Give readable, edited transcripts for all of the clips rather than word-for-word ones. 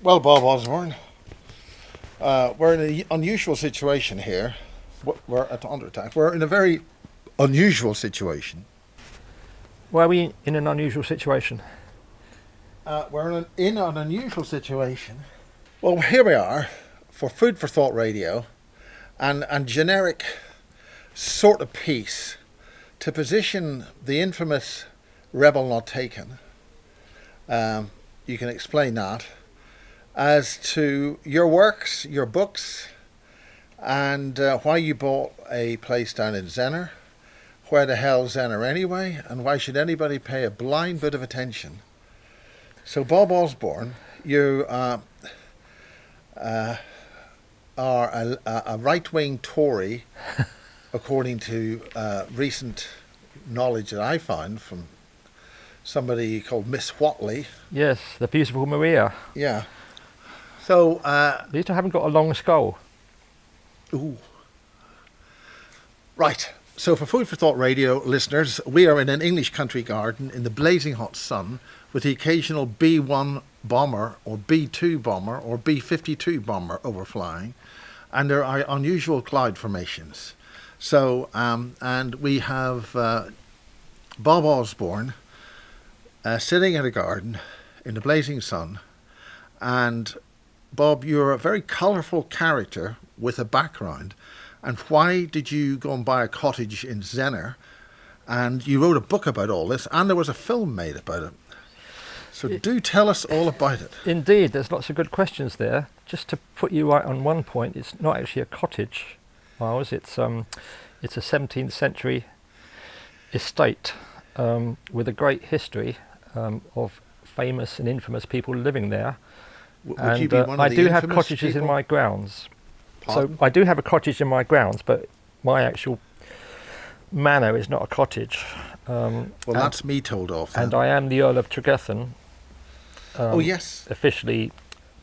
Well, Bob Osborne, we're in an unusual situation here. We're at under attack. We're in a very unusual situation. Why are we in an unusual situation? We're in an unusual situation. Well, here we are for Food for Thought Radio and generic sort of piece to position the infamous Rebel Not Taken. You can explain that as to your works, your books, and why you bought a place down in Zenner. Where the hell's Zenner anyway? And why should anybody pay a blind bit of attention? So, Bob Osborne, you are a right-wing Tory, according to recent knowledge that I found from somebody called Miss Whatley. Yes, the beautiful Maria. Yeah. So, These two haven't got a long skull. ooh. Right. So for Food for Thought Radio listeners, we are in an English country garden in the blazing hot sun with the occasional B-1 bomber or B-2 bomber or B-52 bomber overflying. And there are unusual cloud formations. So, and we have Bob Osborne sitting in a garden in the blazing sun. And Bob, you're a very colourful character with a background. And why did you go and buy a cottage in Zenner? And you wrote a book about all this, and there was a film made about it. So do tell us all about it. Indeed, there's lots of good questions there. Just to put you right on one point, it's not actually a cottage, Miles. It's a 17th century estate with a great history of famous and infamous people living there. Would you be one of I the do have infamous cottages people? in my grounds. Pardon? So I do have a cottage in my grounds, but my actual manor is not a cottage. Well, that's me told off. And then. I am the Earl of Tregethan. Oh, yes. Officially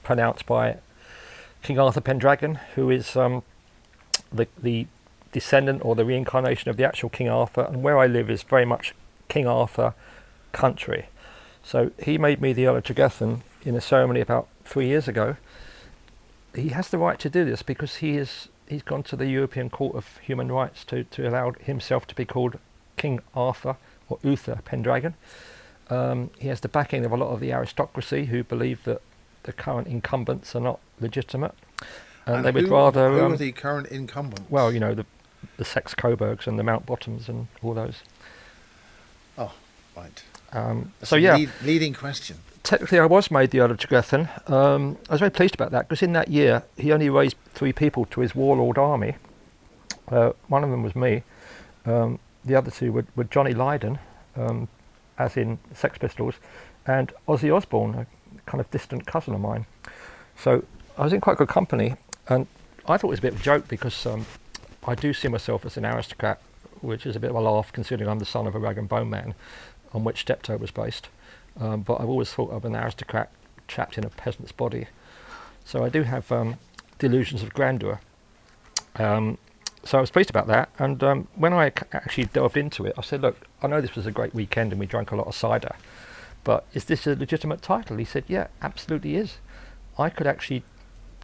pronounced by King Arthur Pendragon, who is the descendant or the reincarnation of the actual King Arthur. And where I live is very much King Arthur country. So he made me the Earl of Tregethan in a ceremony about 3 years ago. He has the right to do this because he's gone to the European Court of Human Rights to allow himself to be called King Arthur or Uther Pendragon. He has the backing of a lot of the aristocracy who believe that the current incumbents are not legitimate. And they would who rather... are the current incumbents? Well, you know, the Sex Coburgs and the Mountbattens and all those. Oh, right. So yeah, leading question. technically I was made the Earl of Tregethan. I was very pleased about that because in that year he only raised 3 people to his warlord army. One of them was me. The other 2 were Johnny Lydon, as in Sex Pistols, and Ozzy Osbourne, a kind of distant cousin of mine. So I was in quite good company, and I thought it was a bit of a joke because I do see myself as an aristocrat, which is a bit of a laugh considering I'm the son of a rag and bone man, on which Steptoe was based. But I've always thought of an aristocrat trapped in a peasant's body. So I do have delusions of grandeur. So I was pleased about that, and when I actually delved into it, I said, look, I know this was a great weekend and we drank a lot of cider, but is this a legitimate title? He said, yeah, absolutely is. I could actually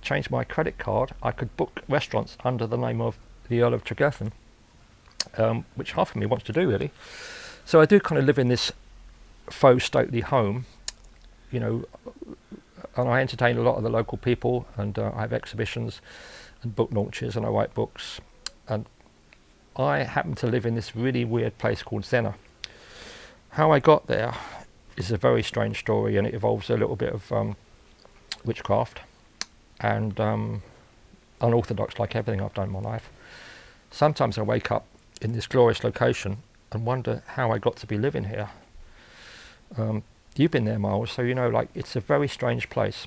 change my credit card, I could book restaurants under the name of the Earl of Tregethan, which half of me wants to do really. So I do kind of live in this faux stately home, you know, and I entertain a lot of the local people, and I have exhibitions and book launches, and I write books. And I happen to live in this really weird place called Zenner. How I got there is a very strange story, and it involves a little bit of witchcraft and unorthodox, like everything I've done in my life. Sometimes I wake up in this glorious location and wonder how I got to be living here. You've been there, Miles, so you know, like, it's a very strange place.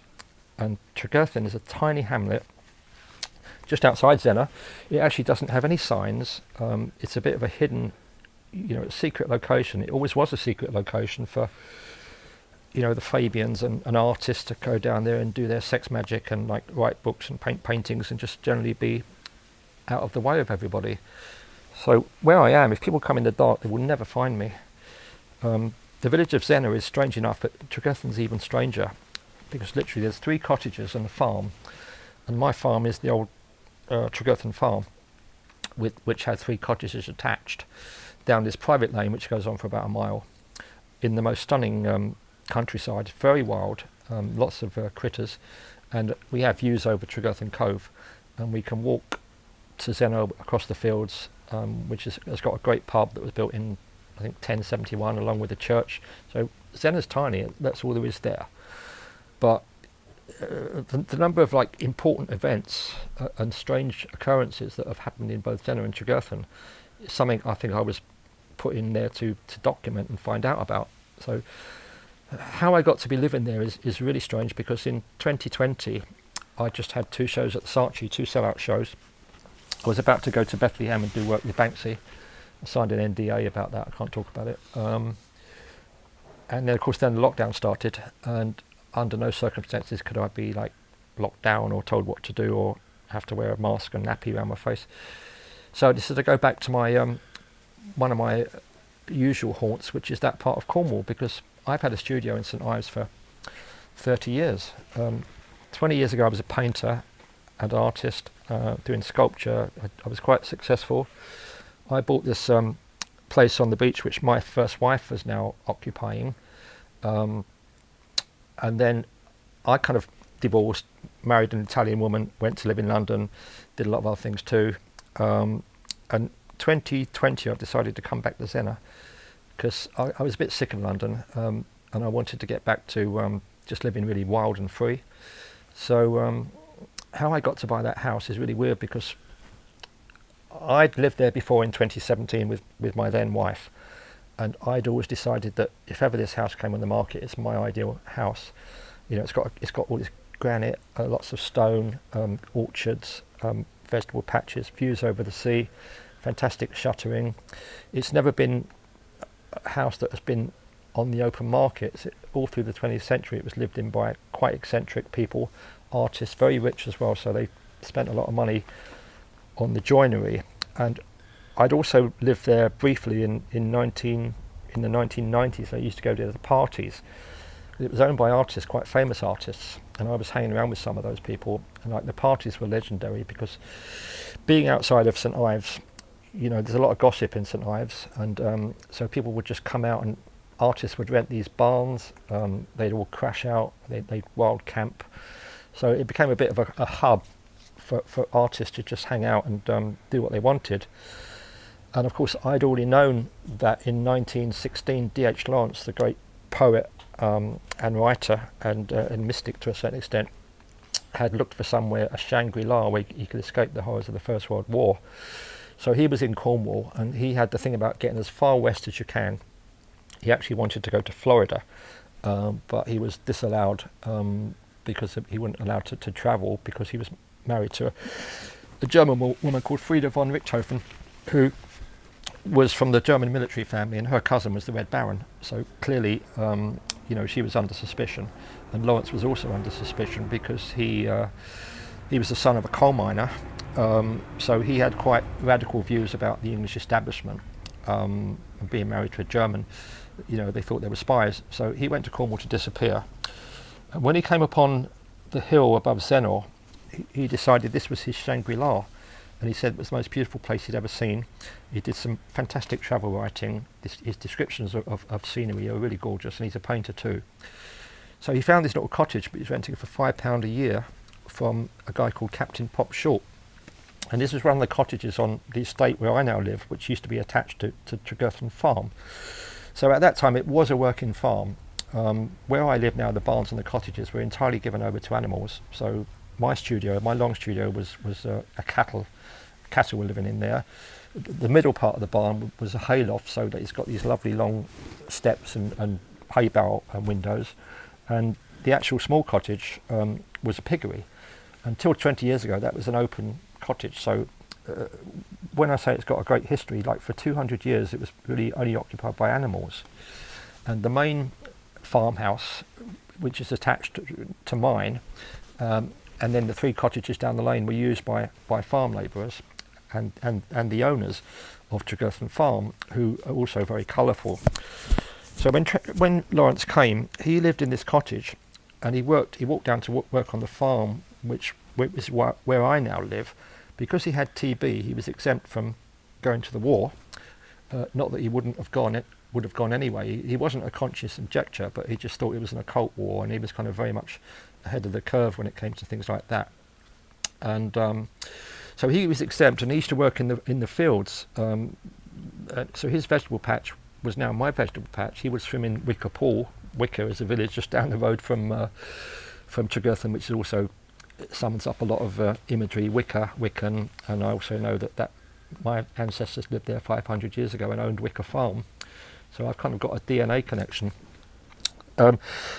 And Tregethan is a tiny hamlet just outside Zenner. It actually doesn't have any signs. It's a bit of a hidden, you know, secret location. It always was a secret location for, you know, the Fabians and artists to go down there and do their sex magic and like write books and paint paintings and just generally be out of the way of everybody. So where I am, if people come in the dark, they will never find me. The village of Zenner is strange enough, but Tregethan's even stranger. because literally there's 3 cottages and a farm, and my farm is the old Tregurthan farm, which had 3 cottages attached down this private lane which goes on for about a mile in the most stunning countryside, very wild, lots of critters, and we have views over Tregurthan Cove, and we can walk to Zeno across the fields, which has got a great pub that was built in, I think, 1071, along with the church. So Zeno's tiny, that's all there is there. But the number of like important events and strange occurrences that have happened in both Zeno and Tregurthan is something I think I was put in there to document and find out about. So how I got to be living there is really strange, because in 2020 I just had 2 shows at the Saatchi, 2 sellout shows. I was about to go to Bethlehem and do work with Banksy. I signed an NDA about that, I can't talk about it. And then of course then the lockdown started, and under no circumstances could I be like locked down or told what to do or have to wear a mask and nappy around my face. So I decided to go back to my one of my usual haunts, which is that part of Cornwall, because I've had a studio in St Ives for 30 years. 20 years ago I was a painter and artist, doing sculpture. I was quite successful. I bought this place on the beach which my first wife was now occupying, and then I kind of divorced, married an Italian woman, went to live in London, did a lot of other things too, and 2020 I've decided to come back to Zena, because I was a bit sick of London, and I wanted to get back to just living really wild and free. So how I got to buy that house is really weird, because I'd lived there before in 2017 with my then wife, and I'd always decided that if ever this house came on the market, it's my ideal house. You know, it's got all this granite, lots of stone, orchards, vegetable patches, views over the sea, fantastic shuttering. It's never been a house that has been on the open market. All through the 20th century it was lived in by quite eccentric people, artists, very rich as well, so they spent a lot of money on the joinery. And I'd also lived there briefly in the 1990s. I used to go to the parties. It was owned by artists, quite famous artists, and I was hanging around with some of those people, and like the parties were legendary, because being outside of St Ives, you know, there's a lot of gossip in St Ives, and so people would just come out, and artists would rent these barns, they'd all crash out, they'd wild camp. So it became a bit of a hub for artists to just hang out and do what they wanted. And of course I'd already known that in 1916 D.H. Lawrence, the great poet and writer and mystic to a certain extent, had looked for somewhere, a Shangri-La, where he could escape the horrors of the First World War. So he was in Cornwall, and he had the thing about getting as far west as you can. He actually wanted to go to Florida, but he was disallowed because he wasn't allowed to travel, because he was married to a German woman called Frieda von Richthofen, who was from the German military family, and her cousin was the Red Baron. So clearly, you know, she was under suspicion, and Lawrence was also under suspicion because he was the son of a coal miner. So he had quite radical views about the English establishment, and being married to a German, you know, they thought they were spies. So he went to Cornwall to disappear. And when he came upon the hill above Zeno, he decided this was his Shangri-La, and he said it was the most beautiful place he'd ever seen. He did some fantastic travel writing. His descriptions of scenery are really gorgeous, and he's a painter too. So he found this little cottage, but he was renting it for £5 a year from a guy called Captain Pop Short. And this was one of the cottages on the estate where I now live, which used to be attached to Tregurthan Farm. So at that time it was a working farm. Where I live now, the barns and the cottages were entirely given over to animals. So my studio, my long studio, was a cattle. Cattle were living in there. The middle part of the barn was a hayloft, so that it's got these lovely long steps and hay barrel windows. And the actual small cottage was a piggery. Until 20 years ago, that was an open cottage. So when I say it's got a great history, like for 200 years, it was really only occupied by animals. And the main farmhouse, which is attached to mine, and then the 3 cottages down the lane were used by farm labourers and the owners of Tregurthan Farm, who are also very colourful. So when Lawrence came, he lived in this cottage, and he walked down to work on the farm, which is where I now live. Because he had TB, he was exempt from going to the war. Not that he would have gone anyway. He wasn't a conscious objector, but he just thought it was an occult war, and he was kind of very much ahead of the curve when it came to things like that. And so he was exempt, and he used to work in the fields. So his vegetable patch was now my vegetable patch. He would swim in Wicker Pool. Wicker is a village just down the road from Tregurthan, which also summons up a lot of imagery. Wiccan, and I also know that my ancestors lived there 500 years ago and owned Wicker Farm. So I've kind of got a DNA connection.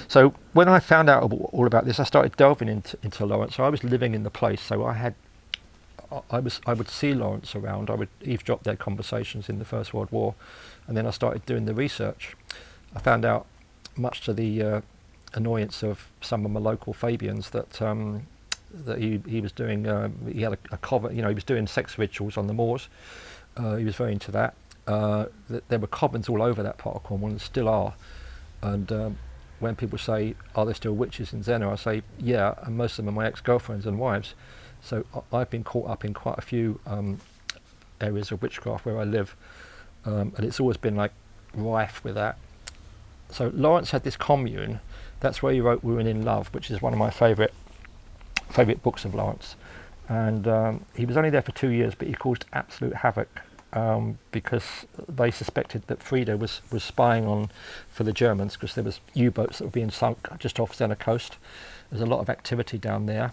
So when I found out all about this, I started delving into Lawrence. So I was living in the place, so I would see Lawrence around. I would eavesdrop their conversations in the First World War, and then I started doing the research. I found out, much to the annoyance of some of my local Fabians, that he was doing. He had a cover. He was doing sex rituals on the moors. He was very into that. There were covens all over that part of Cornwall, and still are. And when people say, "Are there still witches in Zena?" I say, "Yeah," and most of them are my ex-girlfriends and wives. So I've been caught up in quite a few areas of witchcraft where I live, and it's always been like rife with that. So Lawrence had this commune. That's where he wrote "Women in Love," which is one of my favourite books of Lawrence. And he was only there for 2 years, but he caused absolute havoc because they suspected that Frida was spying for the Germans, because there was U-boats that were being sunk just off Zena coast. There's a lot of activity down there.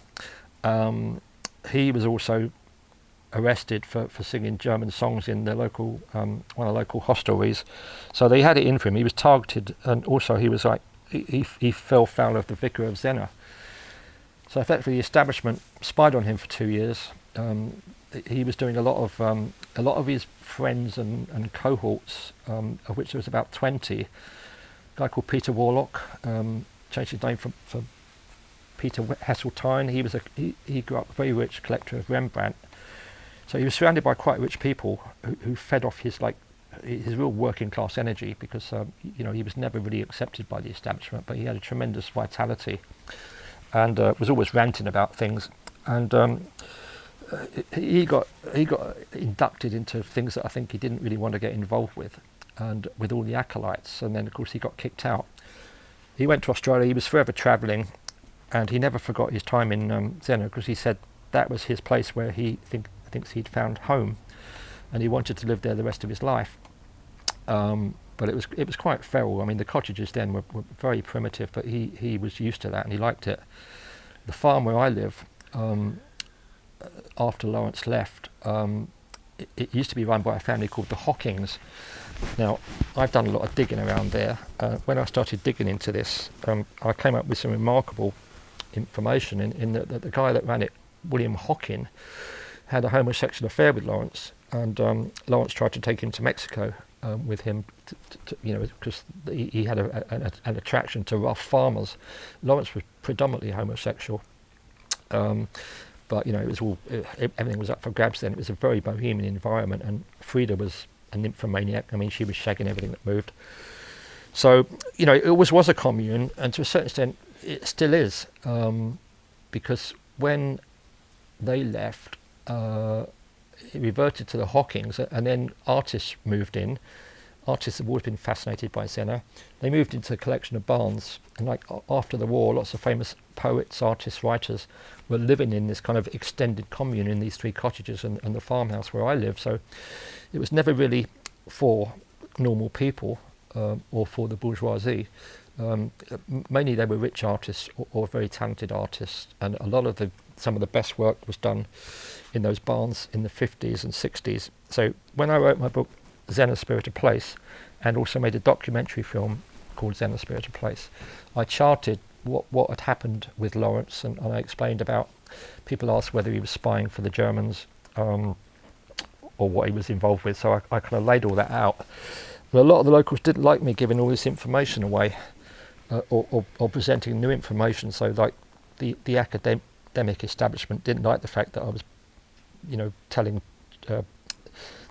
He was also arrested for singing German songs in the local one of the local hostelries. So they had it in for him. He was targeted, and also he was like he fell foul of the vicar of Zena. So effectively, the establishment spied on him for 2 years. He was doing a lot of his friends and cohorts, of which there was about 20. A guy called Peter Warlock changed his name from Peter Heseltine. He grew up a very rich collector of Rembrandt. So he was surrounded by quite rich people who fed off his real working class energy, because he was never really accepted by the establishment, but he had a tremendous vitality and was always ranting about things. And he got inducted into things that I think he didn't really want to get involved with, and with all the acolytes. And then of course he got kicked out. He went to Australia. He was forever travelling, and he never forgot his time in Zena, because he said that was his place where he thinks he'd found home, and he wanted to live there the rest of his life. But it was quite feral. I mean, the cottages then were very primitive, but he was used to that and he liked it. The farm where I live, after Lawrence left, it used to be run by a family called the Hockings. Now, I've done a lot of digging around there. When I started digging into this, I came up with some remarkable information in that the guy that ran it, William Hocking, had a homosexual affair with Lawrence, and Lawrence tried to take him to Mexico with him, because he had an attraction to rough farmers. Lawrence was predominantly homosexual, but it was everything was up for grabs then. It was a very bohemian environment, and Frida was a nymphomaniac. I mean, she was shagging everything that moved. So, it always was a commune, and to a certain extent, it still is, because when they left, it reverted to the Hockings, and then artists moved in. Artists have always been fascinated by Zena. They moved into a collection of barns, and after the war, lots of famous poets, artists, writers were living in this kind of extended commune in these 3 cottages and the farmhouse where I live. So it was never really for normal people or for the bourgeoisie. Mainly they were rich artists or very talented artists, and a lot of some of the best work was done in those barns in the 50s and 60s. So when I wrote my book Zena Spirited Place, and also made a documentary film called Zena Spirited Place, I charted what had happened with Lawrence, and I explained about, people asked whether he was spying for the Germans or what he was involved with, so I kind of laid all that out. But a lot of the locals didn't like me giving all this information away, or presenting new information. So like the academic establishment didn't like the fact that I was telling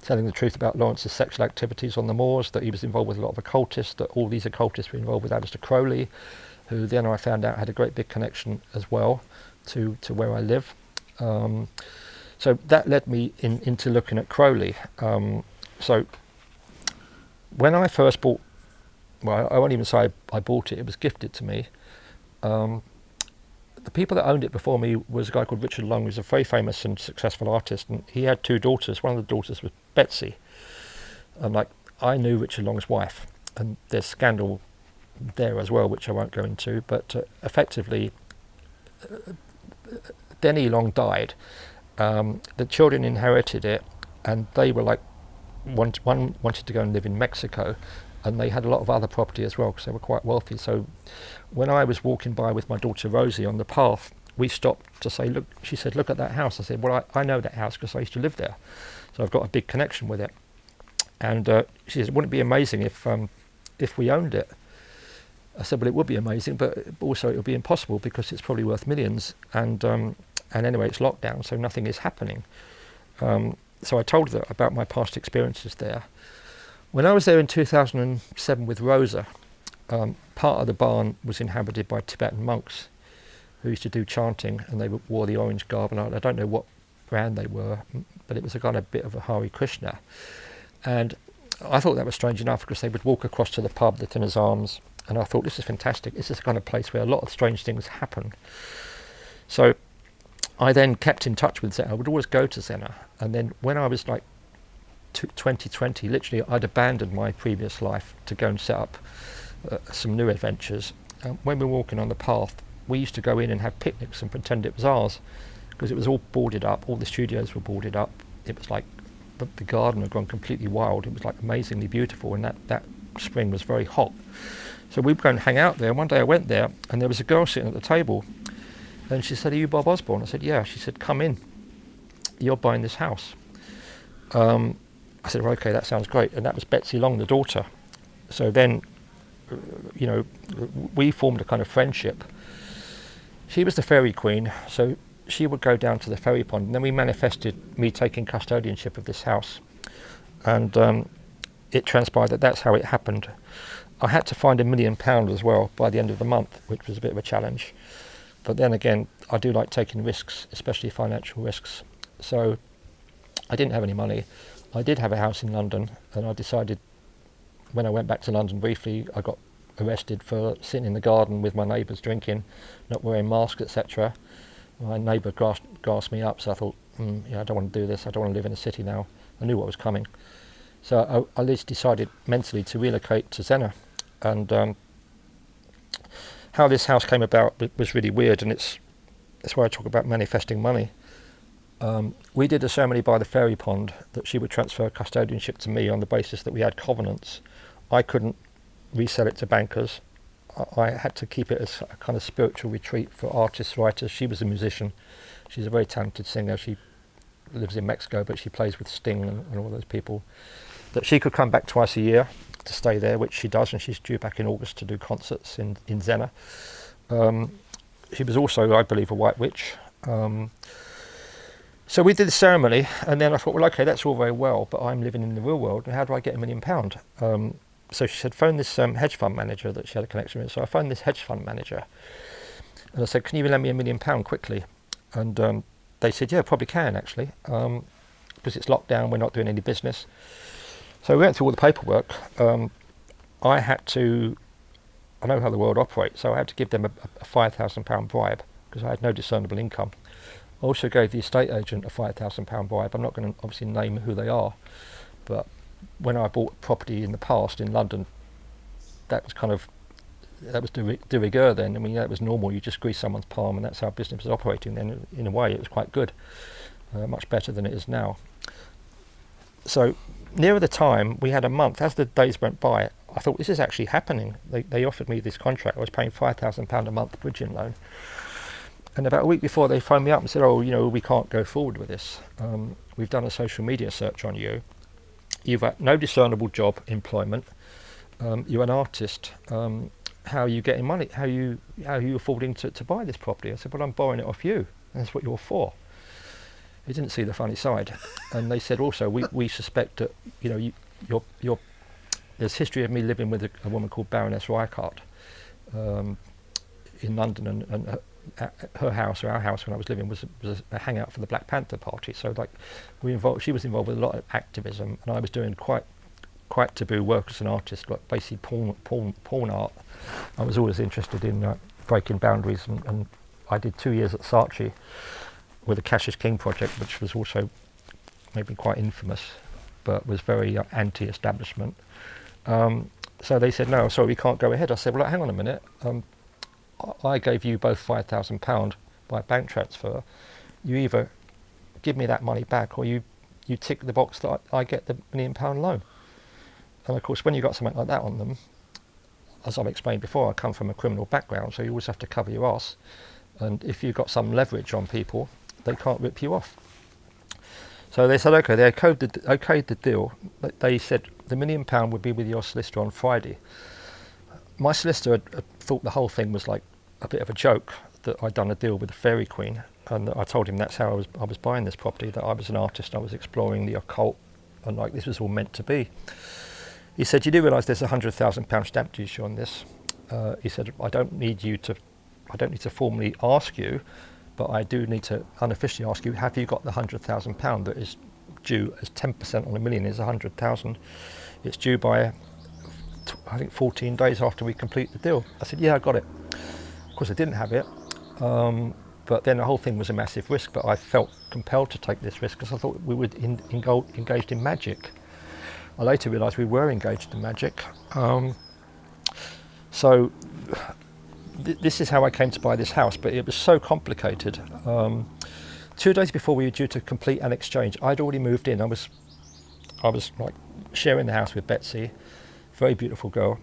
telling the truth about Lawrence's sexual activities on the moors, that he was involved with a lot of occultists, that all these occultists were involved with Aleister Crowley, who then I found out had a great big connection as well to where I live. So that led me into looking at Crowley. So when I first bought, well, I won't even say I bought it, it was gifted to me. The people that owned it before me was a guy called Richard Long, who's a very famous and successful artist, and he had 2 daughters. One of the daughters was Betsy. And I knew Richard Long's wife, and there's scandal there as well, which I won't go into, but effectively, Denny Long died. The children inherited it, and they were one wanted to go and live in Mexico, and they had a lot of other property as well because they were quite wealthy. So when I was walking by with my daughter Rosie on the path, we stopped to say, look, she said, look at that house. I said, well, I know that house because I used to live there, so I've got a big connection with it. And she said, wouldn't it be amazing if we owned it? I said, well, it would be amazing, but also it would be impossible because it's probably worth millions, and anyway, it's locked down, so nothing is happening. So I told her about my past experiences there. When I was there in 2007 with Rosa, part of the barn was inhabited by Tibetan monks who used to do chanting, and they wore the orange garb, and I don't know what brand they were, but it was a kind of bit of a Hare Krishna. And I thought that was strange enough because they would walk across to the pub, the Tinner's Arms, and I thought, this is fantastic. This is the kind of place where a lot of strange things happen. So I then kept in touch with Zena. I would always go to Zena. And then when I was 2020, literally I'd abandoned my previous life to go and set up some new adventures. When we were walking on the path, we used to go in and have picnics and pretend it was ours because it was all boarded up. All the studios were boarded up. It was like the garden had gone completely wild. It was like amazingly beautiful, and that spring was very hot. So we would go and hang out there. One day I went there and there was a girl sitting at the table, and she said, are you Bob Osborne? I said, yeah. She said, come in. You're buying this house. I said, well, okay, that sounds great. And that was Betsy Long, the daughter. So then, we formed a kind of friendship. She was the fairy queen, so she would go down to the ferry pond, and then we manifested me taking custodianship of this house. And it transpired that that's how it happened. I had to find £1 million as well by the end of the month, which was a bit of a challenge. But then again, I do like taking risks, especially financial risks. So I didn't have any money. I did have a house in London, and I decided when I went back to London briefly, I got arrested for sitting in the garden with my neighbours drinking, not wearing masks, etc. My neighbour gassed me up, so I thought, I don't want to do this. I don't want to live in a city now. I knew what was coming. So I at least decided mentally to relocate to Zena. And how this house came about was really weird, and that's why I talk about manifesting money. We did a ceremony by the fairy pond that she would transfer custodianship to me on the basis that we had covenants. I couldn't resell it to bankers. I had to keep it as a kind of spiritual retreat for artists, writers. She was a musician. She's a very talented singer. She lives in Mexico, but she plays with Sting and all those people. That she could come back twice a year to stay there, which she does, and she's due back in August to do concerts in Zena. She was also, I believe, a white witch. So we did the ceremony, and then I thought, well, okay, that's all very well, but I'm living in the real world, and how do I get £1 million? So she said, phone this hedge fund manager that she had a connection with. So I phoned this hedge fund manager, and I said, can you lend me £1 million quickly? And they said, yeah, probably can, actually, because it's locked down, we're not doing any business. So we went through all the paperwork. I know how the world operates, so I had to give them a £5,000 bribe because I had no discernible income. I also gave the estate agent a £5,000 bribe. I'm not going to obviously name who they are, but when I bought property in the past in London, that was de rigueur then. I mean, that was normal. You just grease someone's palm, and that's how business was operating then. In a way, it was quite good, much better than it is now. So nearer the time, we had a month. As the days went by, I thought, this is actually happening. They offered me this contract. I was paying £5,000 a month bridging loan. And about a week before, they phoned me up and said, we can't go forward with this. We've done a social media search on you. You've had no discernible job, employment. You're an artist. How are you getting money? How are you affording to buy this property? I said, well, I'm borrowing it off you. That's what you're for. He didn't see the funny side. And they said also, we suspect that, you know, there's history of me living with a woman called Baroness Reichardt in London, and her house, or our house when I was living, was a hangout for the Black Panther Party. So like she was involved with a lot of activism, and I was doing quite taboo work as an artist, like basically porn art. I was always interested in breaking boundaries, and I did 2 years at Saatchi with the Cassius King project, which was also maybe quite infamous, but was very anti-establishment. So they said, no, sorry, we can't go ahead. I said, well, hang on a minute. I gave you both £5,000 by bank transfer. You either give me that money back, or you tick the box that I get the £1 million loan. And of course, when you've got something like that on them, as I've explained before, I come from a criminal background, so you always have to cover your ass. And if you've got some leverage on people, they can't rip you off. So they said, okay, they okayed the deal. They said the £1 million would be with your solicitor on Friday. My solicitor had thought the whole thing was like a bit of a joke, that I'd done a deal with the Fairy Queen, and I told him that's how I was buying this property, that I was an artist, I was exploring the occult, and like this was all meant to be. He said, you do realise there's £100,000 stamp duty on this? He said, I don't need to formally ask you, but I do need to unofficially ask you, have you got the £100,000 that is due as 10% on £1 million is 100,000? It's due by, I think, 14 days after we complete the deal. I said, yeah, I got it. Of course, I didn't have it, but then the whole thing was a massive risk, but I felt compelled to take this risk because I thought we were engaged in magic. I later realised we were engaged in magic. So this is how I came to buy this house, but it was so complicated. 2 days before we were due to complete an exchange, I'd already moved in. I was like sharing the house with Betsy, very beautiful girl.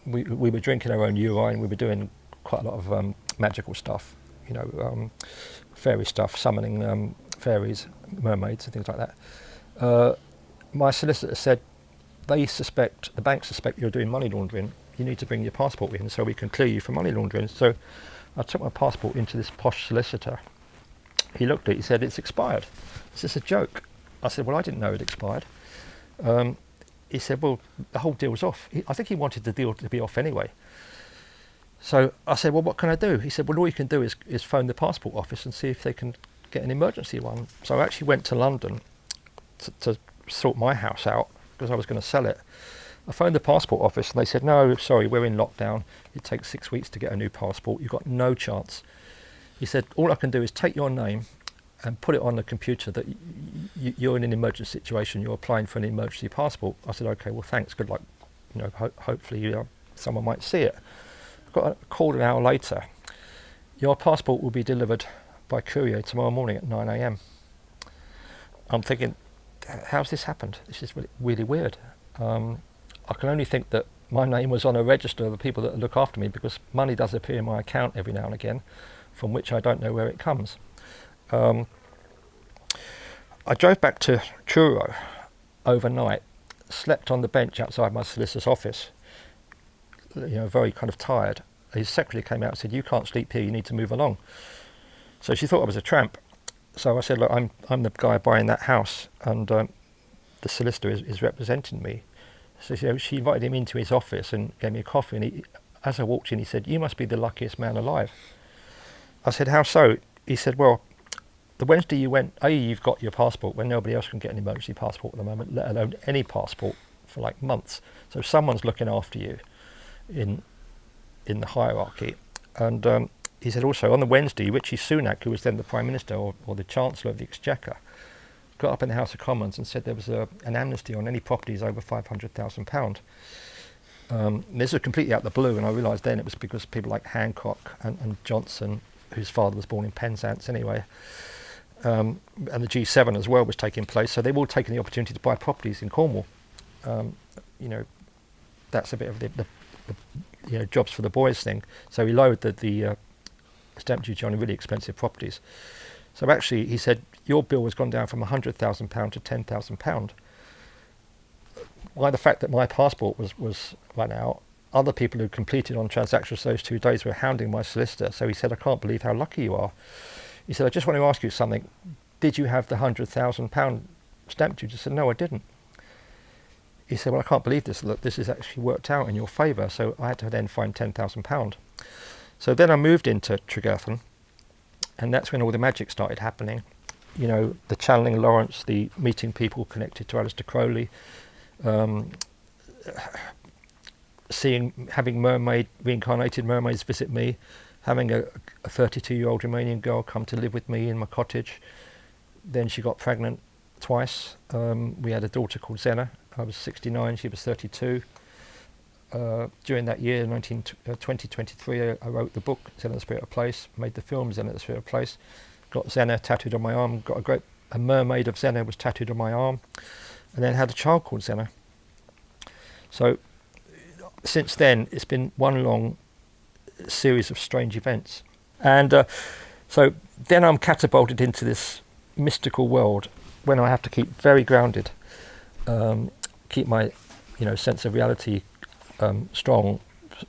We were drinking our own urine. We were doing quite a lot of magical stuff, you know, fairy stuff, summoning fairies, mermaids, and things like that. My solicitor said the bank suspect you're doing money laundering. You need to bring your passport in so we can clear you for money laundering. So I took my passport into this posh solicitor. He looked at it, he said, it's expired. Is this a joke? I said, well, I didn't know it expired. He said, well, the whole deal's off. I think he wanted the deal to be off anyway. So I said, well, what can I do? He said, well, all you can do is phone the passport office and see if they can get an emergency one. So I actually went to London to sort my house out because I was going to sell it. I phoned the passport office and they said, no, sorry, we're in lockdown. It takes 6 weeks to get a new passport. You've got no chance. He said, all I can do is take your name and put it on the computer that you're in an emergency situation, you're applying for an emergency passport. I said, okay, well, thanks, good luck. You know, hopefully someone might see it. Got a call an hour later. Your passport will be delivered by courier tomorrow morning at 9 a.m. I'm thinking, how's this happened? This is really, really weird. I can only think that my name was on a register of the people that look after me, because money does appear in my account every now and again, from which I don't know where it comes. I drove back to Truro overnight, slept on the bench outside my solicitor's office, you know, very kind of tired. His secretary came out and said, you can't sleep here, you need to move along. So she thought I was a tramp. So I said, look, I'm the guy buying that house, and the solicitor is representing me. So she invited him into his office and gave me a coffee, and as I walked in, he said, you must be the luckiest man alive. I said, how so? He said, well, the Wednesday you went, you've got your passport when nobody else can get an emergency passport at the moment, let alone any passport for like months. So someone's looking after you in the hierarchy. And he said also, on the Wednesday, Richie Sunak, who was then the Prime Minister or the Chancellor of the Exchequer, got up in the House of Commons and said there was an amnesty on any properties over £500,000. This was completely out of the blue, and I realised then it was because people like Hancock and Johnston, whose father was born in Penzance anyway, and the G7 as well was taking place, so they've all taken the opportunity to buy properties in Cornwall. You know, that's a bit of the you know, jobs for the boys thing. So he lowered the stamp duty on really expensive properties. So actually, he said, your bill has gone down from £100,000 to £10,000. By the fact that my passport was run out, other people who completed on transactions those 2 days were hounding my solicitor. So he said, I can't believe how lucky you are. He said, I just want to ask you something. Did you have the £100,000 stamp duty? I said, no, I didn't. He said, well, I can't believe this. Look, this has actually worked out in your favour. So I had to then find £10,000. So then I moved into Tregarthen, and that's when all the magic started happening. You know, the channeling Lawrence, the meeting people connected to Aleister Crowley, having reincarnated mermaids visit me, having a 32-year-old Romanian girl come to live with me in my cottage. Then she got pregnant twice. We had a daughter called Zena. I was 69, she was 32. During that year, 2023, I wrote the book, Zena the Spirit of Place, made the film, Zena the Spirit of Place, got Zena tattooed on my arm, got a mermaid of Zena was tattooed on my arm, and then had a child called Zena. So since then, it's been one long series of strange events. And so then I'm catapulted into this mystical world when I have to keep very grounded, keep my sense of reality strong,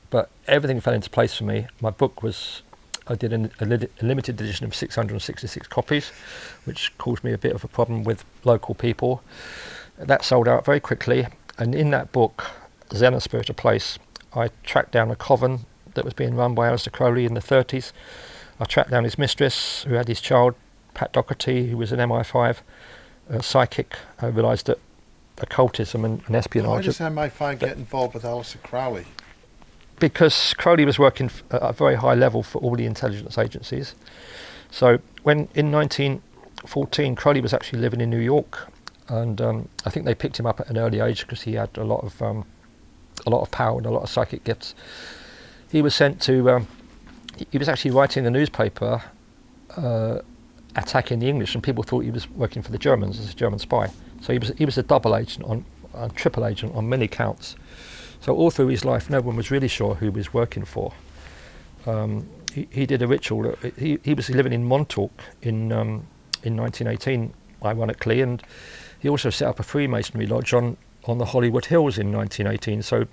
but everything fell into place for me. My book I did a limited edition of 666 copies, which caused me a bit of a problem with local people. That sold out very quickly, and in that book, Zena Spirit of Place, I tracked down a coven that was being run by Aleister Crowley in the 30s. I tracked down his mistress, who had his child, Pat Doherty, who was an MI5 psychic. I realised that occultism and espionage... Why does MI5 get involved with Aleister Crowley? Because Crowley was working at a very high level for all the intelligence agencies. So when in 1914, Crowley was actually living in New York, and I think they picked him up at an early age because he had a lot of power and a lot of psychic gifts. He was sent to... he was actually writing a newspaper attacking the English, and people thought he was working for the Germans as a German spy. So he was a double agent, a triple agent on many counts. So all through his life, no one was really sure who he was working for. He did a ritual. He was living in Montauk in 1918, ironically, and he also set up a Freemasonry lodge on the Hollywood Hills in 1918. So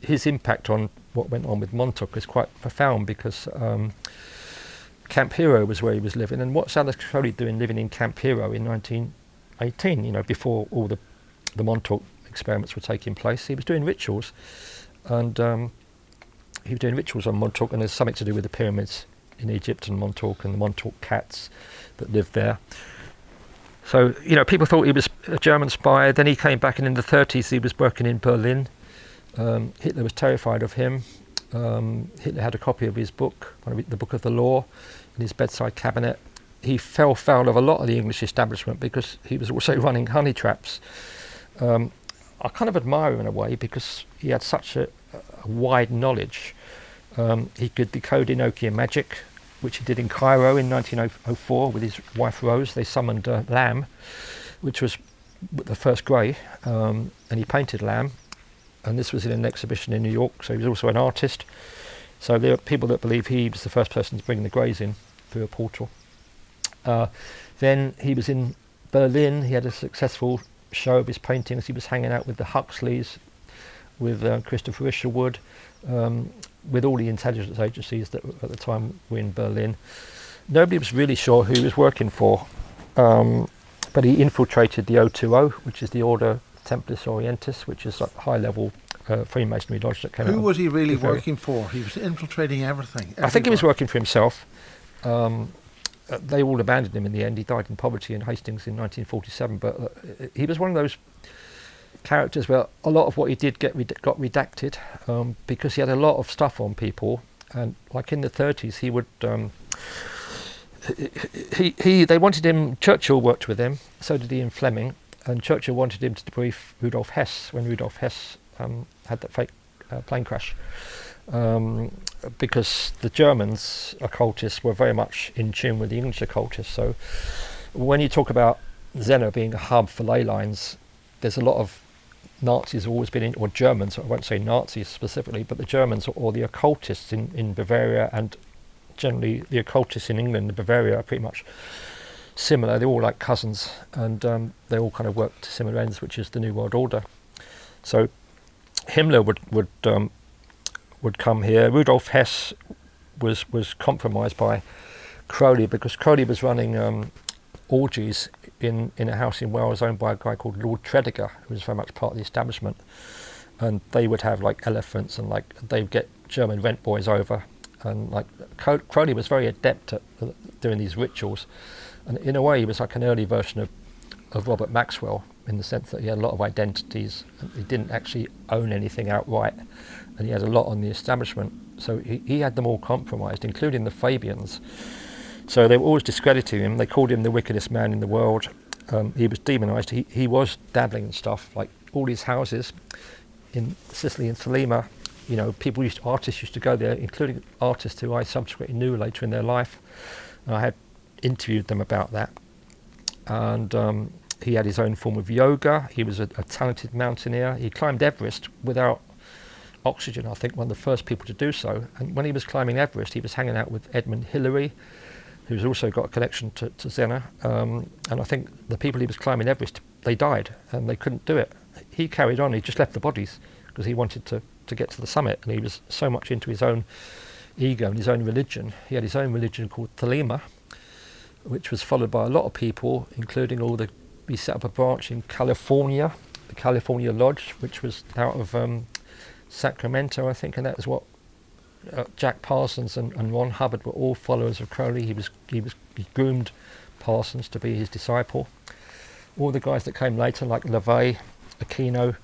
his impact on what went on with Montauk is quite profound, because Camp Hero was where he was living. And what's Aleister Crowley doing living in Camp Hero in 1918, before all the Montauk experiments were taking place? He was doing rituals, and he was doing rituals on Montauk, and there's something to do with the pyramids in Egypt and Montauk and the Montauk cats that lived there. So, people thought he was a German spy. Then he came back, and in the 30s he was working in Berlin. Hitler was terrified of him. Hitler had a copy of his book, the Book of the Law, in his bedside cabinet. He fell foul of a lot of the English establishment because he was also running honey traps. I kind of admire him in a way, because he had such a wide knowledge. He could decode Enochian magic, which he did in Cairo in 1904 with his wife Rose. They summoned Lamb, which was the first grey, and he painted Lamb. And this was in an exhibition in New York, so he was also an artist. So there are people that believe he was the first person to bring the greys in through a portal. Then he was in Berlin. He had a successful show of his paintings. He was hanging out with the Huxleys, with Christopher Isherwood, with all the intelligence agencies that at the time were in Berlin. Nobody was really sure who he was working for, but he infiltrated the O20, which is the Order Templis Orientis, which is a high-level Freemasonry lodge that came out. Who was he really working for? He was infiltrating everything. I think he was working for himself. They all abandoned him in the end. He died in poverty in Hastings in 1947, but he was one of those characters where a lot of what he did got redacted, because he had a lot of stuff on people, and like in the 30s he would they wanted him. Churchill worked with him, so did Ian Fleming, and Churchill wanted him to debrief Rudolf Hess when Rudolf Hess had that fake plane crash, because the Germans occultists were very much in tune with the English occultists. So when you talk about Zena being a hub for ley lines, there's a lot of Nazis have always been in, or Germans, I won't say Nazis specifically, but the Germans or the occultists in Bavaria, and generally the occultists in England and Bavaria are pretty much similar. They're all like cousins, and they all kind of work to similar ends, which is the New World Order. So Himmler would come here. Rudolf Hess was compromised by Crowley, because Crowley was running orgies in a house in Wales owned by a guy called Lord Tredegar, who was very much part of the establishment. And they would have like elephants, and like they would get German rent boys over, and like Crowley was very adept at doing these rituals, and in a way he was like an early version of Robert Maxwell, in the sense that he had a lot of identities. He didn't actually own anything outright, and he had a lot on the establishment, so he had them all compromised, including the Fabians. So they were always discrediting him. They called him the wickedest man in the world. He was demonised. He was dabbling in stuff, like all these houses in Sicily and Thelema. You know, artists used to go there, including artists who I subsequently knew later in their life. And I had interviewed them about that. And he had his own form of yoga. He was a talented mountaineer. He climbed Everest without oxygen, I think, one of the first people to do so. And when he was climbing Everest, he was hanging out with Edmund Hillary, who's also got a connection to Zena. And I think the people he was climbing Everest, they died and they couldn't do it. He carried on. He just left the bodies because he wanted to get to the summit, and he was so much into his own ego and his own religion. He had his own religion called Thelema, which was followed by a lot of people, including he set up a branch in California, the California Lodge, which was out of Sacramento, I think, and that was what Jack Parsons and Ron Hubbard were all followers of Crowley. He groomed Parsons to be his disciple. All the guys that came later, like LaVey, Aquino,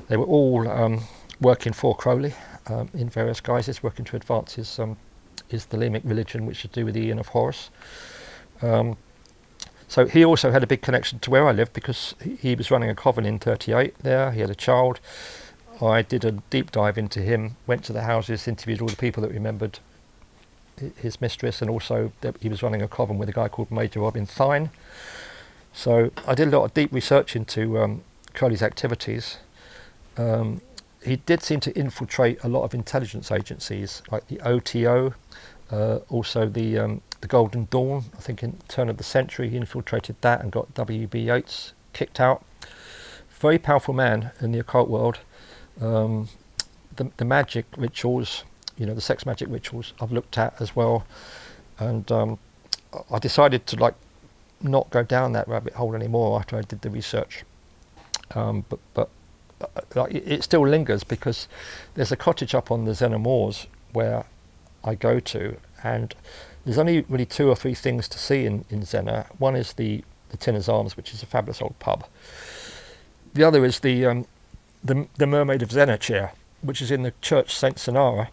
they were all working for Crowley in various guises, working to advance his Thelemic religion, which is to do with the Ian of Horus. So he also had a big connection to where I lived, because he was running a coven in 38 there. He had a child. I did a deep dive into him, went to the houses, interviewed all the people that remembered his mistress, and also that he was running a coven with a guy called Major Robin Thine. So I did a lot of deep research into Crowley's activities. He did seem to infiltrate a lot of intelligence agencies, like the OTO, also the Golden Dawn. I think in the turn of the century he infiltrated that and got W.B. Yeats kicked out. Very powerful man in the occult world. The magic rituals, the sex magic rituals I've looked at as well, and I decided to not go down that rabbit hole anymore after I did the research. But it still lingers, because there's a cottage up on the Zena Moors where I go to, and there's only really 2 or 3 things to see in Zena. One is the Tinner's Arms, which is a fabulous old pub. The other is the Mermaid of Zena chair, which is in the church St. Sonara,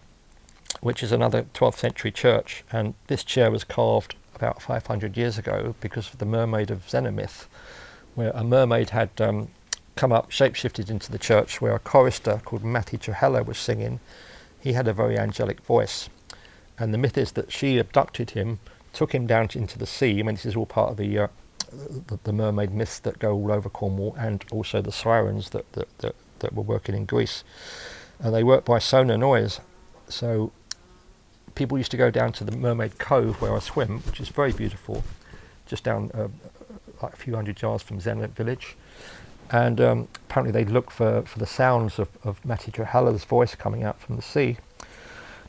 which is another 12th century church, and this chair was carved about 500 years ago because of the Mermaid of Zena myth, where a mermaid had come up, shapeshifted into the church, where a chorister called Matti Trahella was singing. He had a very angelic voice, and the myth is that she abducted him, took him down into the sea. I mean, this is all part of the mermaid myths that go all over Cornwall, and also the sirens that were working in Greece, and they work by sonar noise. So people used to go down to the Mermaid Cove where I swim, which is very beautiful, just down like a few hundred yards from Zena village, and apparently they'd look for the sounds of Matti Trahella's voice coming out from the sea.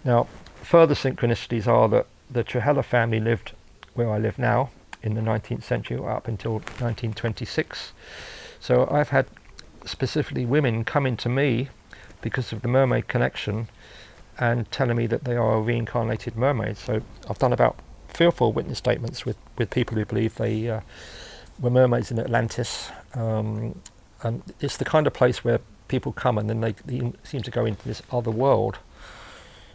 Now, further synchronicities are that the Trahella family lived where I live now in the 19th century up until 1926. So I've had specifically women coming to me because of the mermaid connection and telling me that they are a reincarnated mermaid. So I've done about 3 or 4 witness statements with people who believe they were mermaids in Atlantis, and it's the kind of place where people come and then they seem to go into this other world.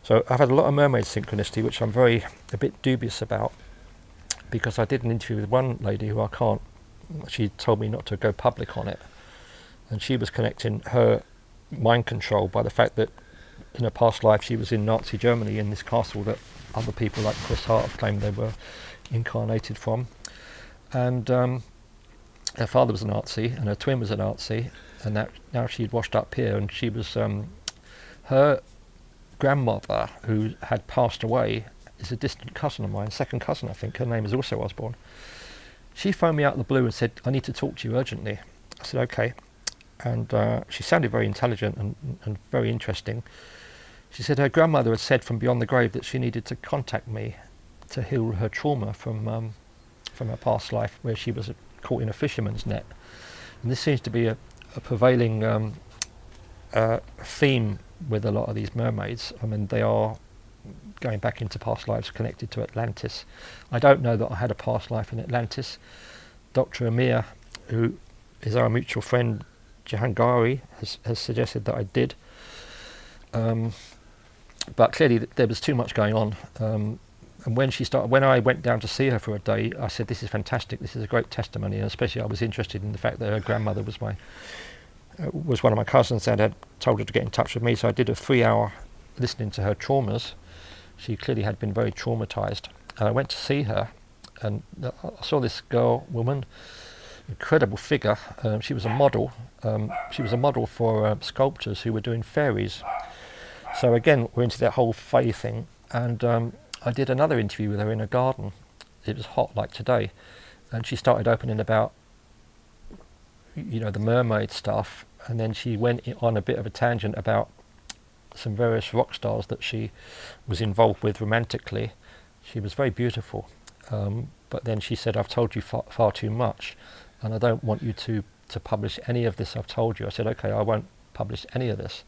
So I've had a lot of mermaid synchronicity, which I'm a bit dubious about, because I did an interview with one lady who she told me not to go public on it, and she was connecting her mind control by the fact that in her past life she was in Nazi Germany in this castle that other people like Chris Hart have claimed they were incarnated from, and her father was a Nazi and her twin was a Nazi, and that now she'd washed up here, and she was her grandmother, who had passed away, is a distant cousin of mine, second cousin I think. Her name is also Osborne. She phoned me out of the blue and said, "I need to talk to you urgently." I said, "Okay." And she sounded very intelligent and very interesting. She said her grandmother had said from beyond the grave that she needed to contact me to heal her trauma from her past life, where she was caught in a fisherman's net. And this seems to be a prevailing theme with a lot of these mermaids. I mean, they are going back into past lives connected to Atlantis. I don't know that I had a past life in Atlantis. Dr. Amir, who is our mutual friend Jahangari, has suggested that I did. But clearly there was too much going on. And when I went down to see her for a day, I said, this is fantastic, this is a great testimony, and especially I was interested in the fact that her grandmother was one of my cousins and had told her to get in touch with me, so I did a 3-hour listening to her traumas. She clearly had been very traumatized, and I went to see her, and I saw this woman, incredible figure. She was a model. She was a model for sculptors who were doing fairies. So again, we're into that whole fae thing, and I did another interview with her in a garden. It was hot like today, and she started opening about, the mermaid stuff, and then she went on a bit of a tangent about some various rock stars that she was involved with romantically. She was very beautiful, but then she said, I've told you far too much, and I don't want you to publish any of this I've told you. I said, okay, I won't publish any of this.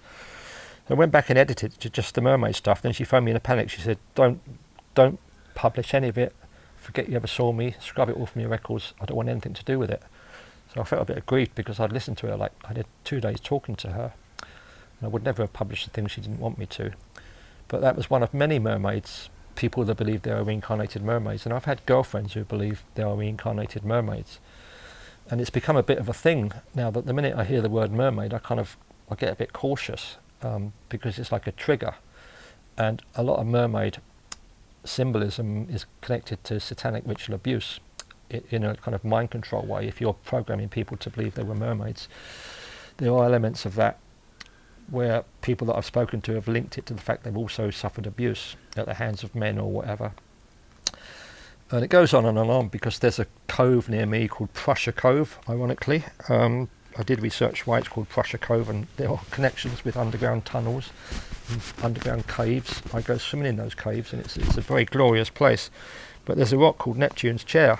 I went back and edited to just the mermaid stuff. Then she phoned me in a panic. She said, don't publish any of it. Forget you ever saw me. Scrub it all from your records. I don't want anything to do with it. So I felt a bit aggrieved, because I'd listened to her, like I did 2 days talking to her. And I would never have published the things she didn't want me to. But that was one of many mermaids, people that believe they are reincarnated mermaids. And I've had girlfriends who believe they are reincarnated mermaids. And it's become a bit of a thing now, that the minute I hear the word mermaid, I get a bit cautious. Because it's like a trigger, and a lot of mermaid symbolism is connected to satanic ritual abuse in a kind of mind control way. If you're programming people to believe they were mermaids, there are elements of that where people that I've spoken to have linked it to the fact they've also suffered abuse at the hands of men or whatever. And it goes on and on, because there's a cove near me called Prussia Cove, ironically. I did research why it's called Prussia Cove, and there are connections with underground tunnels and underground caves. I go swimming in those caves, and it's a very glorious place. But there's a rock called Neptune's Chair,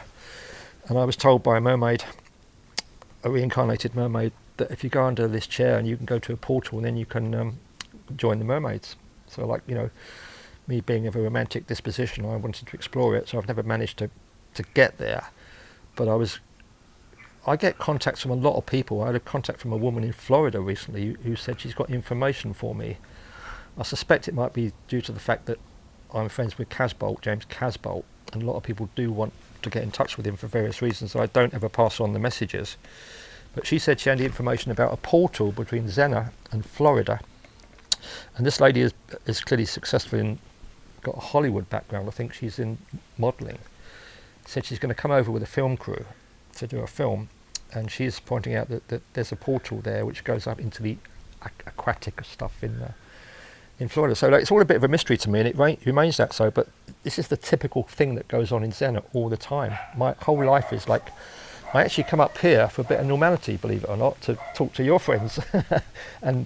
and I was told by a mermaid, a reincarnated mermaid, that if you go under this chair and you can go to a portal, and then you can join the mermaids. So like, me being of a romantic disposition, I wanted to explore it, so I've never managed to get there. But I get contacts from a lot of people. I had a contact from a woman in Florida recently who said she's got information for me. I suspect it might be due to the fact that I'm friends with James Casbolt, and a lot of people do want to get in touch with him for various reasons, so I don't ever pass on the messages. But she said she had information about a portal between Zena and Florida. And this lady is clearly successful and got a Hollywood background. I think she's in modelling. Said she's going to come over with a film crew to do a film, and she's pointing out that there's a portal there which goes up into the aquatic stuff in Florida. So it's all a bit of a mystery to me, and it remains that so. But this is the typical thing that goes on in Zen all the time. My whole life is like, I actually come up here for a bit of normality, believe it or not, to talk to your friends and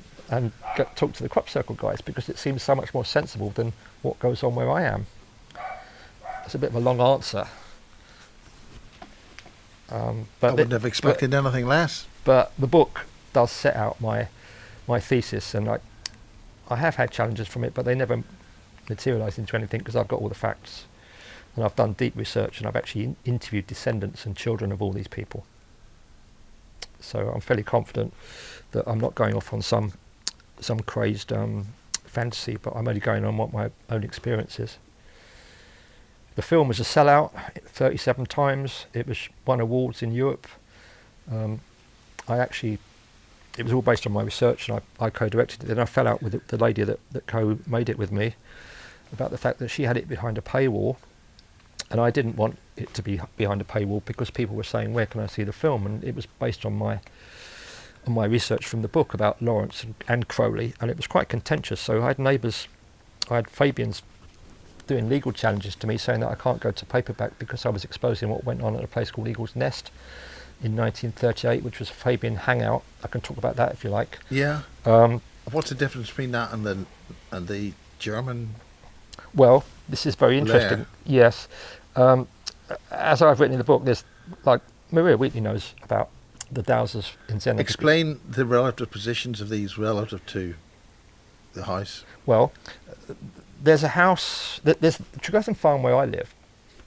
talk to the crop circle guys, because it seems so much more sensible than what goes on where I am. It's a bit of a long answer. But I wouldn't have expected anything less. But the book does set out my thesis, and I have had challenges from it, but they never materialised into anything, because I've got all the facts, and I've done deep research, and I've actually interviewed descendants and children of all these people. So I'm fairly confident that I'm not going off on some crazed fantasy, but I'm only going on what my own experience is. The film was a sellout 37 times. It won awards in Europe. It was all based on my research, and I co-directed it. Then I fell out with the lady that co-made it with me about the fact that she had it behind a paywall, and I didn't want it to be behind a paywall, because people were saying, where can I see the film? And it was based on my research from the book about Lawrence and Crowley, and it was quite contentious. So I had neighbours, I had Fabians doing legal challenges to me, saying that I can't go to paperback because I was exposing what went on at a place called Eagle's Nest in 1938, which was a Fabian hangout. I can talk about that if you like. Yeah. What's the difference between that and the German Well, this is very interesting. Lair. Yes. Um, as I've written in the book, there's like Maria Wheatley knows about the Dowsers in Zen. Explain the relative positions of these relative to the house. Well, there's a house. There's Tregethan Farm where I live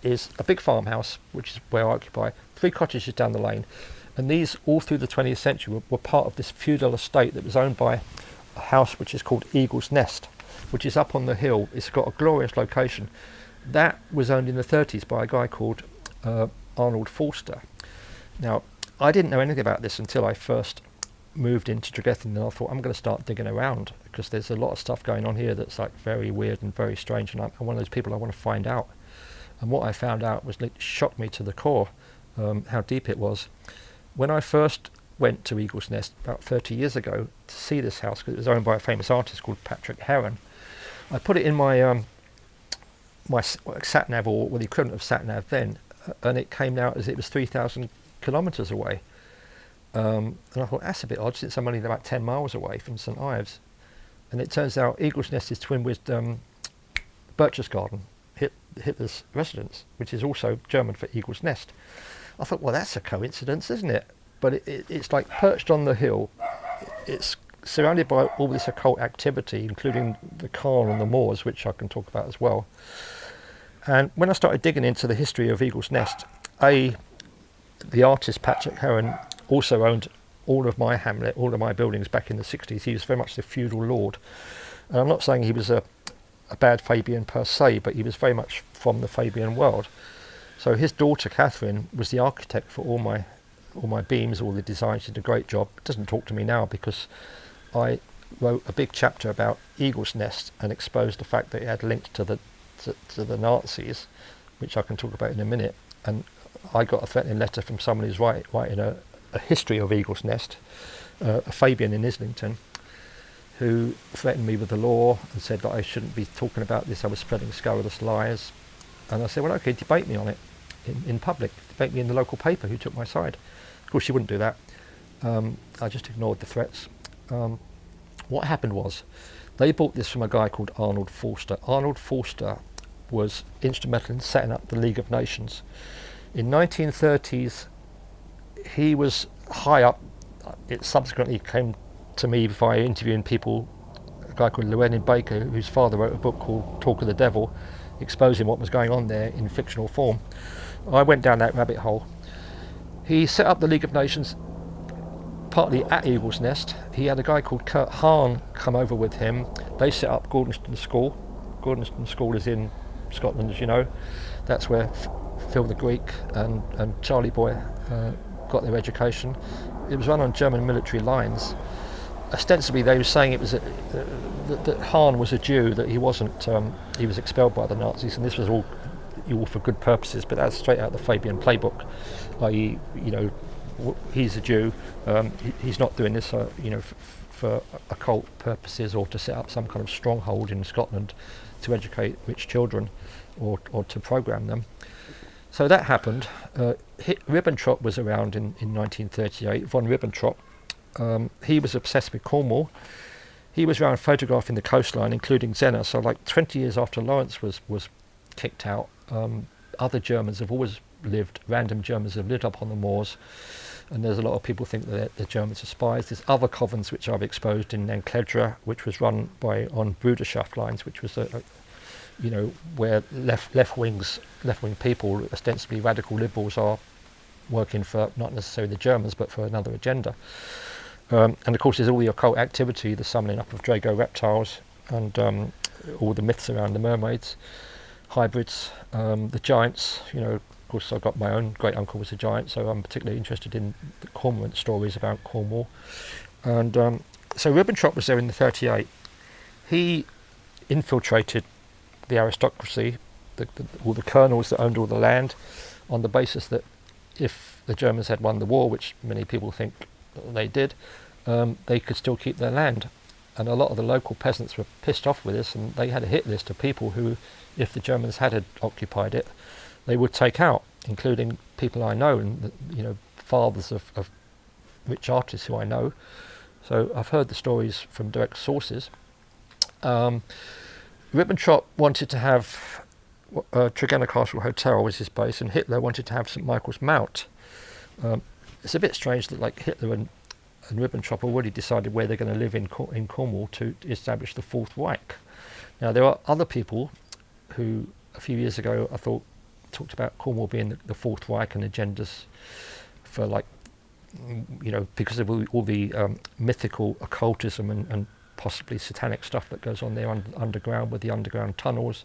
is a big farmhouse, which is where I occupy. 3 cottages down the lane, and these all through the 20th century were part of this feudal estate that was owned by a house which is called Eagle's Nest, which is up on the hill. It's got a glorious location. That was owned in the 30s by a guy called Arnold Forster. Now, I didn't know anything about this until I first moved into Tregethan, and I thought I'm going to start digging around because there's a lot of stuff going on here that's like very weird and very strange, and I'm one of those people I want to find out. And what I found out was it shocked me to the core, how deep it was. When I first went to Eagle's Nest about 30 years ago to see this house, because it was owned by a famous artist called Patrick Heron, I put it in my my sat nav, or the equivalent of sat nav then, and it came out as it was 3,000 kilometres away. And I thought, that's a bit odd since I'm only about 10 miles away from St Ives. And it turns out Eagle's Nest is twinned with Berchtesgaden, Hitler's residence, which is also German for Eagle's Nest. I thought, well, that's a coincidence, isn't it? But it's like perched on the hill. It's surrounded by all this occult activity, including the Khan and the Moors, which I can talk about as well. And when I started digging into the history of Eagle's Nest, the artist Patrick Heron also owned all of my hamlet, all of my buildings back in the 60s. He was very much the feudal lord. And I'm not saying he was a bad Fabian per se, but he was very much from the Fabian world. So his daughter Catherine was the architect for all my beams, all the designs. She did a great job. Doesn't talk to me now because I wrote a big chapter about Eagle's Nest and exposed the fact that it had linked to the Nazis, which I can talk about in a minute. And I got a threatening letter from someone who's writing a history of Eagle's Nest, a Fabian in Islington, who threatened me with the law and said that I shouldn't be talking about this. I was spreading scurrilous lies. And I said, well, okay, debate me on it in public. Debate me in the local paper who took my side. Of course, she wouldn't do that. I just ignored the threats. What happened was they bought this from a guy called Arnold Forster. Arnold Forster was instrumental in setting up the League of Nations. In 1930s, he was high up. It subsequently came to me via interviewing people, a guy called Llewellyn Baker, whose father wrote a book called Talk of the Devil, exposing what was going on there in fictional form. I went down that rabbit hole. He set up the League of Nations partly at Eagle's Nest. He had a guy called Kurt Hahn come over with him. They set up Gordonston School. Gordonston School is in Scotland, as you know. That's where Phil the Greek and Charlie Boy got their education. It was run on German military lines. Ostensibly, they were saying it was that Hahn was a Jew, that he wasn't. He was expelled by the Nazis, and this was all for good purposes. But that's straight out of the Fabian playbook, i.e., he's a Jew. He's not doing this, for occult purposes or to set up some kind of stronghold in Scotland to educate rich children or to program them. So that happened. Ribbentrop was around in 1938. Von Ribbentrop. He was obsessed with Cornwall. He was around photographing the coastline, including Zena. So like 20 years after Lawrence was kicked out, other Germans have always lived, random Germans have lived up on the moors. And there's a lot of people think that the Germans are spies. There's other covens which I've exposed in Encledra, which was run on Bruderschaft lines, which was where left-wing people, ostensibly radical liberals, are working for not necessarily the Germans, but for another agenda. And of course, there's all the occult activity, the summoning up of Drago reptiles, and all the myths around the mermaids, hybrids, the giants. Of course, I've got my own great uncle was a giant, so I'm particularly interested in the cormorant stories about Cornwall. And so Ribbentrop was there in the 38. He infiltrated the aristocracy, all the colonels that owned all the land, on the basis that if the Germans had won the war, which many people think they did, they could still keep their land. And a lot of the local peasants were pissed off with this, and they had a hit list of people who, if the Germans had occupied it, they would take out, including people I know, and fathers of rich artists who I know. So I've heard the stories from direct sources. Ribbentrop wanted to have Tregenna Castle Hotel was his base, and Hitler wanted to have St Michael's Mount. It's a bit strange that like Hitler and Ribbentrop already decided where they're going to live in Cornwall to establish the Fourth Reich. Now there are other people who a few years ago I thought talked about Cornwall being the Fourth Reich and agendas for like, you know, because of all the mythical occultism and possibly satanic stuff that goes on there underground with the underground tunnels,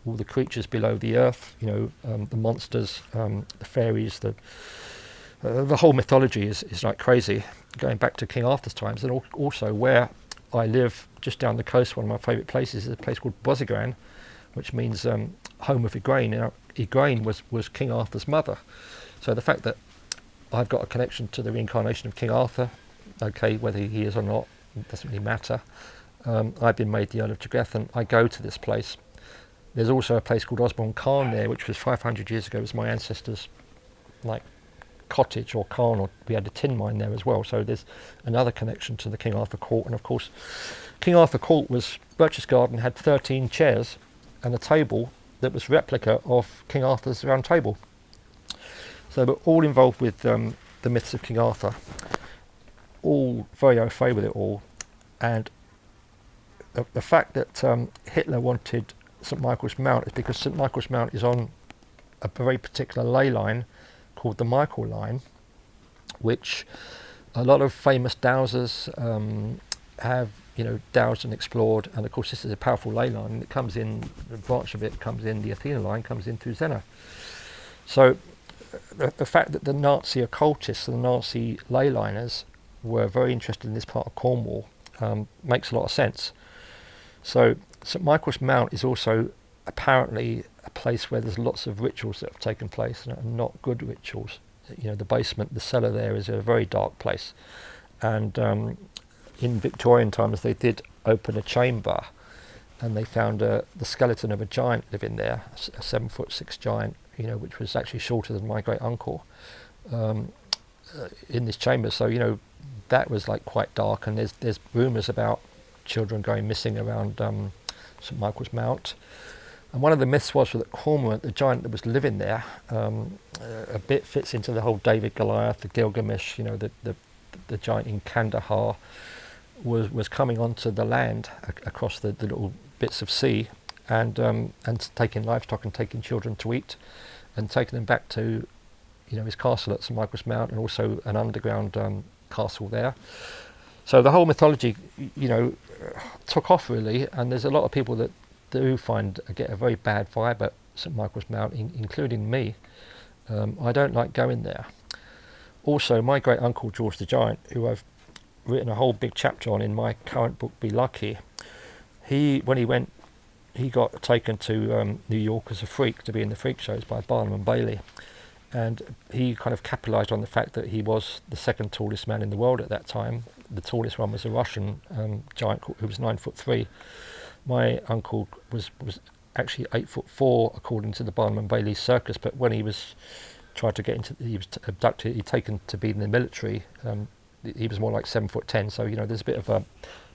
all the creatures below the earth, you know, the monsters, the fairies, the whole mythology is like crazy, going back to King Arthur's times. And also where I live, just down the coast, one of my favourite places is a place called Bossigran, which means home of Igraine. Now, Igraine was King Arthur's mother. So the fact that I've got a connection to the reincarnation of King Arthur, okay, whether he is or not, it doesn't really matter. I've been made the Earl of Tregethan. I go to this place. There's also a place called Osborne Carn there, which was 500 years ago. It was my ancestors' like cottage or carn, or we had a tin mine there as well. So there's another connection to the King Arthur Court. And of course, King Arthur Court was, Birch's Garden had 13 chairs and a table that was replica of King Arthur's round table. So we're all involved with the myths of King Arthur, all very au fait with it all. And the fact that Hitler wanted St Michael's Mount is because St Michael's Mount is on a very particular ley line called the Michael Line, which a lot of famous dowsers have, you know, dowsed and explored. And of course this is a powerful ley line, and it comes in, the branch of it comes in, the Athena line comes in through Zena. So the fact that the Nazi occultists and the Nazi ley liners were very interested in this part of Cornwall makes a lot of sense. So St Michael's Mount is also apparently a place where there's lots of rituals that have taken place, and not good rituals. You know, the basement, the cellar there is a very dark place. And in Victorian times they did open a chamber, and they found the skeleton of a giant living there, a 7'6" giant, you know, which was actually shorter than my great uncle, in this chamber. So, you know, that was like quite dark, and there's rumours about children going missing around St Michael's Mount. And one of the myths was that Cormorant, the giant that was living there, a bit fits into the whole David Goliath, the Gilgamesh, you know, the giant in Kandahar was coming onto the land across the little bits of sea, and taking livestock and taking children to eat, and taking them back to, you know, his castle at St Michael's Mount, and also an underground castle there. So the whole mythology, you know, took off really, and there's a lot of people that do get a very bad vibe at St Michael's Mount, including me. I don't like going there. Also, my great uncle George the Giant, who I've written a whole big chapter on in my current book Be Lucky, when he got taken to New York as a freak to be in the freak shows by Barnum and Bailey, and he kind of capitalised on the fact that he was the second tallest man in the world at that time. The tallest one was a Russian giant who was 9'3". My uncle was actually 8'4", according to the Barnum and Bailey circus. But when he was tried to get into, he was abducted, he'd taken to be in the military. He was more like 7'10". So, you know, there's a bit of a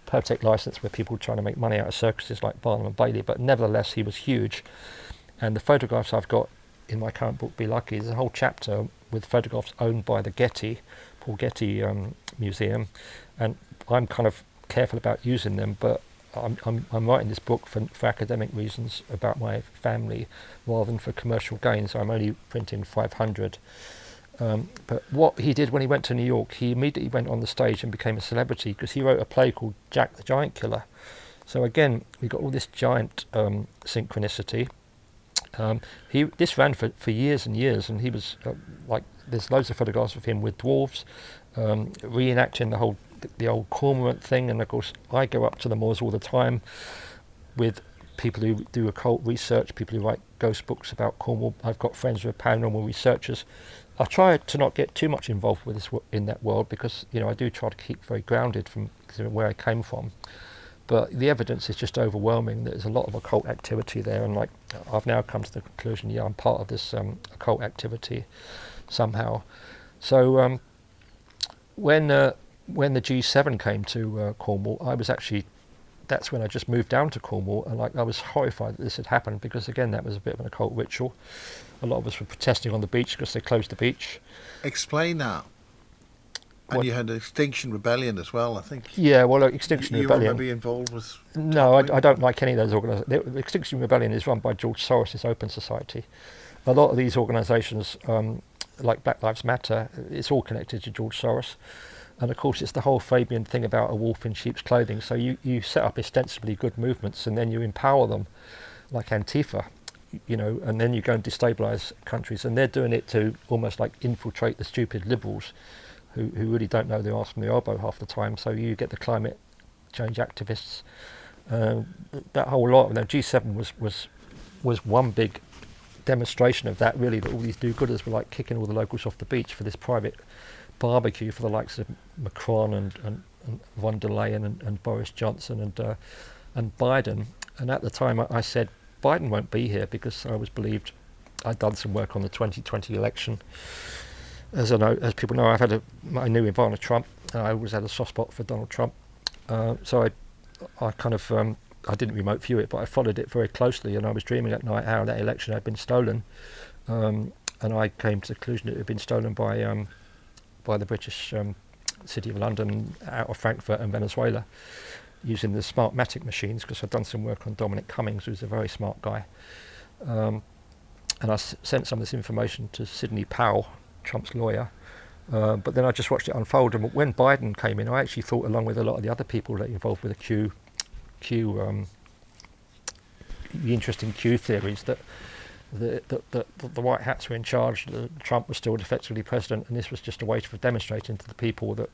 poetic license where people trying to make money out of circuses like Barnum and Bailey. But nevertheless, he was huge. And the photographs I've got in my current book, Be Lucky, there's a whole chapter with photographs owned by the Paul Getty Museum, and I'm kind of careful about using them, but I'm writing this book for academic reasons about my family rather than for commercial gain, so I'm only printing 500. But what he did when he went to New York, he immediately went on the stage and became a celebrity because he wrote a play called Jack the Giant Killer. So again, we got all this giant synchronicity. This ran for years and years, and he was like, there's loads of photographs of him with dwarves, reenacting the old cormorant thing. And of course I go up to the moors all the time with people who do occult research, people who write ghost books about Cornwall. I've got friends who are paranormal researchers. I try to not get too much involved with this in that world because, you know, I do try to keep very grounded from where I came from. But the evidence is just overwhelming. There's a lot of occult activity there, and like I've now come to the conclusion, yeah, I'm part of this occult activity somehow. So when the G7 came to Cornwall, I was actually that's when I just moved down to Cornwall, and like I was horrified that this had happened, because again that was a bit of an occult ritual. A lot of us were protesting on the beach because they closed the beach. Explain that. And What? you had Extinction Rebellion as well, I think. Yeah, well, Extinction You were Rebellion. maybe involved with... No, I don't like any of those organisations. Extinction Rebellion is run by George Soros' Open Society. A lot of these organisations, like Black Lives Matter, it's all connected to George Soros. And of course, it's the whole Fabian thing about a wolf in sheep's clothing. So you set up ostensibly good movements, and then you empower them, like Antifa, you know, and then you go and destabilise countries. And they're doing it to almost like infiltrate the stupid liberals who really don't know their arse from their elbow half the time. So you get the climate change activists. That whole lot of them. G7 was one big demonstration of that, really, that all these do-gooders were like kicking all the locals off the beach for this private barbecue for the likes of Macron and von der Leyen and Boris Johnson and Biden. And at the time I said Biden won't be here, because I was believed I'd done some work on the 2020 election. As people know, I knew Ivana Trump. I always had a soft spot for Donald Trump. So I kind of I didn't remote view it, but I followed it very closely, and I was dreaming at night how that election had been stolen, and I came to the conclusion it had been stolen by the British City of London, out of Frankfurt and Venezuela, using the Smartmatic machines, because I'd done some work on Dominic Cummings, who's a very smart guy. And I sent some of this information to Sidney Powell, Trump's lawyer, but then I just watched it unfold. And when Biden came in, I actually thought, along with a lot of the other people that are involved with the the interesting Q theories, that the White Hats were in charge, Trump was still effectively president, and this was just a way of demonstrating to the people that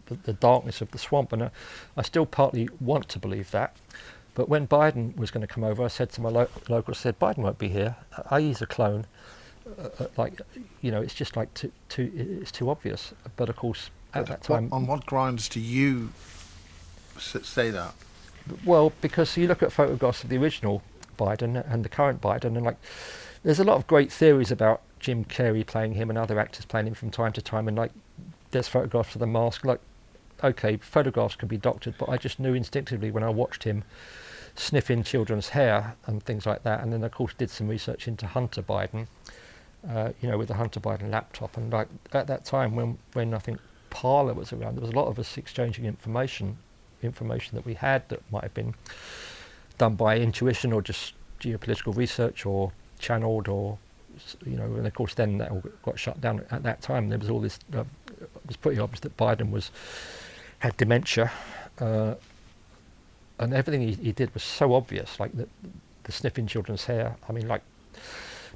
the darkness of the swamp. And I still partly want to believe that. But when Biden was going to come over, I said to my locals, I said, Biden won't be here. He's a clone. Like, you know, it's just like it's too obvious. But of course, at that time... On what grounds do you say that? Well, because you look at photographs of the original Biden and the current Biden, and like, there's a lot of great theories about Jim Carrey playing him and other actors playing him from time to time, and like, there's photographs of the mask. Like, okay, photographs can be doctored, but I just knew instinctively when I watched him sniffing children's hair and things like that. And then of course did some research into Hunter Biden, you know, with the Hunter Biden laptop. And like, at that time when I think Parler was around, there was a lot of us exchanging information that we had that might have been done by intuition or just geopolitical research or channeled, or, you know, and of course then that all got shut down. At that time there was all this, it was pretty obvious that Biden had dementia, and everything he did was so obvious, like the sniffing children's hair. I mean, like,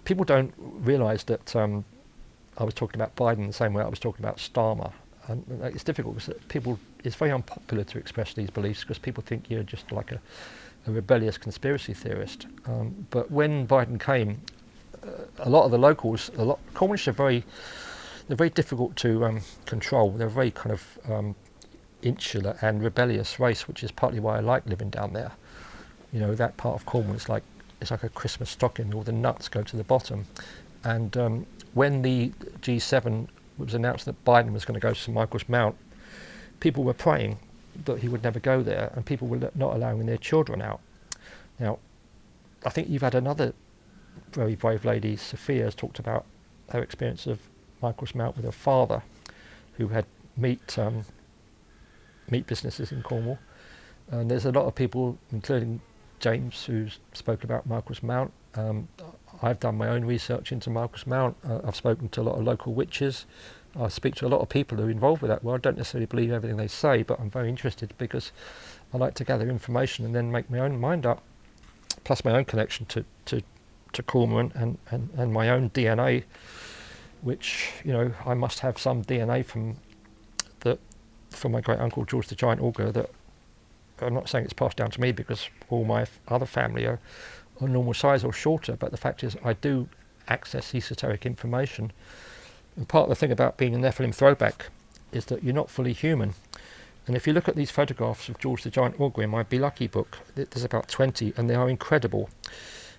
people don't realise that I was talking about Biden the same way I was talking about Starmer. And it's difficult because it's very unpopular to express these beliefs, because people think you're just like a rebellious conspiracy theorist. But when Biden came, a lot of the locals, Cornish they're very difficult to control. They're very kind of insular and rebellious race, which is partly why I like living down there. You know, that part of Cornwall is like, it's like a Christmas stocking. All the nuts go to the bottom. And when the G7 was announced that Biden was going to go to St Michael's Mount, people were praying that he would never go there, and people were not allowing their children out. Now, I think you've had another very brave lady, Sophia, has talked about her experience of Michael's Mount with her father, who had meat businesses in Cornwall. And there's a lot of people, including James, who's spoken about Michael's Mount. I've done my own research into Michael's Mount. I've spoken to a lot of local witches. I speak to a lot of people who are involved with that. Well, I don't necessarily believe everything they say, but I'm very interested because I like to gather information and then make my own mind up, plus my own connection to Cornwall and my own DNA, which, you know, I must have some DNA from my great uncle George the Giant Augur. That I'm not saying it's passed down to me, because all my other family are normal size or shorter, but the fact is I do access esoteric information. And part of the thing about being a Nephilim throwback is that you're not fully human. And if you look at these photographs of George the Giant Augur in my Be Lucky book, there's about 20, and they are incredible.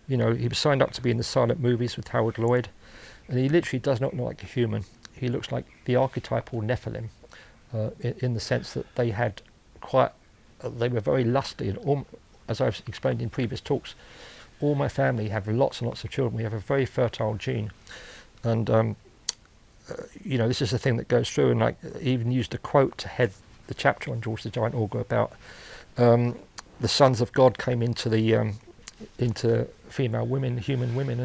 You know, he was signed up to be in the silent movies with Harold Lloyd, and he literally does not look like a human. He looks like the archetypal Nephilim, in the sense that they had quite they were very lusty, and as I've explained in previous talks, all my family have lots and lots of children. We have a very fertile gene, and this is the thing that goes through. And I even used a quote to head the chapter on George the Giant Augur about the sons of God came into the into female women, human women,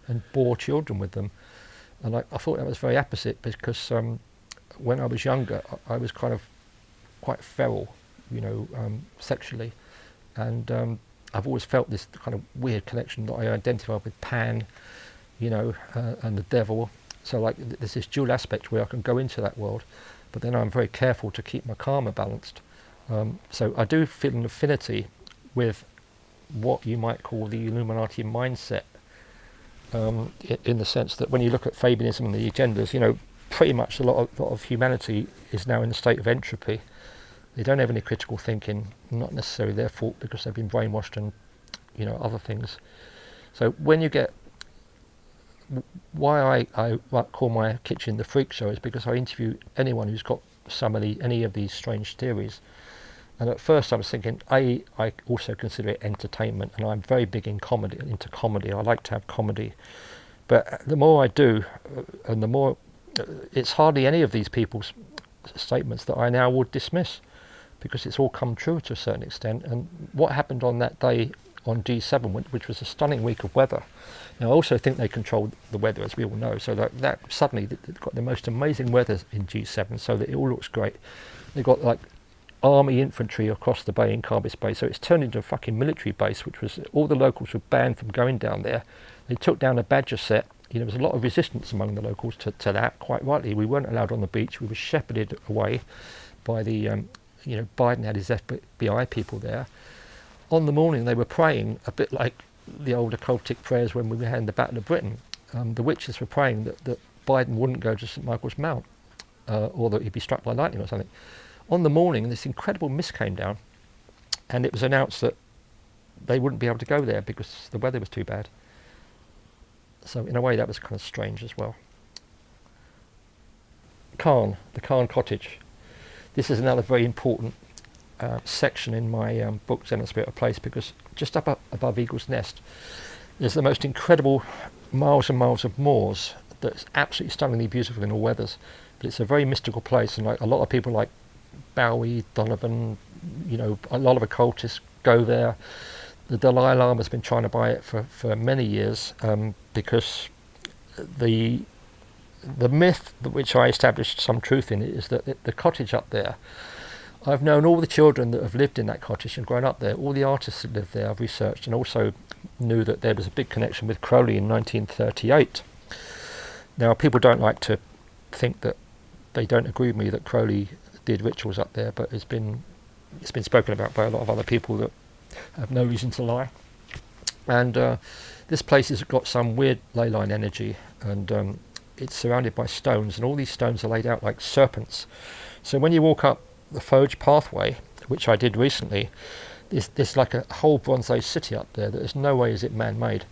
and bore children with them. And I thought that was very apposite, because when I was younger, I was kind of quite feral, sexually, and I've always felt this kind of weird connection that I identify with Pan, and the devil. So like there's this dual aspect where I can go into that world, but then I'm very careful to keep my karma balanced. So I do feel an affinity with what you might call the Illuminati mindset, in the sense that when you look at Fabianism and the agendas, pretty much a lot of humanity is now in a state of entropy. They don't have any critical thinking, not necessarily their fault, because they've been brainwashed and other things. So when you get, why I call my kitchen the freak show is because I interview anyone who's got any of these strange theories. And at first I was thinking, I also consider it entertainment, and I'm very big into comedy. I like to have comedy. But the more I do, and the more, it's hardly any of these people's statements that I now would dismiss, because it's all come true to a certain extent. And what happened on that day on G7, which was a stunning week of weather. Now I also think they controlled the weather, as we all know, so that suddenly they've got the most amazing weather in G7, so that it all looks great. They've got like army infantry across the bay in Carbis Bay, so it's turned into a fucking military base, which was, all the locals were banned from going down there. They took down a badger set. There was a lot of resistance among the locals to that, quite rightly. We weren't allowed on the beach. We were shepherded away by the, Biden had his FBI people there. On the morning they were praying, a bit like the old occultic prayers when we had the Battle of Britain. The witches were praying that Biden wouldn't go to St Michael's Mount, or that he'd be struck by lightning or something. On the morning, this incredible mist came down, and it was announced that they wouldn't be able to go there because the weather was too bad. So in a way that was kind of strange as well. The Cairn Cottage. This is another very important section in my book, Zen and Spirit of Place, because just up above Eagle's Nest, there's the most incredible miles and miles of moors that's absolutely stunningly beautiful in all weathers. But it's a very mystical place, and like a lot of people like Bowie, Donovan, a lot of occultists go there. The Dalai Lama's been trying to buy it for many years, because the myth which I established some truth in is that the cottage up there, I've known all the children that have lived in that cottage and grown up there, all the artists that lived there I've researched, and also knew that there was a big connection with Crowley in 1938. Now people don't like to think that, they don't agree with me that Crowley did rituals up there, but it's been spoken about by a lot of other people that have no reason to lie. And this place has got some weird ley line energy, and it's surrounded by stones, and all these stones are laid out like serpents. So when you walk up the Foge pathway, which I did recently, there's like a whole Bronze Age city up there that there's no way is it man-made.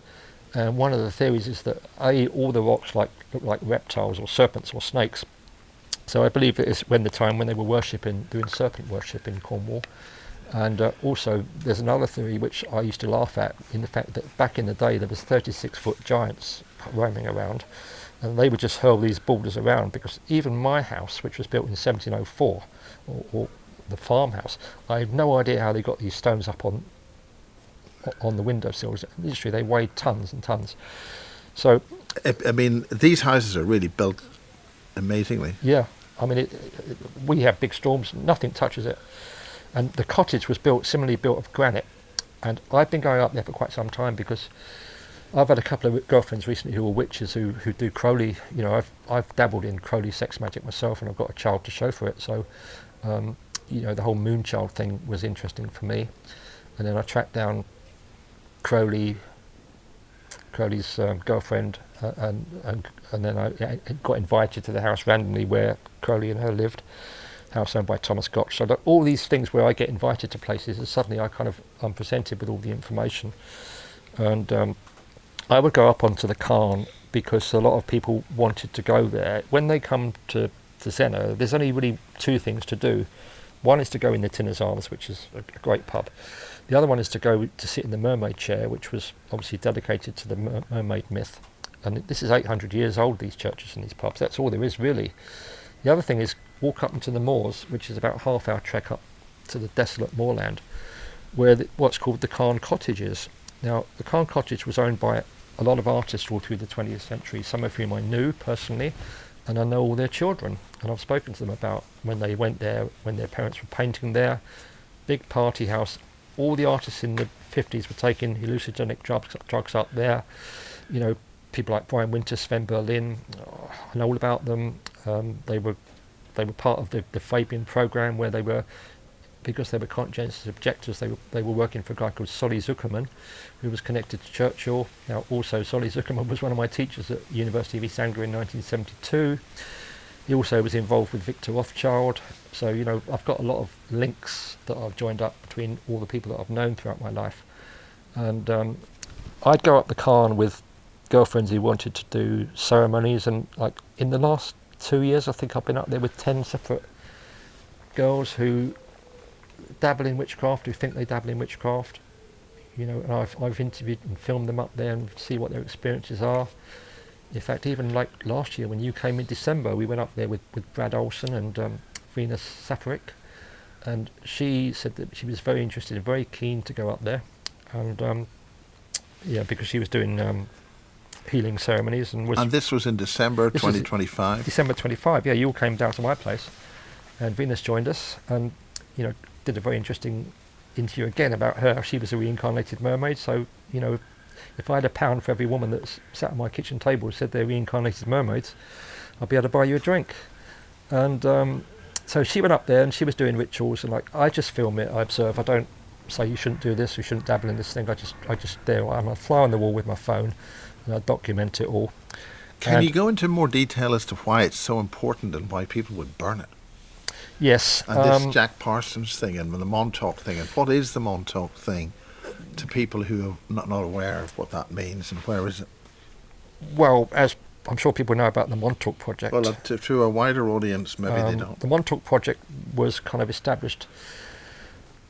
And one of the theories is that all the rocks look like reptiles or serpents or snakes. So I believe that it's when they were doing serpent worship in Cornwall. And also there's another theory which I used to laugh at, in the fact that back in the day there was 36-foot giants roaming around, and they would just hurl these boulders around, because even my house, which was built in 1704, or the farmhouse, I have no idea how they got these stones up on the windowsills. Literally they weighed tons and tons. So I mean, these houses are really built amazingly. Yeah, I mean, we have big storms, nothing touches it. And the cottage was similarly built of granite. And I've been going up there for quite some time, because I've had a couple of girlfriends recently who are witches who do Crowley. I've dabbled in Crowley sex magic myself, and I've got a child to show for it. So, the whole moonchild thing was interesting for me. And then I tracked down Crowley's girlfriend, and then I got invited to the house randomly where Crowley and her lived, house owned by Thomas Gotch. So that all these things where I get invited to places, and suddenly I'm presented with all the information. And I would go up onto the Cairn because a lot of people wanted to go there. When they come to Zeno, there's only really two things to do. One is to go in the Tinner's Arms, which is a great pub. The other one is to go to sit in the mermaid chair, which was obviously dedicated to the mermaid myth. And this is 800 years old, these churches and these pubs. That's all there is, really. The other thing is walk up into the moors, which is about a half-hour trek up to the desolate moorland, where what's called the Carn Cottage is. Now, the Carn Cottage was owned by a lot of artists all through the 20th century, some of whom I knew personally, and I know all their children. And I've spoken to them about when they went there, when their parents were painting there. Big party house. All the artists in the 50s were taking hallucinogenic drugs up there. You know, people like Brian Winter, Sven Berlin, I know all about them. They were part of the Fabian program, where they were, because they were conscientious objectors, they were working for a guy called Solly Zuckerman, who was connected to Churchill. Now, also Solly Zuckerman was one of my teachers at University of East Anglia in 1972. He also was involved with Victor Rothschild. So, you know, I've got a lot of links that I've joined up between all the people that I've known throughout my life. And I'd go up the Carn with girlfriends who wanted to do ceremonies, and like in the last 2 years I think I've been up there with 10 separate girls who dabble in witchcraft, who think they dabble in witchcraft, you know, and I've interviewed and filmed them up there and see what their experiences are. In fact, even like last year when you came in December, we went up there with Brad Olsen and Venus Safarik, and she said that she was very interested and very keen to go up there, and yeah, because she was doing healing ceremonies and was. And this was in December 2025. December 25. Yeah, you all came down to my place, and Venus joined us, and you know, did a very interesting interview again about her. She was a reincarnated mermaid, so you know, if I had £1 for every woman that's sat at my kitchen table and said they're reincarnated mermaids, I'd be able to buy you a drink. And so she went up there and she was doing rituals, and like I just film it, I observe. I don't say you shouldn't do this, you shouldn't dabble in this thing. I just there. I'm a fly on the wall with my phone, and I document it all. Can you go into more detail as to why it's so important and why people would burn it? Yes. And this Jack Parsons thing and the Montauk thing, and what is the Montauk thing to people who are not aware of what that means, and where is it? Well, as I'm sure people know about the Montauk Project. Well, to a wider audience, maybe they don't. The Montauk Project was kind of established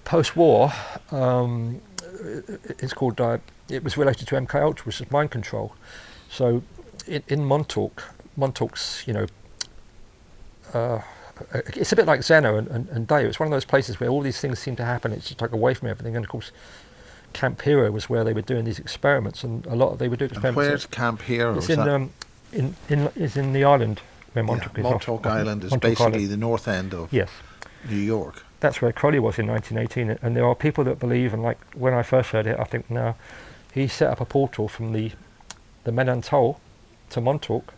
post-war. It's called. It was related to MK Ultra, which is mind control. So, in Montauk's, you know, it's a bit like Zeno and Deo. It's one of those places where all these things seem to happen. It's just like away from everything. And of course, Camp Hero was where they were doing these experiments, and they were doing experiments. And where's Camp Hero? It's in the island where Montauk is. Montauk Island is Montauk basically Island. the north end of New York. That's where Crowley was in 1918, and there are people that believe, and like when I first heard it, I think now he set up a portal from the Menantol to Montauk.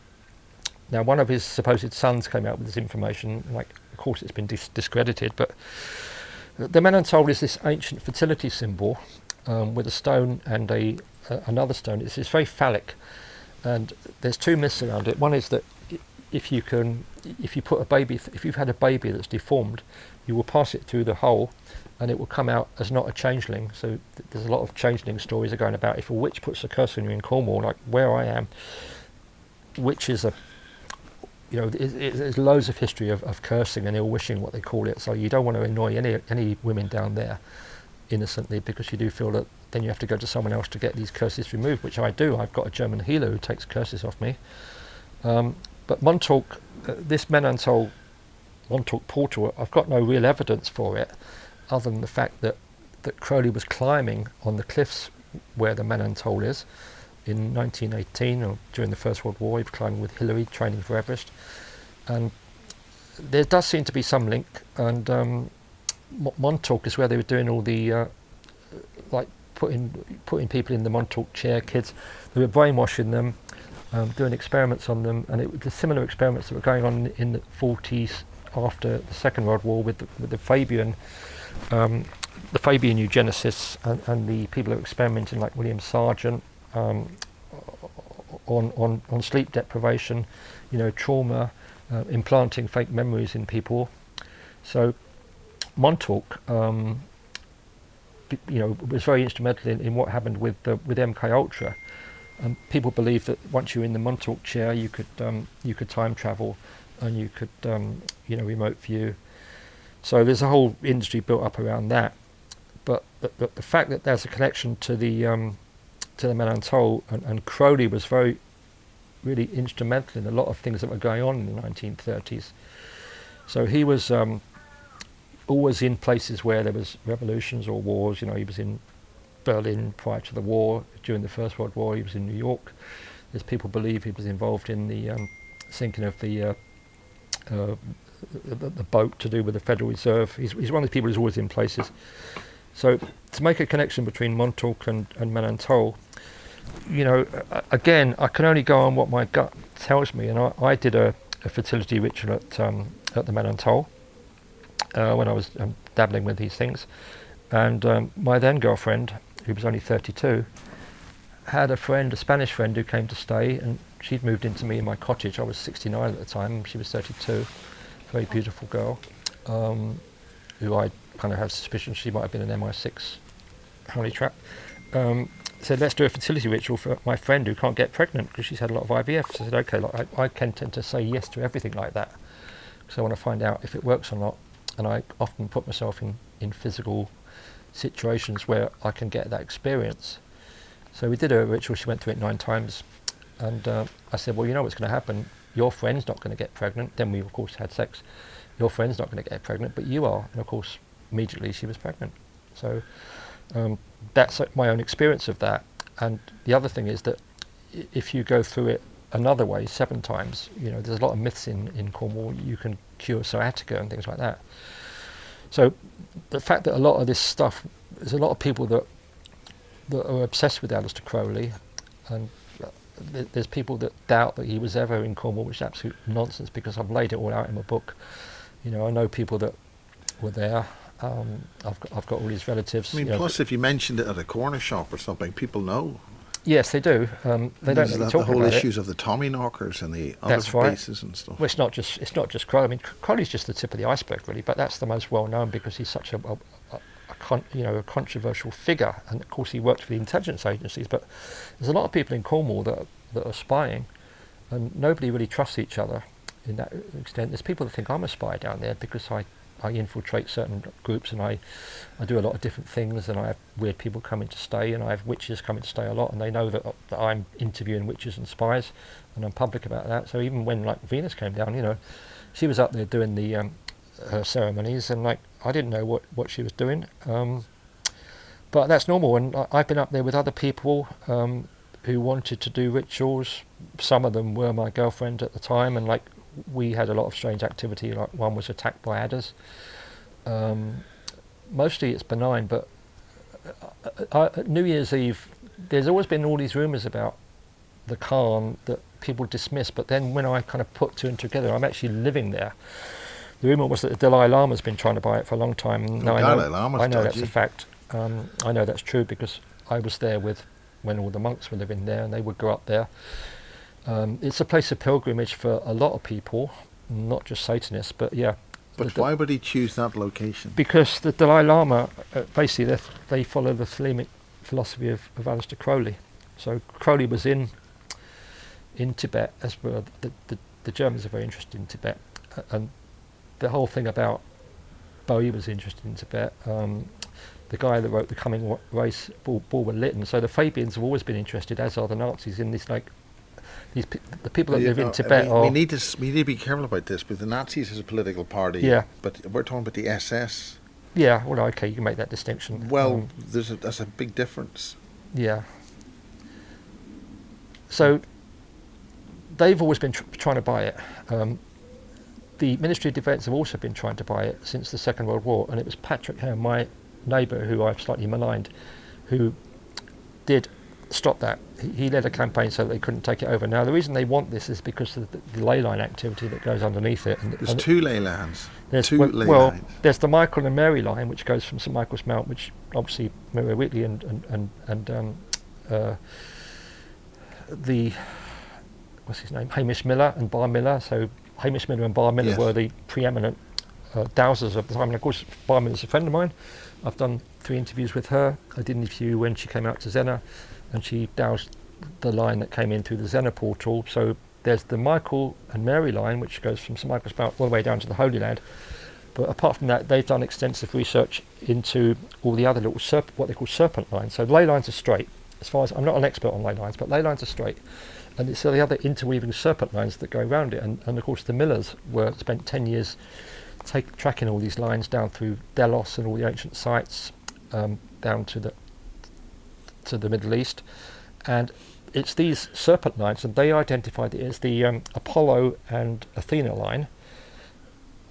Now, one of his supposed sons came out with this information. Like, of course, it's been discredited, but the Menantol is this ancient fertility symbol with a stone and another stone. It's very phallic, and there's two myths around it. One is that if you've had a baby that's deformed, you will pass it through the hole, and it will come out as not a changeling. So there's a lot of changeling stories are going about. If a witch puts a curse on you in Cornwall, like where I am, witches are. You know, there's loads of history of cursing and ill-wishing, what they call it. So you don't want to annoy any women down there innocently, because you do feel that then you have to go to someone else to get these curses removed, which I do. I've got a German healer who takes curses off me. But Montauk, this Menantol Montauk portal, I've got no real evidence for it, other than the fact that Crowley was climbing on the cliffs where the Menantol is. In 1918, or during the First World War, he was climbing with Hillary, training for Everest, and there does seem to be some link. And Montauk is where they were doing all the like putting people in the Montauk chair, kids. They were brainwashing them, doing experiments on them, and it was the similar experiments that were going on in the 40s after the Second World War with the Fabian. The Fabian eugenicists and the people who were experimenting, like William Sargent, on sleep deprivation, you know, trauma, implanting fake memories in people. So Montauk, you know, was very instrumental in what happened with MK Ultra. People believe that once you're in the Montauk chair, you could time travel, and you could, you know, remote view. So there's a whole industry built up around that. But the fact that there's a connection to the Man Toll, and Crowley was really instrumental in a lot of things that were going on in the 1930s. So he was always in places where there was revolutions or wars. He was in Berlin prior to the war. During the First World War, he was in New York. There's people believe he was involved in the sinking of the boat to do with the Federal Reserve. He's one of the people who's always in places. So to make a connection between Montauk and Manantol, again, I can only go on what my gut tells me. And I did a fertility ritual at the Manantol when I was dabbling with these things. And my then girlfriend, who was only 32, had a Spanish friend who came to stay, and she'd moved into me in my cottage. I was 69 at the time, she was 32, very beautiful girl, who I kind of have suspicion she might have been an MI6 honey trap. Said, let's do a fertility ritual for my friend who can't get pregnant because she's had a lot of IVF. So I said, okay, I can tend to say yes to everything like that. So I want to find out if it works or not. And I often put myself in physical situations where I can get that experience. So we did a ritual, she went through it 9 times. And I said, well, you know what's going to happen. Your friend's not going to get pregnant. Then we, of course, had sex. Your friend's not going to get pregnant, but you are. And, of course, immediately she was pregnant. So that's my own experience of that. And the other thing is that if you go through it another way 7 times, there's a lot of myths in Cornwall. You can cure sciatica and things like that. So the fact that a lot of this stuff, there's a lot of people that are obsessed with Aleister Crowley, and there's people that doubt that he was ever in Cornwall, which is absolute nonsense because I've laid it all out in my book. I know people that were there. I've got all these relatives. Plus if you mentioned it at a corner shop or something, people know. Yes, they do. They don't really talk about it. The whole issues of the Tommy knockers and the other bases and stuff. Well, it's not just Crowley. Crowley's just the tip of the iceberg, really. But that's the most well known because he's such a controversial figure, and of course he worked for the intelligence agencies. But there's a lot of people in Cornwall that are spying, and nobody really trusts each other in that extent. There's people that think I'm a spy down there because I infiltrate certain groups, and I do a lot of different things, and I have weird people coming to stay, and I have witches coming to stay a lot, and they know that I'm interviewing witches and spies, and I'm public about that. So even when Venus came down, she was up there doing the her ceremonies, and I didn't know what she was doing, but that's normal. And I've been up there with other people who wanted to do rituals. Some of them were my girlfriend at the time, and we had a lot of strange activity. One was attacked by adders. Mostly it's benign, but New Year's Eve, there's always been all these rumours about the Khan that people dismiss, but then when I kind of put 2 and 2 together, I'm actually living there. The rumour was that the Dalai Lama's been trying to buy it for a long time. And I know that's a fact. I know that's true because I was there when all the monks were living there, and they would go up there. It's a place of pilgrimage for a lot of people, not just Satanists, but yeah. But why would he choose that location? Because the Dalai Lama, basically, they follow the Thelemic philosophy of Aleister Crowley. So Crowley was in Tibet, as well. The Germans are very interested in Tibet, and the whole thing about Bowie was interested in Tibet. The guy that wrote The Coming Race, Bulwer Lytton. So the Fabians have always been interested, as are the Nazis, in this the people that live in Tibet. We need to be careful about this, because the Nazis is a political party. Yeah. But we're talking about the SS. Yeah. Well, okay, you can make that distinction. Well, that's a big difference. Yeah. So they've always been trying to buy it. The Ministry of Defence have also been trying to buy it since the Second World War, and it was Patrick Hare, my neighbour, who I've slightly maligned, who did stop that. He led a campaign so that they couldn't take it over. Now, the reason they want this is because of the ley line activity that goes underneath it. There's 2 ley lines. There's the Michael and Mary line, which goes from St Michael's Mount, which obviously Mary Wheatley and the what's his name, Hamish Miller and Bar Miller. So Hamish Miller and Bar Miller were the preeminent dowsers of the time. And of course, Bar Miller's a friend of mine. I've done 3 interviews with her. I did an interview when she came out to Zena, and she doused the line that came in through the Zena portal. So there's the Michael and Mary line, which goes from St Michael's Mount all the way down to the Holy Land. But apart from that, they've done extensive research into all the other little what they call serpent lines. So ley lines are straight. As far as I'm not an expert on ley lines, but ley lines are straight, and it's the other interweaving serpent lines that go around it. And of course, the millers spent 10 years tracking all these lines down through Delos and all the ancient sites, down to the Middle East, and it's these serpent lines, and they identified it as the Apollo and Athena line.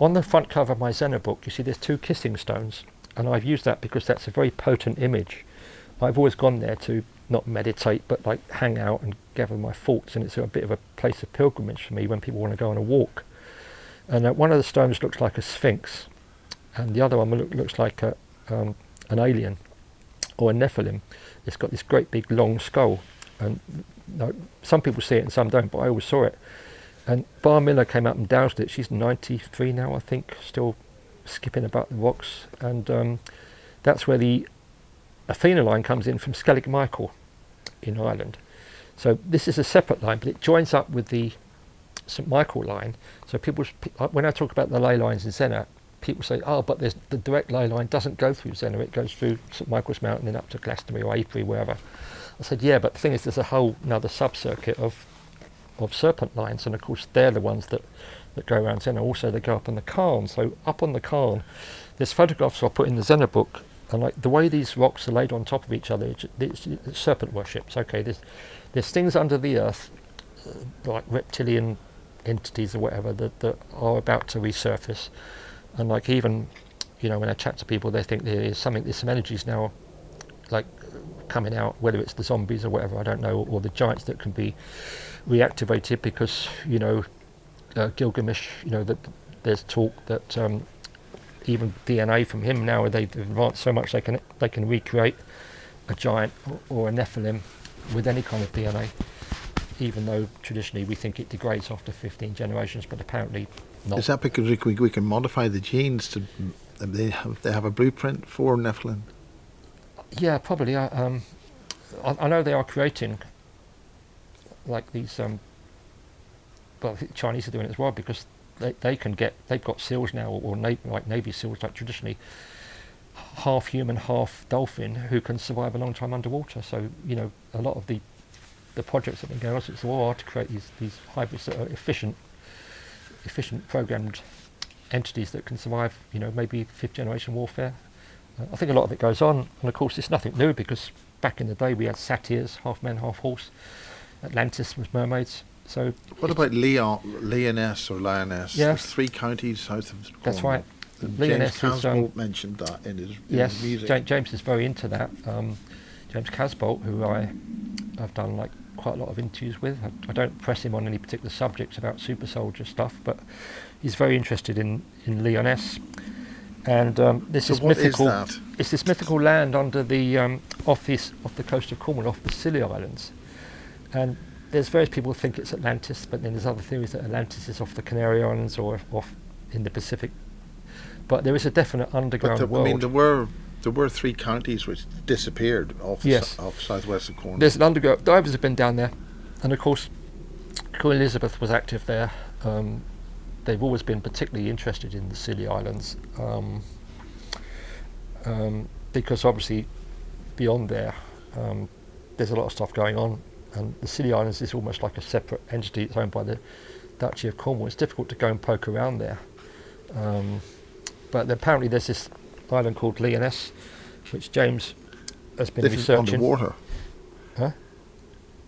On the front cover of my Zena book, you see there's 2 kissing stones, and I've used that because that's a very potent image. I've always gone there to not meditate, but like hang out and gather my thoughts, and it's a bit of a place of pilgrimage for me when people want to go on a walk. And one of the stones looks like a sphinx, and the other one looks like an alien or a Nephilim. It's got this great big long skull, and some people see it and some don't, but I always saw it. And Bar Miller came up and doused it. She's 93 now, I think, still skipping about the rocks. And that's where the Athena line comes in from Skellig Michael in Ireland. So this is a separate line, but it joins up with the St Michael line. So when I talk about the ley lines in Zena, people say, oh, but the direct ley line doesn't go through Zena, it goes through St Michael's Mountain and up to Glastonbury or Avebury, wherever. I said, yeah, but the thing is, there's a whole another sub-circuit of serpent lines, and of course they're the ones that go around Zena. Also they go up on the Cairn. So up on the Cairn, there's photographs I put in the Zena book, and like the way these rocks are laid on top of each other, it's serpent worship. It's okay, there's things under the earth, like reptilian entities or whatever, that are about to resurface. And like even, when I chat to people, they think there's some energies now like coming out, whether it's the zombies or whatever, I don't know, or the giants that can be reactivated because Gilgamesh, that there's talk that even DNA from him now, they've advanced so much they can recreate a giant or a Nephilim with any kind of DNA, even though traditionally we think it degrades after 15 generations, but apparently not. Is that because we can modify the genes to they have a blueprint for Nephilim? Yeah, probably. I know they are creating like these. Well, I think the Chinese are doing it as well, because they've got seals now, or like Navy SEALs, like traditionally half human, half dolphin, who can survive a long time underwater. So a lot of the projects that have been going on since the war are to create these hybrids that are efficient programmed entities that can survive, maybe 5th generation warfare. I think a lot of it goes on, and of course it's nothing new, because back in the day we had satyrs, half men, half horse. Atlantis was mermaids. So what about Leoness or Lioness? Yeah. There's 3 counties south of Cornwall. That's right. James Casbolt mentioned that in his music. James is very into that. James Casbolt, who I've done like quite a lot of interviews with. I don't press him on any particular subjects about super soldier stuff, but he's very interested in Leoness. And this is mythical. Is that? It's this mythical land under the off the coast of Cornwall, off the Scilly Islands, and there's various people who think it's Atlantis, but then there's other theories that Atlantis is off the Canary Islands or off in the Pacific. But there is a definite underground world. I mean, there were 3 counties which disappeared off southwest of Cornwall. There's an underground. Divers have been down there, and of course, Queen Elizabeth was active there. They've always been particularly interested in the Scilly Islands, because obviously beyond there, there's a lot of stuff going on, and the Scilly Islands is almost like a separate entity. It's owned by the Duchy of Cornwall. It's difficult to go and poke around there, but apparently there's this island called Leoness, which James has been researching. This is underwater. Huh?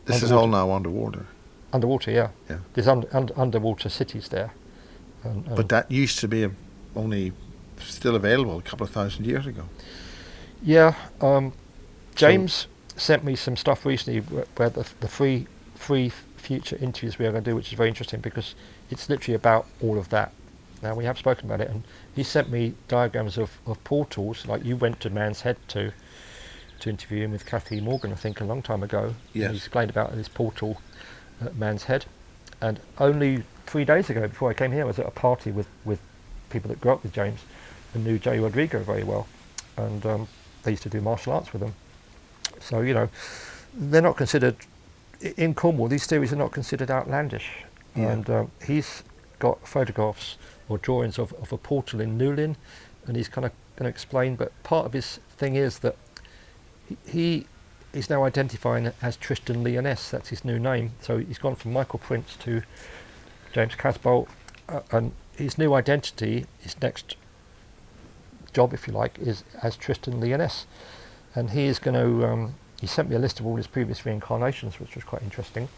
This is all now underwater. Underwater, yeah. Yeah. There's underwater cities there. But that used to be only still available a couple of thousand years ago. Yeah. James sent me some stuff recently where the free future interviews we are going to do, which is very interesting because it's literally about all of that. Now, we have spoken about it, and he sent me diagrams of portals, like you went to Man's Head to interview him with Kathy Morgan, I think, a long time ago. Yes. And he explained about this portal at Man's Head. And only 3 days ago, before I came here, I was at a party with people that grew up with James and knew Jay Rodrigo very well. And they used to do martial arts with him. So, they're not considered, in Cornwall, these theories are not considered outlandish. Yeah. And he's got photographs or drawings of a portal in Newlyn, and he's kind of going to explain. But part of his thing is that he is now identifying as Tristan Lyonesse. That's his new name. So he's gone from Michael Prince to James Casbolt, and his new identity, his next job, if you like, is as Tristan Lyonesse. And he is going to, he sent me a list of all his previous reincarnations, which was quite interesting.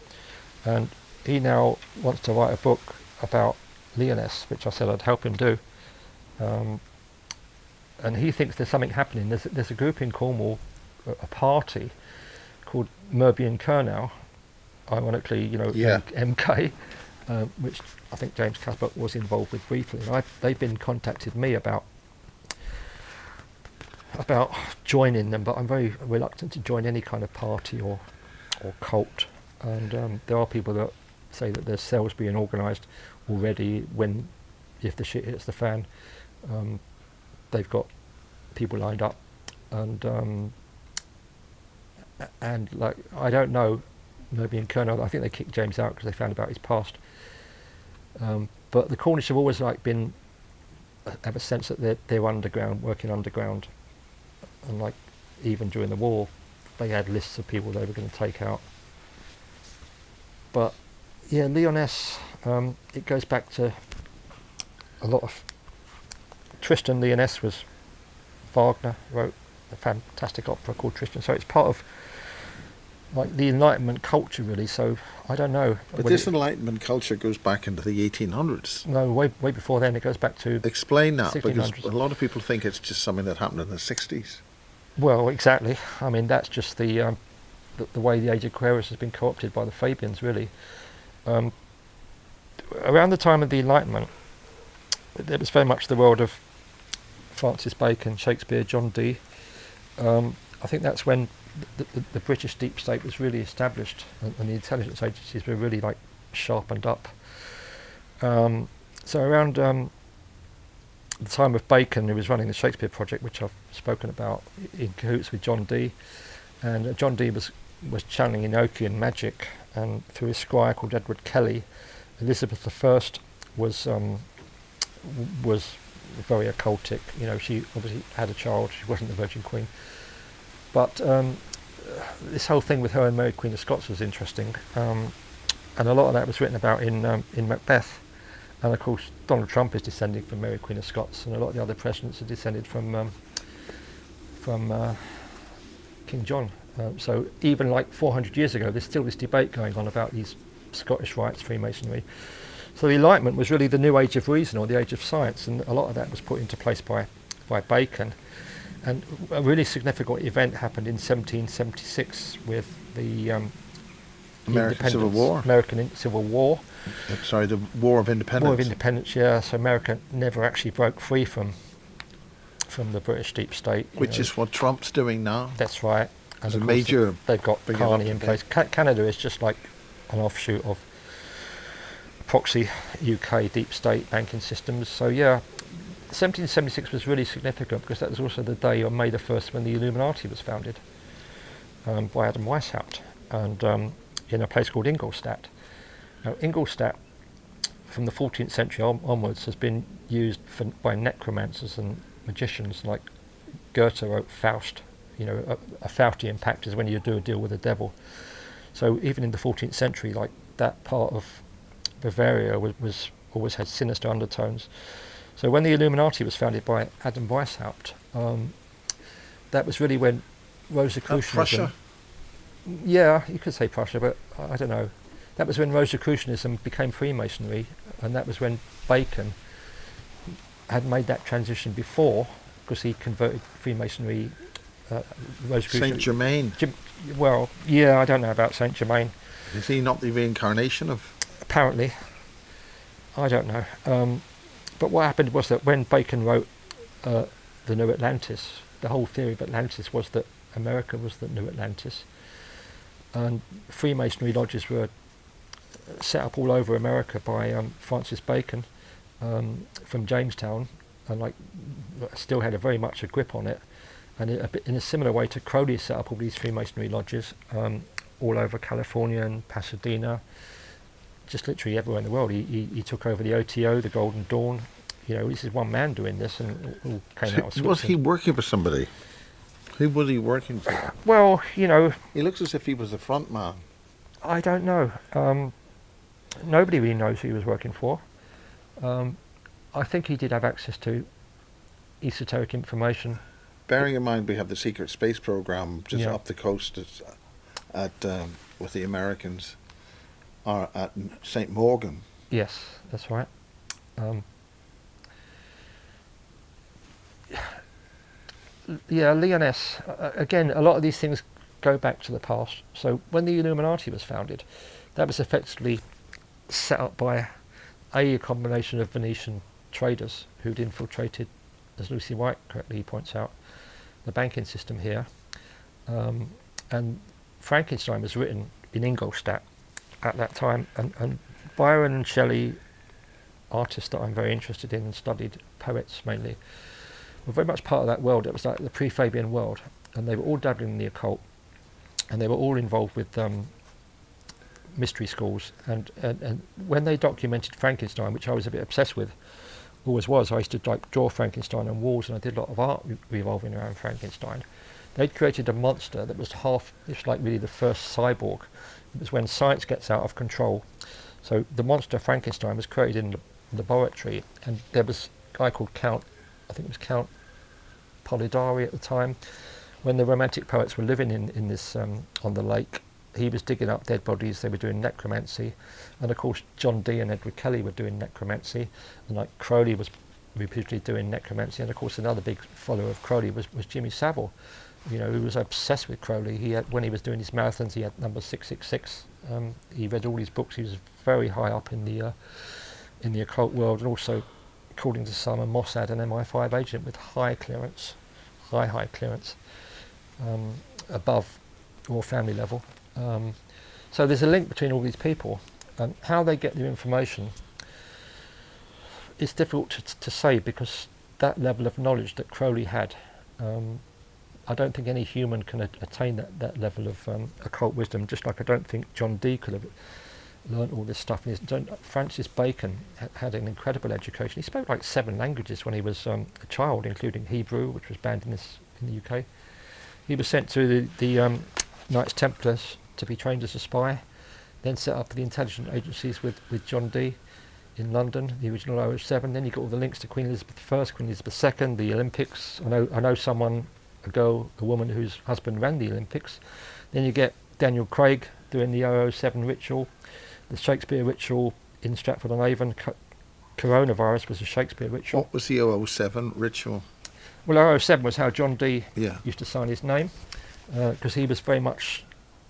And he now wants to write a book about Lyonesse, which I said I'd help him do. And he thinks there's something happening. There's a group in Cornwall, a party called Merbian Kernow, ironically, MK, which I think James Casbolt was involved with briefly. And they've been contacted me about joining them, but I'm very reluctant to join any kind of party or cult. And there are people that say that there's cells being organised already if the shit hits the fan. They've got people lined up, and like, I don't know, maybe in Colonel, I think they kicked James out because they found about his past. But the Cornish have always have a sense that they're underground, working underground, and like even during the war, they had lists of people they were going to take out. But yeah, Lyonesse, it goes back to a lot of Tristan Lyonesse was Wagner wrote a fantastic opera called Tristan, so it's part of like the Enlightenment culture really. So I don't know. But this Enlightenment culture goes back into the 1800s. No, way before then. It goes back to explain that 1600s. Because a lot of people think it's just something that happened in the 60s. Well, exactly. I mean, that's just the way the Age of Aquarius has been co-opted by the Fabians, really. Around the time of the Enlightenment, it was very much the world of Francis Bacon, Shakespeare, John Dee. I think that's when the British deep state was really established, and the intelligence agencies were really like sharpened up. So around the time of Bacon, who was running the Shakespeare project, which I've spoken about, in cahoots with John Dee, and John Dee was channeling Enochian magic, and through his squire called Edward Kelly, Elizabeth I was very occultic. You know, she obviously had a child. She wasn't the Virgin Queen, but this whole thing with her and Mary Queen of Scots was interesting, and a lot of that was written about in Macbeth. And of course, Donald Trump is descending from Mary Queen of Scots, and a lot of the other presidents are descended from King John. So even like 400 years ago, there's still this debate going on about these Scottish rites, Freemasonry. So the Enlightenment was really the new age of reason, or the age of science, and a lot of that was put into place by Bacon. And a really significant event happened in 1776 with the American Civil War. Civil War. Sorry, the War of Independence. War of Independence, yeah. So America never actually broke free from the British deep state. Which is what Trump's doing now. That's right. And a major. They've got Carney in place. Canada is just like an offshoot of proxy UK deep state banking systems. So yeah, 1776 was really significant because that was also the day on May the 1st when the Illuminati was founded by Adam Weishaupt, and in a place called Ingolstadt. Now Ingolstadt, from the 14th century onwards, has been used by necromancers and magicians. Like Goethe wrote Faust. You know, a Faustian pact is when you do a deal with the devil. So even in the 14th century, like that part of Bavaria was always had sinister undertones. So when the Illuminati was founded by Adam Weishaupt, that was really when Rosicrucianism... Prussia? Yeah, you could say Prussia, but I don't know. That was when Rosicrucianism became Freemasonry, and that was when Bacon had made that transition before, because he converted Freemasonry... Saint Germain. Well, yeah, I don't know about Saint Germain. Is he not the reincarnation of... Apparently. I don't know. But what happened was that when Bacon wrote The New Atlantis, the whole theory of Atlantis was that America was the New Atlantis. And Freemasonry lodges were set up all over America by Francis Bacon from Jamestown, and like still had very much a grip on it. And in a similar way to Crowley set up all these Freemasonry lodges all over California and Pasadena, just literally everywhere in the world. He took over the OTO, the Golden Dawn, this is one man doing this, and it all came out of Switzerland. Was he working for somebody? Who was he working for? Well, He looks as if he was the front man. I don't know. Nobody really knows who he was working for. I think he did have access to esoteric information. Bearing in mind we have the secret space program just Yeah. up the coast with the Americans, or at St. Morgan. Yes, that's right. Leoness, again, a lot of these things go back to the past. So when the Illuminati was founded, that was effectively set up by a combination of Venetian traders who'd infiltrated, as Lucy White correctly points out, the banking system here. And Frankenstein was written in Ingolstadt at that time, and Byron and Shelley, artists that I'm very interested in and studied, poets mainly, were very much part of that world. It was like the pre-Fabian world, and they were all dabbling in the occult, and they were all involved with mystery schools. And when they documented Frankenstein, which I was a bit obsessed with, always was, I used to like draw Frankenstein on walls, and I did a lot of art revolving around Frankenstein. They'd created a monster that was it's like really the first cyborg. It was when science gets out of control. So the monster Frankenstein was created in the laboratory, and there was a guy called Count Polidori at the time. When the Romantic poets were living in this on the lake, he was digging up dead bodies. They were doing necromancy, and of course John Dee and Edward Kelly were doing necromancy, and like Crowley was repeatedly doing necromancy, and of course another big follower of Crowley was Jimmy Savile, who was obsessed with Crowley. He had, when he was doing his marathons, he had number 666. He read all his books. He was very high up in the occult world, and also, according to some, a Mossad and MI5 agent with high clearance, above royal family level. So there's a link between all these people, and how they get their information is difficult to say, because that level of knowledge that Crowley had, I don't think any human can attain that level of occult wisdom, just like I don't think John Dee could have learnt all this stuff. Francis Bacon had an incredible education. He spoke like 7 languages when he was a child, including Hebrew, which was banned in the UK. He was sent to the Knights Templars to be trained as a spy, then set up the intelligence agencies with John Dee in London, the original 007. Then you got all the links to Queen Elizabeth I, Queen Elizabeth II, the Olympics. I know someone, a woman whose husband ran the Olympics. Then you get Daniel Craig doing the 007 ritual, the Shakespeare ritual in Stratford-on-Avon. Coronavirus was a Shakespeare ritual. What was the 007 ritual? Well, 007 was how John Dee Yeah. used to sign his name, because he was very much,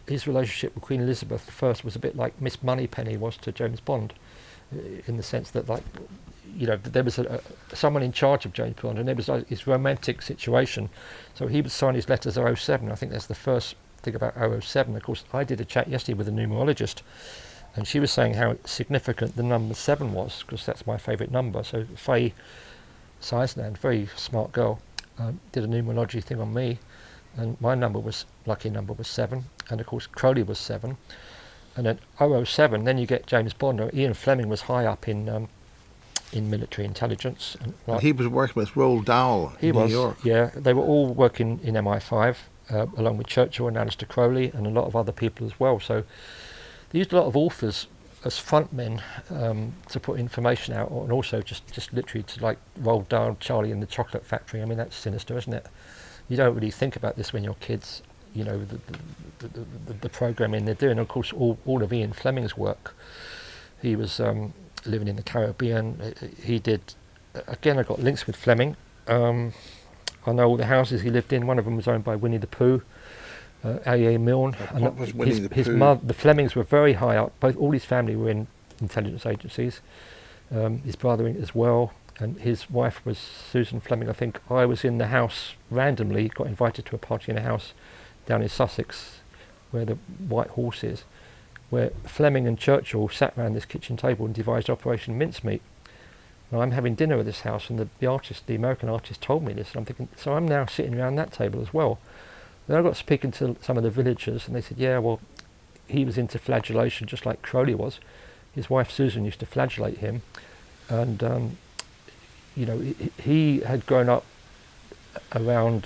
his relationship with Queen Elizabeth I was a bit like Miss Moneypenny was to James Bond, in the sense that, like, there was someone in charge of James Bond, and there was his romantic situation. So he would sign his letters 007. I think that's the first thing about 007. Of course, I did a chat yesterday with a numerologist, and she was saying how significant the number 7 was, because that's my favourite number. So Faye Seisland, very smart girl, did a numerology thing on me, and my lucky number was 7, and of course Crowley was 7. And then 007, then you get James Bond. Ian Fleming was high up in military intelligence. And he was working with Roald Dahl in New York. Yeah, they were all working in MI5, along with Churchill and Aleister Crowley and a lot of other people as well. So they used a lot of authors as frontmen to put information out, and also just literally to, like, Roald Dahl, Charlie and the Chocolate Factory. I mean, that's sinister, isn't it? You don't really think about this when you're kids. The programming they're doing. Of course, all of Ian Fleming's work. He was living in the Caribbean. He did. Again, I got links with Fleming. I know all the houses he lived in. One of them was owned by Winnie the Pooh, A.A. Milne. What was Winnie the Pooh? The Flemings were very high up. All his family were in intelligence agencies. His brother as well. And his wife was Susan Fleming. I think I was in the house randomly, got invited to a party in a house down in Sussex, where the White Horse is, where Fleming and Churchill sat around this kitchen table and devised Operation Mincemeat. Now I'm having dinner at this house, and the American artist told me this, and I'm thinking, so I'm now sitting around that table as well. Then I got speaking to some of the villagers, and they said, yeah, well, he was into flagellation just like Crowley was. His wife Susan used to flagellate him, and you know, he had grown up around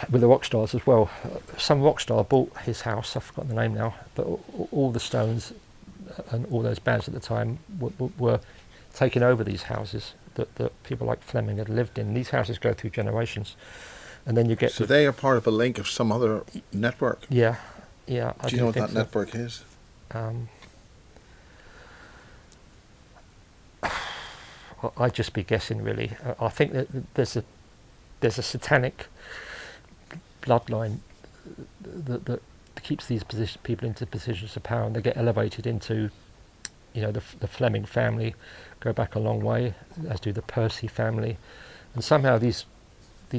with the rock stars as well. Some rock star bought his house, I've forgotten the name now, but all the Stones and all those bands at the time were taking over these houses that people like Fleming had lived in. These houses go through generations. And then you get... So they are part of a link of some other network? Yeah. Do you know what that network is? I'd just be guessing, really. I think that there's a satanic bloodline that keeps these people into positions of power, and they get elevated into, you know, the Fleming family go back a long way, as do the Percy family, and somehow these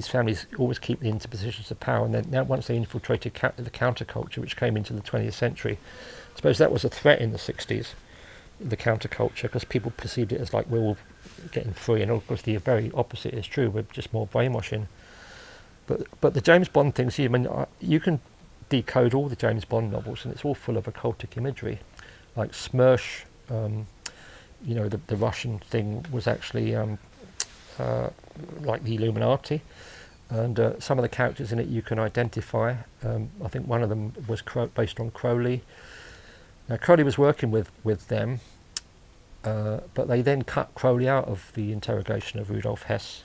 families always keep into positions of power. And then now, once they infiltrated the counterculture, which came into the 20th century, I suppose that was a threat in the 60s, the counterculture, because people perceived it as like we're all getting free, and of course the very opposite is true. We're just more brainwashing. But the James Bond things, I mean, you can decode all the James Bond novels, and it's all full of occultic imagery, like Smersh. You know, the Russian thing was actually like the Illuminati, and some of the characters in it you can identify. I think one of them was based on Crowley. Now Crowley was working with them, but they then cut Crowley out of the interrogation of Rudolf Hess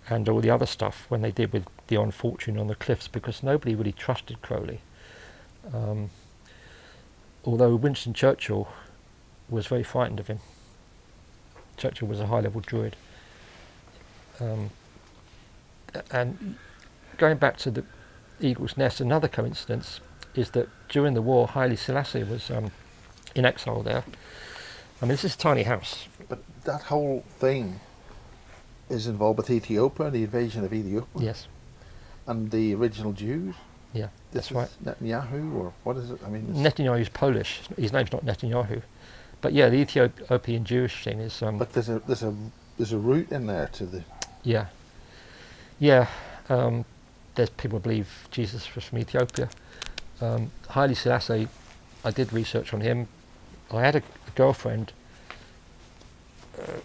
and all the other stuff when they did with the Unfortunate on the Cliffs, because nobody really trusted Crowley. Although Winston Churchill was very frightened of him. Churchill was a high-level druid. And going back to the Eagle's Nest, another coincidence is that during the war, Haile Selassie was in exile there. I mean, this is a tiny house. But that whole thing is involved with Ethiopia, the invasion of Ethiopia. Yes. And the original Jews. Yeah, that's right. Netanyahu, or what is it? I mean, Netanyahu's Polish. His name's not Netanyahu, but yeah, the Ethiopian Jewish thing is. But there's a route in there to the. Yeah. There's people believe Jesus was from Ethiopia. Haile Selassie, I did research on him. I had a girlfriend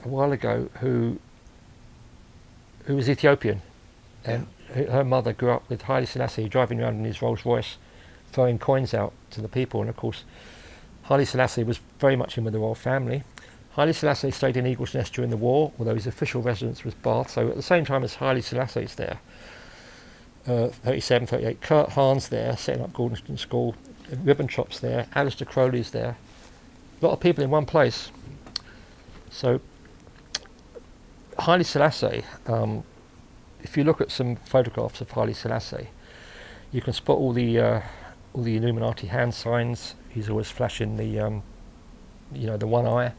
a while ago who was Ethiopian, and her mother grew up with Haile Selassie driving around in his Rolls Royce, throwing coins out to the people. And of course, Haile Selassie was very much in with the royal family. Haile Selassie stayed in Eagle's Nest during the war, although his official residence was Bath. So at the same time as Haile Selassie's there, 37, 38, Kurt Hahn's there, setting up Gordonston School, Ribbonchop's there, Alistair Crowley's there. A lot of people in one place. So Haile Selassie, if you look at some photographs of Haile Selassie, you can spot all the Illuminati hand signs. He's always flashing the the one eye,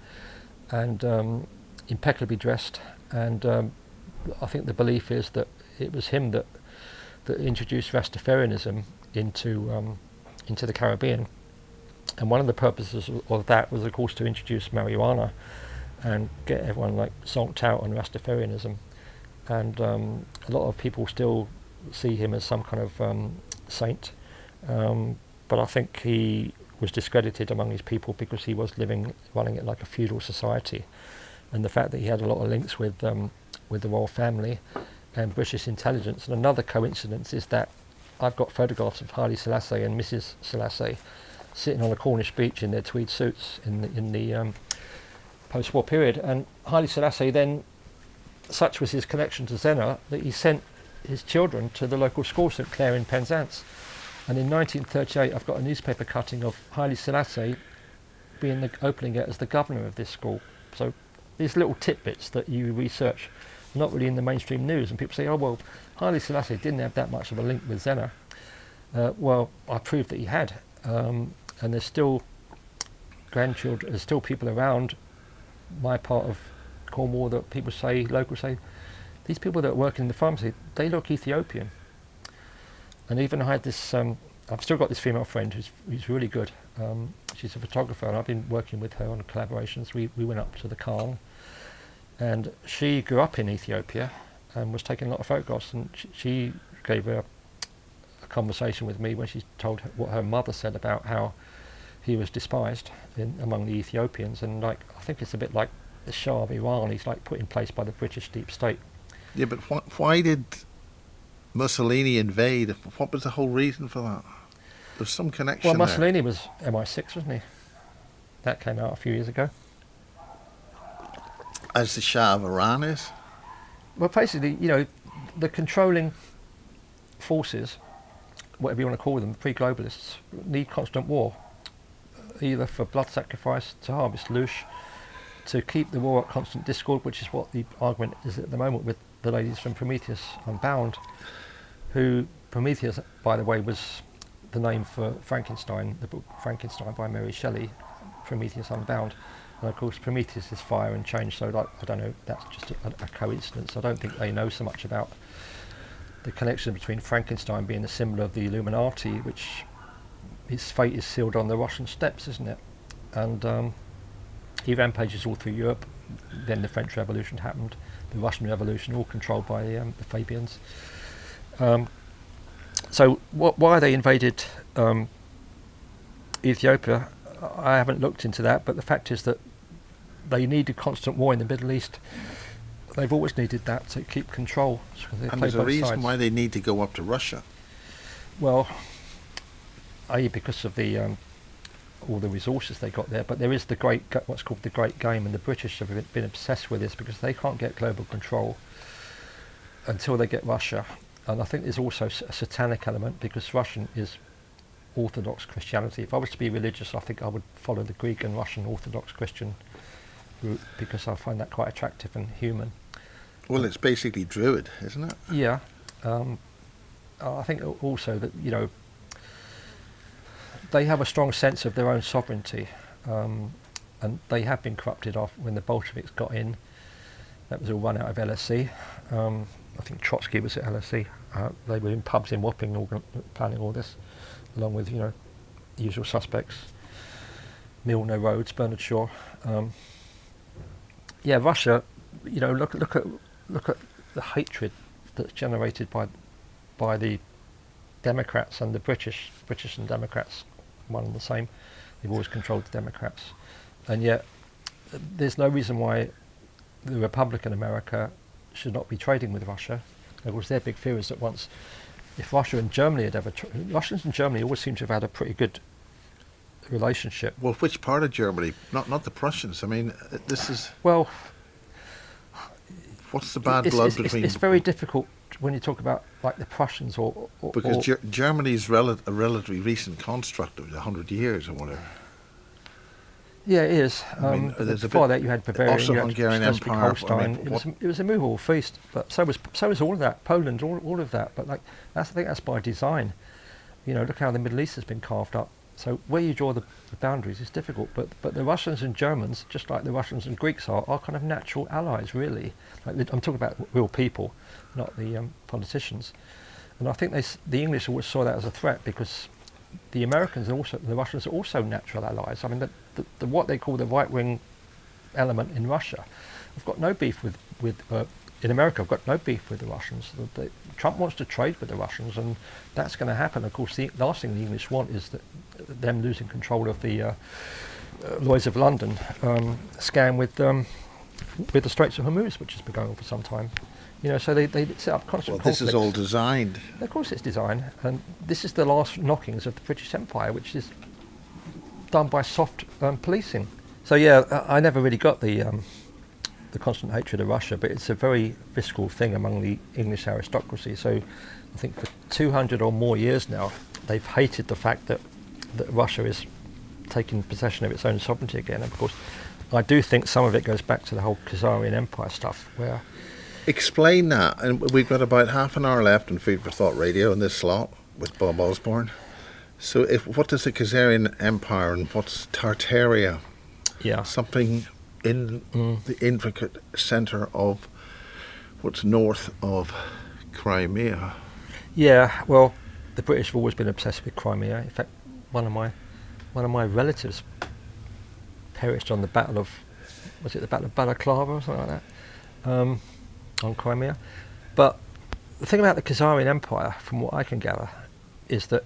and impeccably dressed. And I think the belief is that it was him that introduced Rastafarianism into the Caribbean. And one of the purposes of that was, of course, to introduce marijuana and get everyone like zonked out on Rastafarianism. And a lot of people still see him as some kind of saint, but I think he was discredited among his people because he was running it like a feudal society, and the fact that he had a lot of links with the royal family and British intelligence. And another coincidence is that I've got photographs of Haile Selassie and Mrs. Selassie sitting on a Cornish beach in their tweed suits in the post-war period. And Haile Selassie then, such was his connection to Zena, that he sent his children to the local school, St Clair in Penzance. And in 1938, I've got a newspaper cutting of Haile Selassie opening it as the governor of this school. So these little tidbits that you research, not really in the mainstream news, and people say, oh well, Haile Selassie didn't have that much of a link with Zena. Well, I proved that he had, and there's still grandchildren, there's still people around my part of Cornwall that locals say, these people that work in the pharmacy, they look Ethiopian. And even I had this, I've still got this female friend who's really good. She's a photographer, and I've been working with her on collaborations. We went up to the Khan, and she grew up in Ethiopia and was taking a lot of photographs, and she gave a conversation with me when she told what her mother said about how he was despised among the Ethiopians. And like, I think it's a bit like the Shah of Iran. He's like put in place by the British deep state. Yeah, but why did Mussolini invade? What was the whole reason for that? There's some connection Well, there. Mussolini was MI6, wasn't he? That came out a few years ago. As the Shah of Iran is? Well, basically, you know, the controlling forces, whatever you want to call them, pre-globalists, need constant war, either for blood sacrifice, to harvest louche, to keep the war at constant discord, which is what the argument is at the moment with the ladies from Prometheus Unbound, who, Prometheus, by the way, was the name for Frankenstein, the book Frankenstein by Mary Shelley, Prometheus Unbound. And of course Prometheus is fire and change, so like, I don't know, that's just a coincidence. I don't think they know so much about the connection between Frankenstein being the symbol of the Illuminati, which his fate is sealed on the Russian steppes, isn't it? And he rampages all through Europe. Then the French Revolution happened, the Russian Revolution, all controlled by the Fabians. So why they invaded Ethiopia, I haven't looked into that, but the fact is that they needed constant war in the Middle East. They've always needed that to keep control. So and there's a reason why they need to go up to Russia. Well, because of the all the resources they got there, but there is the what's called the Great Game, and the British have been obsessed with this because they can't get global control until they get Russia. And I think there's also a satanic element, because Russian is Orthodox Christianity. If I was to be religious, I think I would follow the Greek and Russian Orthodox Christian route, because I find that quite attractive and human. Well, it's basically Druid, isn't it? Yeah. I think also that, you know, they have a strong sense of their own sovereignty, and they have been corrupted off when the Bolsheviks got in. That was all run out of LSE. I think Trotsky was at LSE. They were in pubs in Wapping planning all this, along with, you know, the usual suspects. Milner Rhodes, Bernard Shaw. Yeah, Russia. You know, look at the hatred that's generated by the Democrats and the British and Democrats, one and the same. They've always controlled the Democrats, and yet there's no reason why the Republican America should not be trading with Russia. Of course, their big fear is that if Russia and Germany had ever, Russians and Germany always seem to have had a pretty good relationship. Well, which part of Germany? Not the Prussians. I mean, this is. Well, what's the bad blood between? It's very difficult when you talk about like the Prussians or because Germany's a relatively recent construct of 100 years or whatever. Yeah, it is. I mean, before that, you had Bavaria, also Hungarian Empire. I mean, it was a movable feast, but so was all of that. Poland, all of that. But like, I think that's by design. You know, look how the Middle East has been carved up. So where you draw the boundaries is difficult. But the Russians and Germans, just like the Russians and Greeks are kind of natural allies, really. Like I'm talking about real people, not the politicians. And I think the English always saw that as a threat, because the Americans and also the Russians are also natural allies. I mean, the what they call the right-wing element in Russia, I've got no beef with in America. I've got no beef with the Russians. Trump wants to trade with the Russians, and that's going to happen. Of course, the last thing the English want is that them losing control of the Lloyd's of London scam with the Straits of Hormuz, which has been going on for some time. You know, so they set up constant conflicts. This is all designed. Of course it's designed, and this is the last knockings of the British Empire, which is done by soft policing. So yeah, I never really got the constant hatred of Russia, but it's a very visceral thing among the English aristocracy. So I think for 200 or more years now, they've hated the fact that Russia is taking possession of its own sovereignty again. And of course, I do think some of it goes back to the whole Khazarian Empire stuff, where... Explain that. And we've got about half an hour left in Food for Thought Radio in this slot with Bob Osborne. So what does the Khazarian Empire and what's Tartaria? Yeah. Something in the intricate centre of what's north of Crimea. Yeah, well, the British have always been obsessed with Crimea. In fact, one of my relatives perished on the Battle of Balaclava or something like that, on Crimea. But the thing about the Khazarian Empire, from what I can gather, is that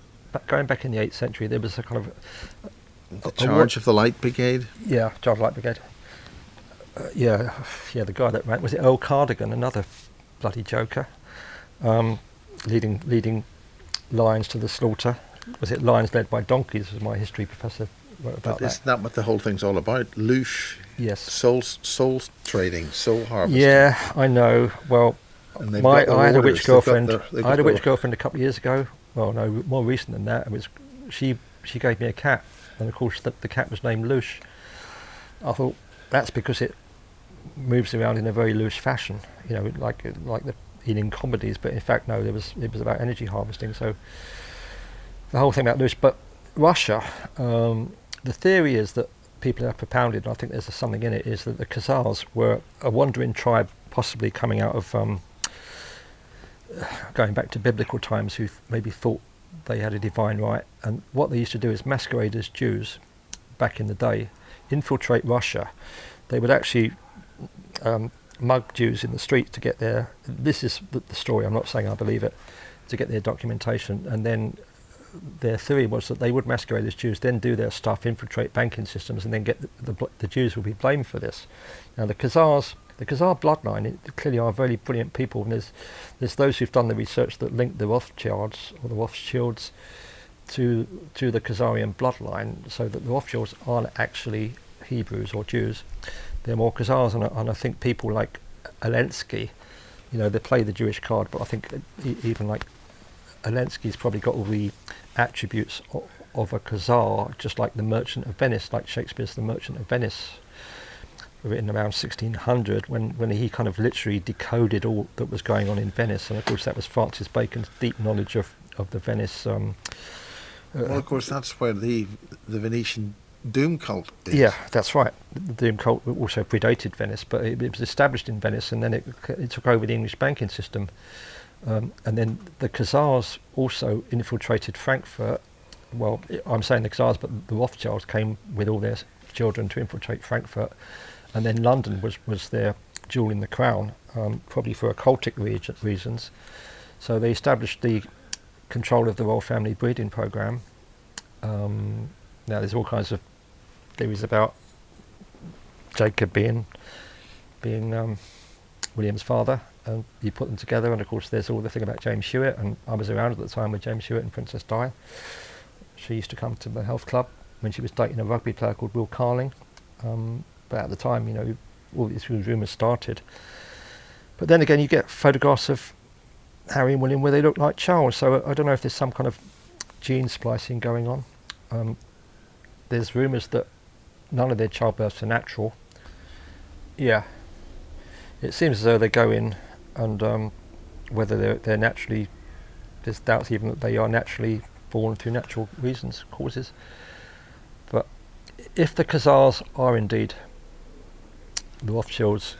going back in the 8th century, there was a kind of... The Charge of the Light Brigade? Yeah, Charge of the Light Brigade. Yeah, the guy that ran, was it Earl Cardigan, another bloody joker, leading lions to the slaughter. Was it lions led by donkeys? Was my history professor wrote about But isn't that what the whole thing's all about? Loosh, Yes. soul trading, soul harvesting. Yeah, I know. Well, And they've I got their had a orders. witch girlfriend. They've I had got a witch their- girlfriend a couple of years ago. Well, no, more recent than that. It was she gave me a cat, and of course the cat was named Loosh. I thought that's because it moves around in a very loose fashion, like the in comedies. But in fact, no, it was about energy harvesting. So the whole thing about loose. But Russia, the theory is that people have propounded, and I think there's something in it, is that the Khazars were a wandering tribe, possibly coming out of going back to biblical times, who maybe thought they had a divine right. And what they used to do is masquerade as Jews back in the day, infiltrate Russia. They would actually mug Jews in the street to get their, this is the story, I'm not saying I believe it, to get their documentation. And then their theory was that they would masquerade as Jews, then do their stuff, infiltrate banking systems, and then get the Jews will be blamed for this. Now the Khazar bloodline clearly are very brilliant people, and there's those who've done the research that link the Rothschilds to the Khazarian bloodline, so that the Rothschilds aren't actually Hebrews or Jews. They're more Khazars, and I think people like Alensky, they play the Jewish card, but I think even like Alensky's probably got all the attributes of a Khazar, just like the Merchant of Venice, like Shakespeare's The Merchant of Venice, written around 1600, when he kind of literally decoded all that was going on in Venice. And of course that was Francis Bacon's deep knowledge of the Venice. Well, of course, that's where the Venetian doom cult is. Yeah, that's right. The doom cult also predated Venice, but it was established in Venice, and then it took over the English banking system. And then the Khazars also infiltrated Frankfurt. Well, I'm saying the Khazars, but the Rothschilds came with all their children to infiltrate Frankfurt. And then London was their jewel in the crown, probably for occultic reasons. So they established the control of the royal family breeding program. Now there's all kinds of theories about Jacob being William's father, and you put them together, and of course there's all the thing about James Hewitt, and I was around at the time with James Hewitt and Princess Di. She used to come to the health club when she was dating a rugby player called Will Carling, but at the time, all these rumours started. But then again, you get photographs of Harry and William where they look like Charles, so I don't know if there's some kind of gene splicing going on. There's rumours that none of their childbirths are natural. Yeah, it seems as though they go in, and whether they're naturally, there's doubts even that they are naturally born through natural reasons, causes. But if the Khazars are indeed the Rothschilds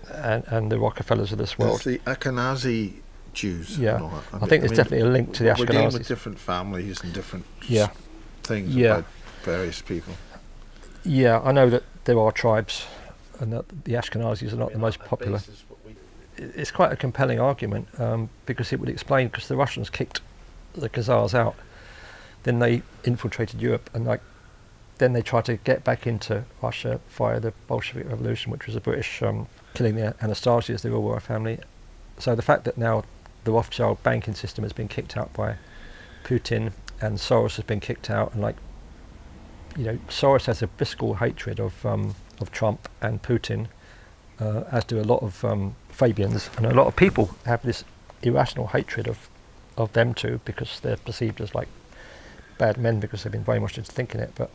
and the Rockefellers of this world, It's the Ashkenazi Jews. Yeah, and all that. I think there's definitely a link to the We're dealing with Ashkenazis. different families and different Yeah. things Yeah. about various people. Yeah, I know that there are tribes, and that the Ashkenazis are not the most popular. It's quite a compelling argument, because it would explain, because the Russians kicked the Khazars out, then they infiltrated Europe, and then they tried to get back into Russia via the Bolshevik Revolution, which was the British killing the Anastasias, the royal family. So the fact that now the Rothschild banking system has been kicked out by Putin, and Soros has been kicked out, and Soros has a visceral hatred of Trump and Putin, as do a lot of Fabians, and a lot of people have this irrational hatred of them too, because they're perceived as like bad men because they've been brainwashed into thinking it. But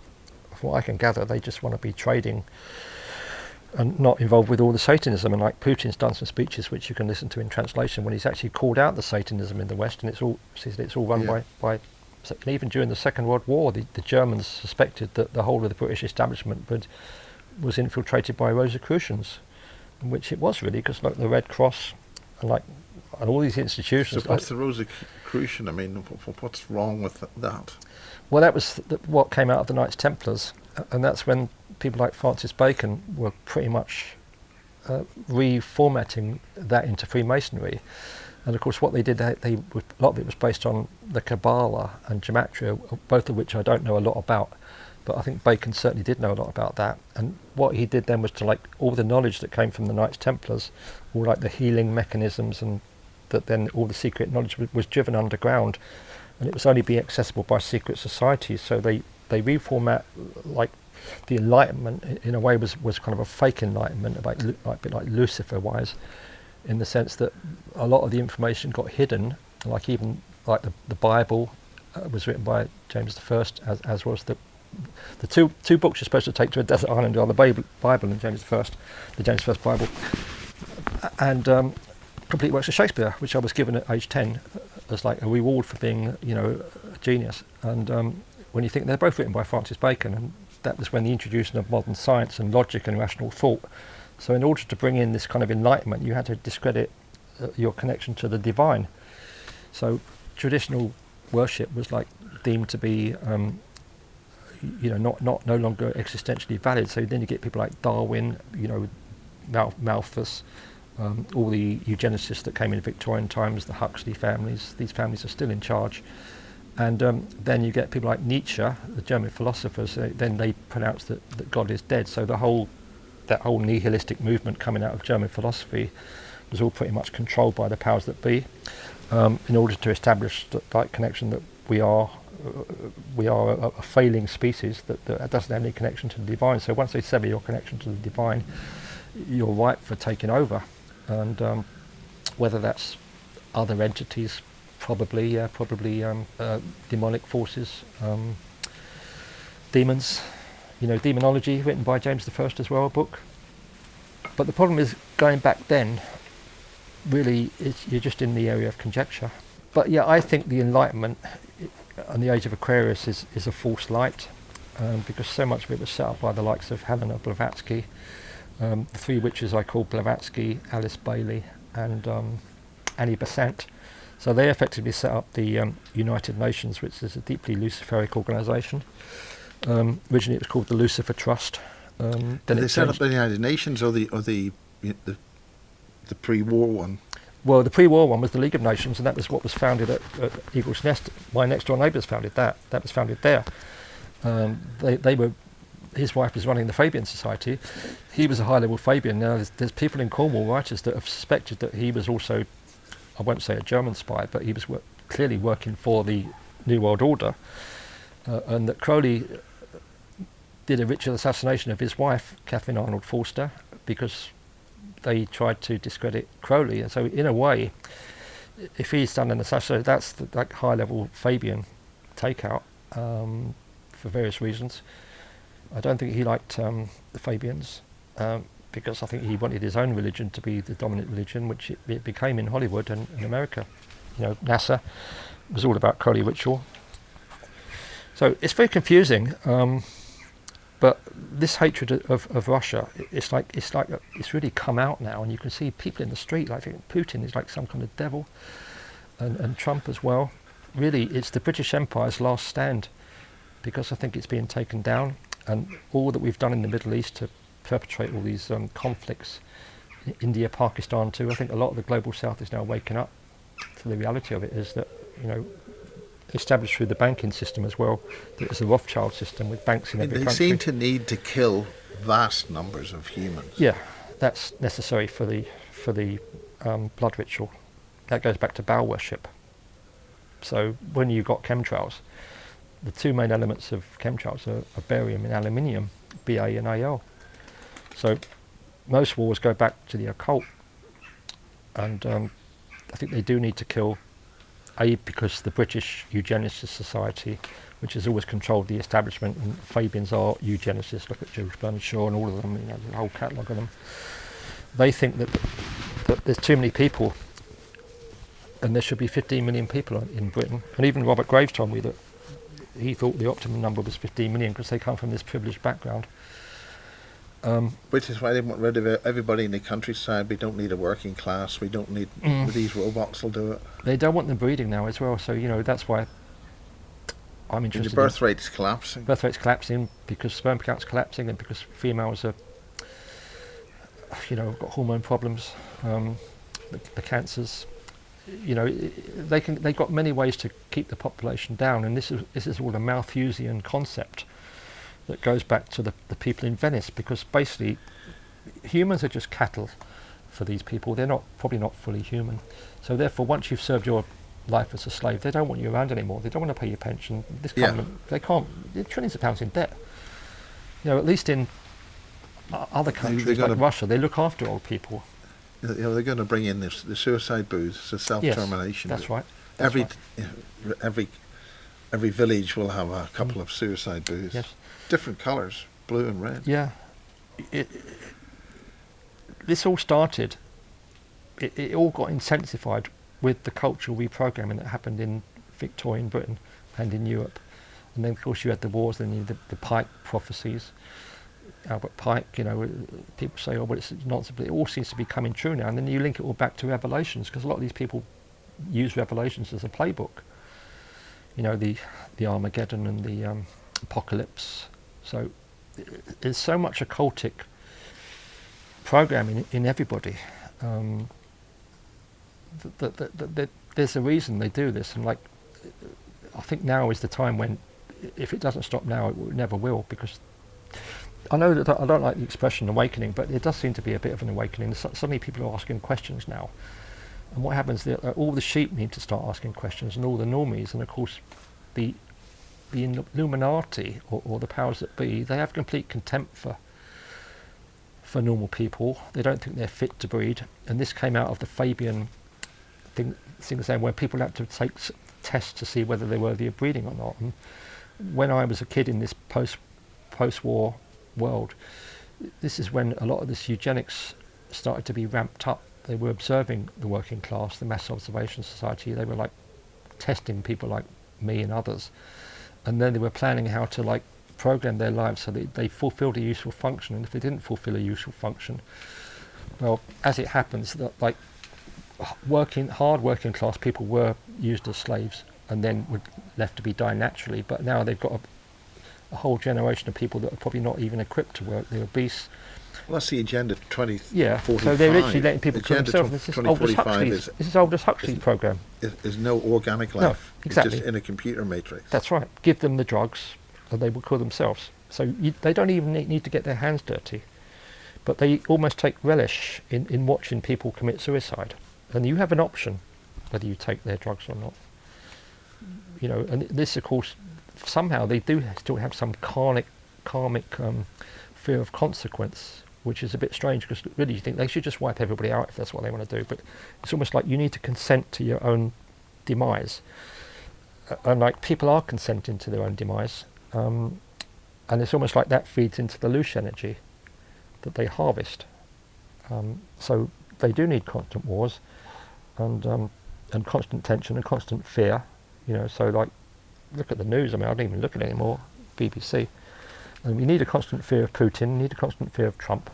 from what I can gather, they just want to be trading and not involved with all the Satanism. And like Putin's done some speeches which you can listen to in translation, when he's actually called out the Satanism in the West, and it's all run by and even during the Second World War, the Germans suspected that the whole of the British establishment was infiltrated by Rosicrucians, which it was really, because like the Red Cross and all these institutions. So what's the Rosicrucian? I mean, what's wrong with that? Well, that was what came out of the Knights Templars, and that's when people like Francis Bacon were pretty much reformatting that into Freemasonry. And of course what they did, a lot of it was based on the Kabbalah and Gematria, both of which I don't know a lot about. but I think Bacon certainly did know a lot about that. And what he did then was to, like, all the knowledge that came from the Knights Templars, all like the healing mechanisms, and that then all the secret knowledge was driven underground, and it was only be accessible by secret societies. So they reformat, like, the Enlightenment in a way was kind of a fake Enlightenment, about a bit like Lucifer-wise, in the sense that a lot of the information got hidden, like even like the Bible was written by James I, as was the two books you're supposed to take to a desert island are the Bible and James I, the James I Bible, and complete works of Shakespeare, which I was given at age 10 as like a reward for being, a genius. And when you think they're both written by Francis Bacon, and that was when the introduction of modern science and logic and rational thought. So in order to bring in this kind of enlightenment, you had to discredit your connection to the divine. So traditional worship was like deemed to be, no longer existentially valid. So then you get people like Darwin, Malthus, all the eugenicists that came in Victorian times, the Huxley families. These families are still in charge. And then you get people like Nietzsche, the German philosophers. Then they pronounce that God is dead. So that whole nihilistic movement coming out of German philosophy was all pretty much controlled by the powers that be, in order to establish that connection that we are a failing species that doesn't have any connection to the divine. So once they sever your connection to the divine, you're ripe for taking over. And whether that's other entities, probably demonic forces, demons, demonology, written by James I as well, a book. But the problem is, going back then, really, you're just in the area of conjecture. But yeah, I think the Enlightenment and the Age of Aquarius is a false light, because so much of it was set up by the likes of Helena Blavatsky. The three witches I call Blavatsky, Alice Bailey, and Annie Besant. So they effectively set up the United Nations, which is a deeply Luciferic organisation. Originally, it was called the Lucifer Trust. Then they set up the United Nations, or the pre-war one? Well, the pre-war one was the League of Nations, and that was what was founded at Eagle's Nest. My next-door neighbours founded that. That was founded there. They were. His wife was running the Fabian Society. He was a high-level Fabian. Now, there's people in Cornwall, writers, that have suspected that he was also, I won't say a German spy, but he was clearly working for the New World Order, and that Crowley did a ritual assassination of his wife, Catherine Arnold Forster, because they tried to discredit Crowley. And so, in a way, if he's done an assassination, that's that high-level Fabian takeout, for various reasons. I don't think he liked the Fabians, because I think he wanted his own religion to be the dominant religion, which it became in Hollywood and in America. NASA was all about Crowley ritual. So it's very confusing. But this hatred of Russia, it's really come out now, and you can see people in the street like Putin is like some kind of devil, and Trump as well. Really, it's the British Empire's last stand, because I think it's being taken down, and all that we've done in the Middle East to perpetrate all these conflicts, India, Pakistan too. I think a lot of the global South is now waking up to the reality of it. Is that established through the banking system as well. It's a Rothschild system with banks in every country. They seem to need to kill vast numbers of humans. Yeah, that's necessary for the blood ritual. That goes back to Baal worship. So when you've got chemtrails, the two main elements of chemtrails are barium and aluminium, Ba and Al. So most wars go back to the occult, and I think they do need to kill. Because the British Eugenicist Society, which has always controlled the establishment, and Fabians are eugenicists, look at George Bernard Shaw and all of them, the whole catalogue of them. They think that there's too many people, and there should be 15 million people in Britain. And even Robert Graves told me that he thought the optimum number was 15 million because they come from this privileged background. Which is why they want rid of everybody in the countryside. We don't need a working class. We don't need these robots will do it. They don't want them breeding now as well. So that's why I'm interested. The birth rate's collapsing. Birth rate's collapsing because sperm count's collapsing, and because females are, got hormone problems, the cancers. They've got many ways to keep the population down, and this is all a Malthusian concept. that goes back to the people in Venice, because basically humans are just cattle for these people. They're probably not fully human. So therefore, once you've served your life as a slave, they don't want you around anymore. They don't want to pay your pension. This government, they can't. They're trillions of pounds in debt. At least in other countries like Russia, they look after old people. They're going to bring in the suicide booths, the self-termination. Yes, that's right. Every village will have a couple of suicide booths. Yes. Different colours, blue and red. Yeah. This all started, it all got intensified with the cultural reprogramming that happened in Victorian Britain and in Europe. And then, of course, you had the wars, then you had the Pike prophecies. Albert Pike, people say, well, it's nonsense, but it all seems to be coming true now. And then you link it all back to Revelations, because a lot of these people use Revelations as a playbook. The Armageddon and the Apocalypse. So there's so much occultic programming in everybody. That there's a reason they do this, and I think now is the time when, if it doesn't stop now, it never will, because I know that I don't like the expression awakening, but it does seem to be a bit of an awakening. Suddenly people are asking questions now, and what happens, all the sheep need to start asking questions, and all the normies, and of course the Illuminati or the powers that be, they have complete contempt for normal people. They don't think they're fit to breed, and this came out of the Fabian thing saying where people had to take tests to see whether they're worthy of breeding or not. And when I was a kid in this post-war world, this is when a lot of this eugenics started to be ramped up. They were observing the working class, the mass observation society. They were testing people like me and others, and then they were planning how to program their lives so that they fulfilled a useful function. And if they didn't fulfill a useful function, well, as it happens, that hard working class people were used as slaves and then were left to be die naturally. But now they've got a whole generation of people that are probably not even equipped to work. They're obese. Well, that's the Agenda 2045. Yeah, so they're literally letting people kill themselves. This is Aldous Huxley's program. Is no organic life. No, exactly. It's just in a computer matrix. That's right. Give them the drugs, and they will kill themselves. So they don't even need to get their hands dirty, but they almost take relish in watching people commit suicide. And you have an option whether you take their drugs or not. And this, of course, somehow they do still have some karmic fear of consequence, which is a bit strange, because really you think they should just wipe everybody out if that's what they want to do. But it's almost like you need to consent to your own demise. And people are consenting to their own demise. And it's almost like that feeds into the loose energy that they harvest. So they do need constant wars and constant tension and constant fear. So look at the news. I don't even look at it anymore. BBC. And we need a constant fear of Putin. Need a constant fear of Trump.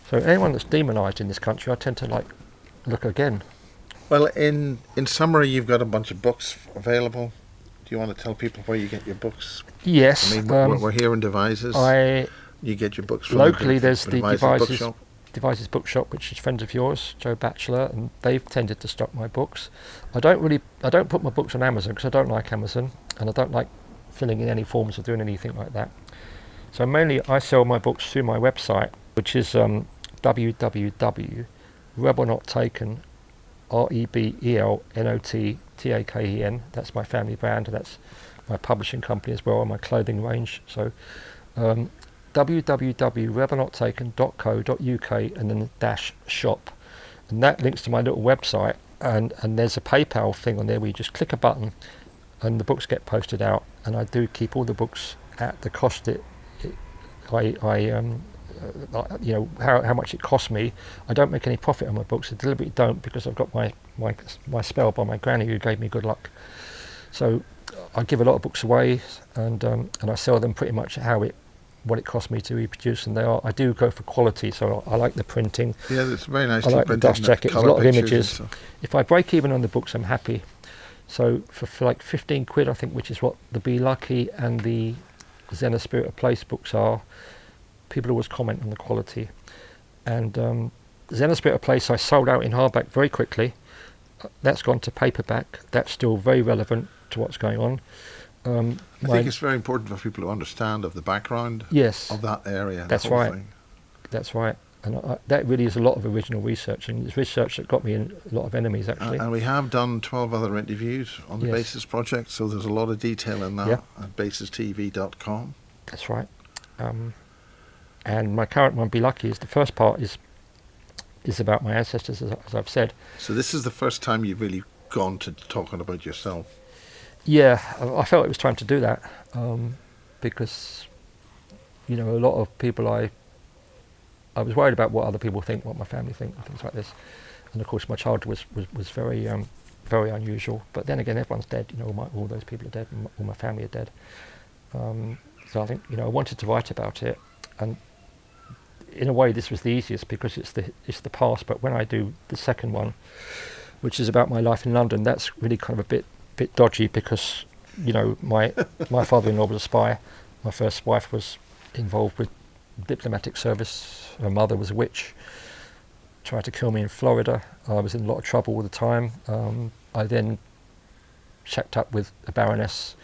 So anyone that's demonised in this country, I tend to look again. Well, in summary, you've got a bunch of books available. Do you want to tell people where you get your books? Yes. We're here in Devizes. You get your books from locally. There's the Devizes Bookshop, which is friends of yours, Joe Batchelor, and they've tended to stock my books. I don't put my books on Amazon because I don't like Amazon, and I don't like filling in any forms or doing anything like that. So mainly I sell my books through my website, which is www.rebelnottaken, REBELNOTTAKEN. That's my family brand, and that's my publishing company as well, and my clothing range. So www.rebelnottaken.co.uk and then --shop, and that links to my little website, and there's a PayPal thing on there where you just click a button and the books get posted out, and I do keep all the books at the cost how much it costs me. I don't make any profit on my books. I deliberately don't, because I've got my spell by my granny who gave me good luck. So I give a lot of books away, and I sell them pretty much what it cost me to reproduce, and I do go for quality. So I like the printing. Yeah, it's very nice. I like the dust jacket. There's a lot of images. If I break even on the books, I'm happy. So for 15 quid, I think, which is what the Be Lucky and the Zen of Spirit of Place books are, people always comment on the quality. And Zen of Spirit of Place I sold out in hardback very quickly. That's gone to paperback. That's still very relevant to what's going on. I think it's very important for people to understand of the background yes, of that area. that's the whole right. thing. That's right. And that really is a lot of original research, and it's research that got me in a lot of enemies, actually. And we have done 12 other interviews on the Yes. Basis Project, so there's a lot of detail in that Yeah. at basistv.com. That's right. And my current one, Be Lucky, is the first part is about my ancestors, as I've said. So this is the first time you've really gone to talking about yourself. Yeah, I felt it was time to do that, because, a lot of people I was worried about what other people think, what my family think, and things like this. And of course, my childhood was very very unusual. But then again, everyone's dead. All those people are dead, and all my family are dead. So I think I wanted to write about it, and in a way, this was the easiest because it's the past. But when I do the second one, which is about my life in London, that's really kind of a bit dodgy because my father-in-law was a spy. My first wife was involved with diplomatic service. Her mother was a witch, tried to kill me in Florida. I was in a lot of trouble all the time. I then checked up with a baroness.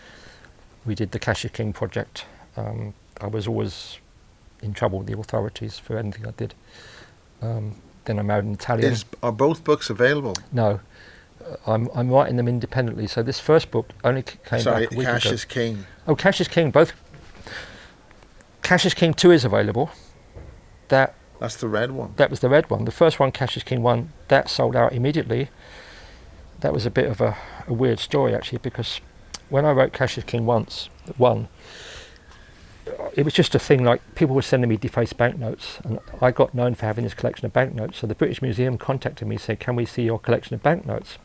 We did the Cash is King project. I was always in trouble with the authorities for anything I did. Then I married an Italian. Are both books available? No, I'm writing them independently. So this first book only came back a week Cash ago. is King. Oh, Cash is King. Both. Cash is King 2 is available. That's the red one. That was the red one. The first one, Cash is King 1, that sold out immediately. That was a bit of a weird story, actually, because when I wrote Cash is King 1, it was just a thing, like people were sending me defaced banknotes, and I got known for having this collection of banknotes. So the British Museum contacted me, said, "Can we see your collection of banknotes?"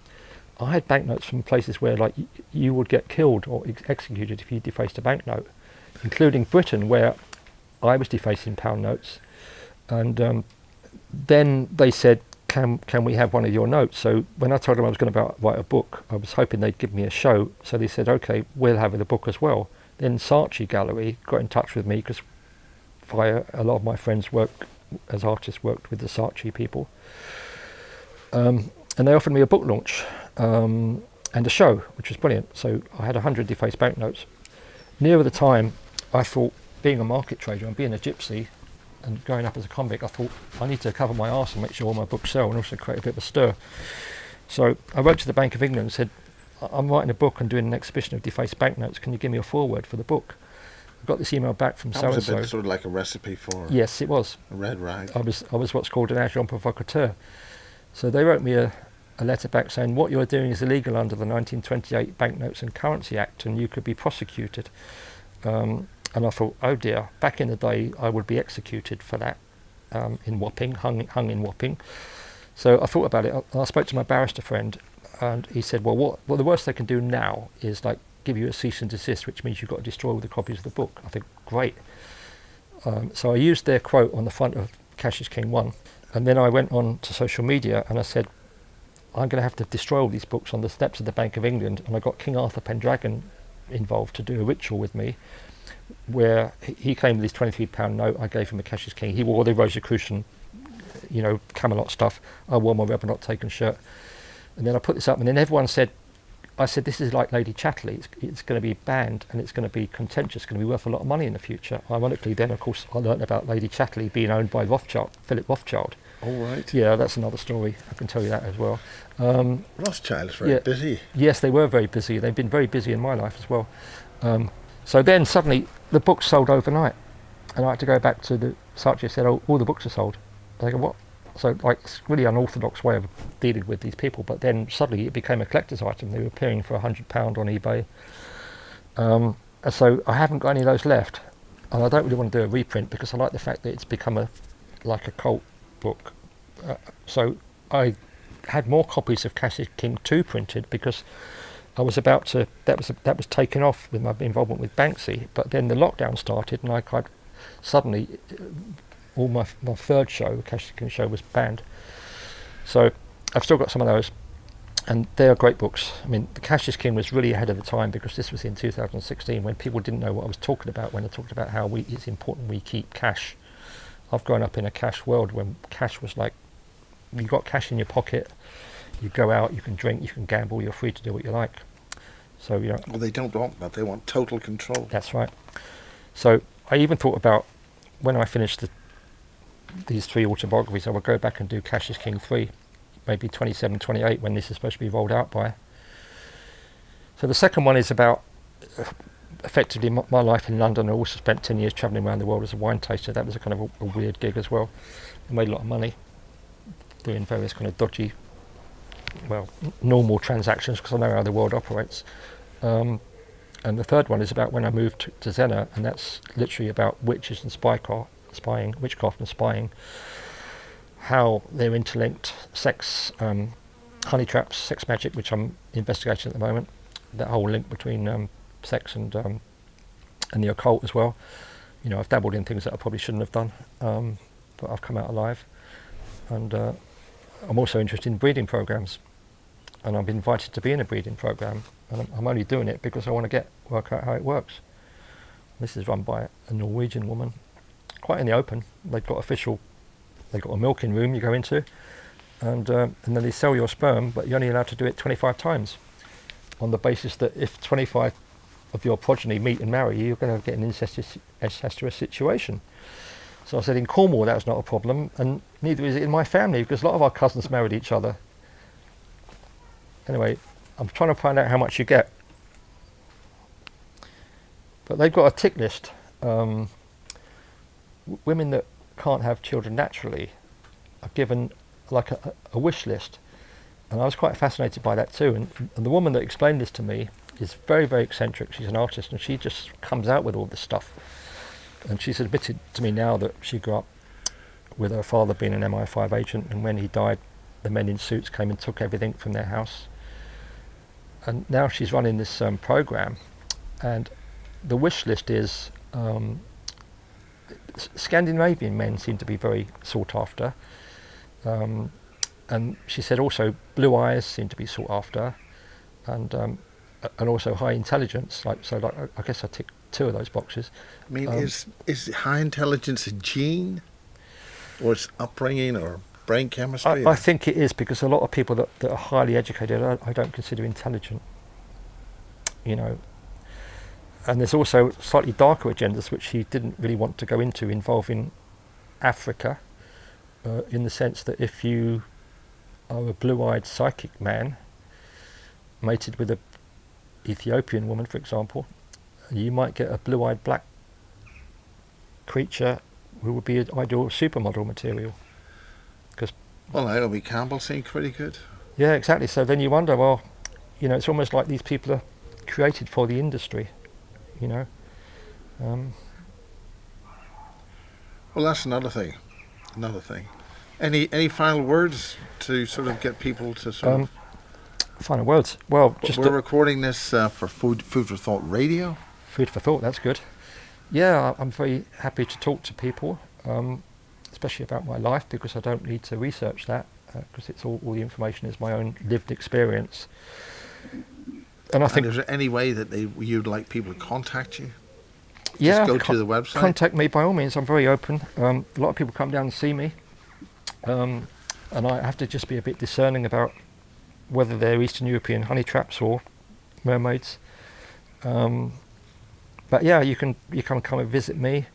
I had banknotes from places where, like, you would get killed or executed if you defaced a banknote, including Britain, where I was defacing pound notes. And then they said, can we have one of your notes? So when I told them I was going to write a book, I was hoping they'd give me a show. So they said, okay, we'll have the book as well. Then Saatchi Gallery got in touch with me because a lot of my friends worked with the Saatchi people. And they offered me a book launch and a show, which was brilliant. So I had 100 defaced banknotes. Nearer the time, I thought, being a market trader and being a gypsy and growing up as a convict, I thought I need to cover my arse and make sure all my books sell and also create a bit of a stir. So I wrote to the Bank of England and said, I'm writing a book and doing an exhibition of defaced banknotes. Can you give me a foreword for the book? I got this email back from so-and-so. That was a bit sort of like a recipe for Yes, it was. a red rag. I was what's called an agent provocateur. So they wrote me a letter back saying, what you're doing is illegal under the 1928 Banknotes and Currency Act and you could be prosecuted. And I thought, oh dear, back in the day I would be executed for that in Wapping, hung in Wapping. So I thought about it. I spoke to my barrister friend and he said, well, the worst they can do now is like give you a cease and desist, which means you've got to destroy all the copies of the book. I think, great. So I used their quote on the front of Cash is King 1. And then I went on to social media and I said, I'm going to have to destroy all these books on the steps of the Bank of England. And I got King Arthur Pendragon involved to do a ritual with me, where he came with his £23 note. I gave him a Cash is King. He wore the Rosicrucian, Camelot stuff. I wore my Rebel Not Taken shirt. And then I put this up, and then everyone said, I said, this is like Lady Chatterley. It's going to be banned, and it's going to be contentious, it's going to be worth a lot of money in the future. Ironically, then, of course, I learnt about Lady Chatterley being owned by Philip Rothschild. All right. Yeah, that's another story. I can tell you that as well. Rothschild's very busy. Yes, they were very busy. They've been very busy in my life as well. So then suddenly the books sold overnight, and I had to go back to the Saatchi and said, oh, all the books are sold. They go, what? So like, it's really unorthodox way of dealing with these people, but then suddenly it became a collector's item. They were appearing for £100 on eBay. And so I haven't got any of those left, and I don't really want to do a reprint because I like the fact that it's become like a cult book. So I had more copies of Cash is King 2 printed because I was about to, that was taken off with my involvement with Banksy, but then the lockdown started and I suddenly all my third show, Cash is King show, was banned. So I've still got some of those, and they are great books. I mean, the Cash is King was really ahead of the time because this was in 2016 when people didn't know what I was talking about when I talked about how it's important we keep cash. I've grown up in a cash world when cash was like, you got cash in your pocket, you go out, you can drink, you can gamble, you're free to do what you like. So, you know, Well, they don't want that. They want total control. that's right. So I even thought about when I finished these 3 autobiographies, I would go back and do Cash is King 3, maybe 27, 28, when this is supposed to be rolled out by. So the second one is about effectively my life in London. I also spent 10 years travelling around the world as a wine taster. That was a kind of a weird gig as well. I made a lot of money doing various kind of dodgy, well, normal transactions, because I know how the world operates. And the third one is about when I moved to Zena, and that's literally about witches and spying, witchcraft and spying, how they're interlinked, sex, honey traps, sex magic, which I'm investigating at the moment, that whole link between sex and the occult as well. You know, I've dabbled in things that I probably shouldn't have done, but I've come out alive. And I'm also interested in breeding programs, and I've been invited to be in a breeding program, and I'm only doing it because I want to work out how it works. This is run by a Norwegian woman, quite in the open. They've got a milking room you go into, and then they sell your sperm, but you're only allowed to do it 25 times, on the basis that if 25 of your progeny meet and marry you, you're going to get an incestuous situation. So I said in Cornwall that's not a problem, and neither is it in my family, because a lot of our cousins married each other. Anyway, I'm trying to find out how much you get. But they've got a tick list. Women that can't have children naturally are given like a wish list. And I was quite fascinated by that too. And the woman that explained this to me is very, very eccentric. She's an artist, and she just comes out with all this stuff. And she's admitted to me now that she grew up with her father being an MI5 agent, and when he died, the men in suits came and took everything from their house. And now she's running this program, and the wish list is Scandinavian men seem to be very sought after, and she said also blue eyes seem to be sought after, and also high intelligence. I guess I tick 2 of those boxes. I mean, is high intelligence a gene, or it's upbringing, or brain chemistry? I think it is, because a lot of people that are highly educated I don't consider intelligent, you know. And there's also slightly darker agendas which he didn't really want to go into, involving Africa, in the sense that if you are a blue-eyed psychic man mated with a Ethiopian woman, for example, you might get a blue-eyed black creature who would be an ideal supermodel material. Well, Naomi Campbell seemed pretty good. Yeah, exactly. So then you wonder, well, you know, it's almost like these people are created for the industry, you know. Well, that's another thing. Any final words to sort of get people to sort of... Final words? Well, just... We're recording this for Food for Thought Radio. Food for thought, that's good. Yeah, I'm very happy to talk to people, especially about my life, because I don't need to research that, because it's all the information is my own lived experience. And I think... is there any way that you'd like people to contact you? Yeah, just go to the website? Contact me by all means. I'm very open. A lot of people come down and see me, and I have to just be a bit discerning about whether they're Eastern European honey traps or mermaids. But yeah, you can come and visit me.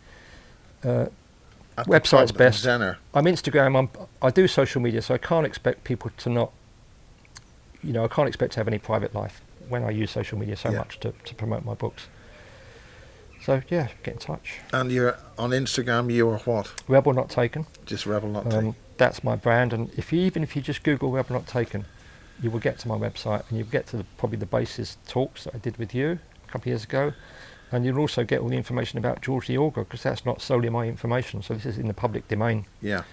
Website's best. Zenner. I'm Instagram. I do social media, so I can't expect people to not. You know, I can't expect to have any private life when I use social media so much to promote my books. So yeah, get in touch. And you're on Instagram. You are what? Rebel Not Taken. Just Rebel Not Taken. That's my brand, and even if you just Google Rebel Not Taken, you will get to my website, and you'll get to probably the basis talks that I did with you a couple of years ago. And you'll also get all the information about George the Augur, because that's not solely my information, so this is in the public domain. Yeah.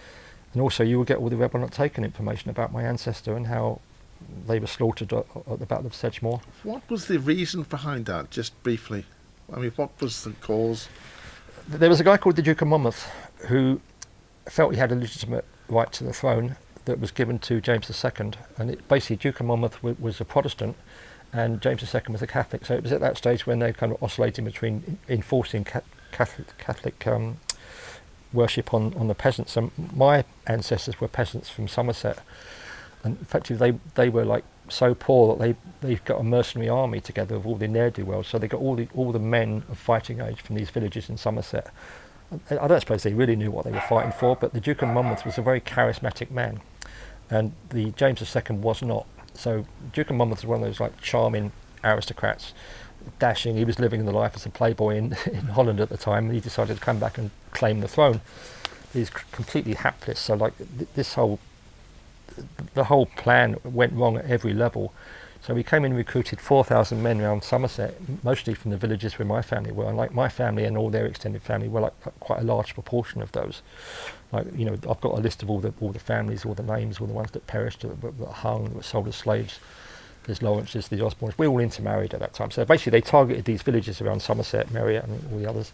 And also you will get all the Rebel Not Taken information about my ancestor and how they were slaughtered at the Battle of Sedgemoor. What was the reason behind that, just briefly? I mean, what was the cause? There was a guy called the Duke of Monmouth who felt he had a legitimate right to the throne that was given to James II, and basically Duke of Monmouth was a Protestant, and James II was a Catholic. So it was at that stage when they kind of oscillating between enforcing Catholic worship on the peasants. And my ancestors were peasants from Somerset, and effectively they were like so poor that they've got a mercenary army together of all the ne'er-do-wells. So they got all the men of fighting age from these villages in Somerset. I don't suppose they really knew what they were fighting for, but the Duke of Monmouth was a very charismatic man, and the James II was not. So Duke of Monmouth was one of those like charming aristocrats, dashing. He was living the life as a playboy in Holland at the time, and he decided to come back and claim the throne. He's completely hapless. So like the whole plan went wrong at every level. So we came in and recruited 4,000 men around Somerset, mostly from the villages where my family were. And like my family and all their extended family were like quite a large proportion of those. Like, you know, I've got a list of all the families, all the names, all the ones that perished, that hung, that were sold as slaves. There's Lawrences, the Osbornes. We all intermarried at that time. So basically they targeted these villages around Somerset, Merriott and all the others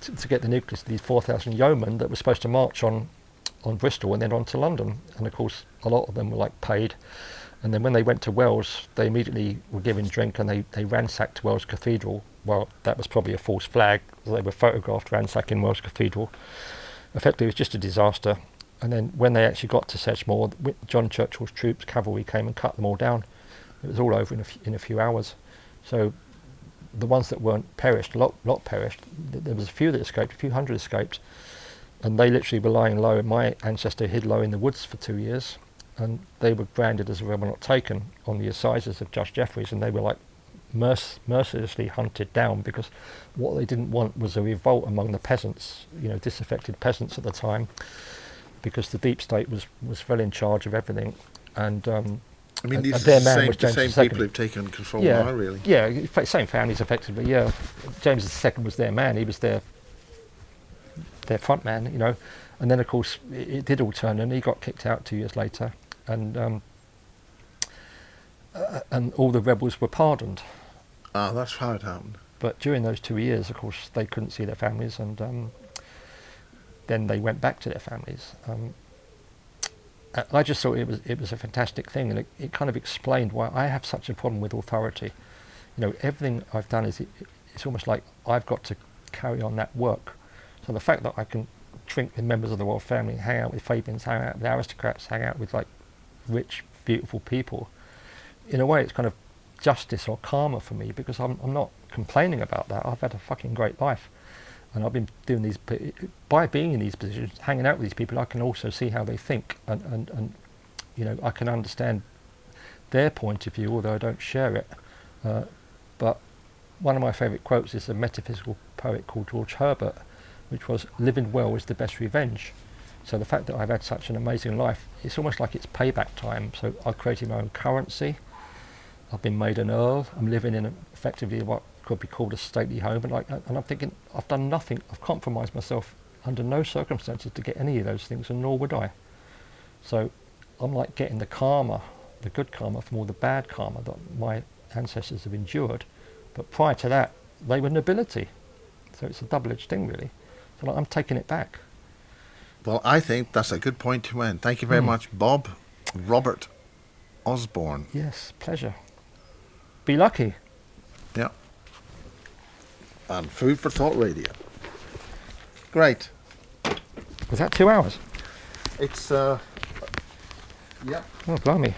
to get the nucleus of these 4,000 yeomen that were supposed to march on Bristol and then on to London. And of course a lot of them were like paid. And then when they went to Wells, they immediately were given drink and they ransacked Wells Cathedral. Well, that was probably a false flag. They were photographed ransacking Wells Cathedral. Effectively, it was just a disaster. And then when they actually got to Sedgemoor, John Churchill's troops, cavalry, came and cut them all down. It was all over in a few hours. So the ones that weren't perished, a lot perished. There was a few that escaped, a few hundred escaped. And they literally were lying low. My ancestor hid low in the woods for 2 years. And they were branded as a rebel not taken on the assizes of Judge Jeffreys, and they were like mercilessly hunted down because what they didn't want was a revolt among the peasants, you know, disaffected peasants at the time, because the deep state was well in charge of everything. And I mean, these their are man was the James same II. people who've taken control Yeah, now, really. yeah, same families effectively. Yeah, James II was their man. He was their front man, you know. And then of course it did all turn, and he got kicked out 2 years later. And all the rebels were pardoned. Ah, that's how it happened. But during those 2 years, of course, they couldn't see their families, and then they went back to their families. I just thought it was a fantastic thing, and it kind of explained why I have such a problem with authority. You know, everything I've done it's almost like I've got to carry on that work. So the fact that I can drink with members of the royal family, hang out with Fabians, hang out with aristocrats, hang out with like rich, beautiful people, in a way it's kind of justice or karma for me, because I'm not complaining about that. I've had a fucking great life, and I've been doing these, by being in these positions, hanging out with these people, I can also see how they think, and you know, I can understand their point of view, although I don't share it. But one of my favourite quotes is a metaphysical poet called George Herbert, which was, "Living well is the best revenge." So the fact that I've had such an amazing life, it's almost like it's payback time. So I've created my own currency. I've been made an earl. I'm living in effectively what could be called a stately home. And I'm thinking, I've done nothing. I've compromised myself under no circumstances to get any of those things, and nor would I. So I'm like getting the karma, the good karma from all the bad karma that my ancestors have endured. But prior to that, they were nobility. So it's a double-edged thing, really. So like, I'm taking it back. Well, I think that's a good point to end. Thank you very much, Bob Robert Osborne. Yes, pleasure. Be lucky. Yeah. And Food for Thought Radio. Great. Was that 2 hours? It's, yeah. Oh, blimey.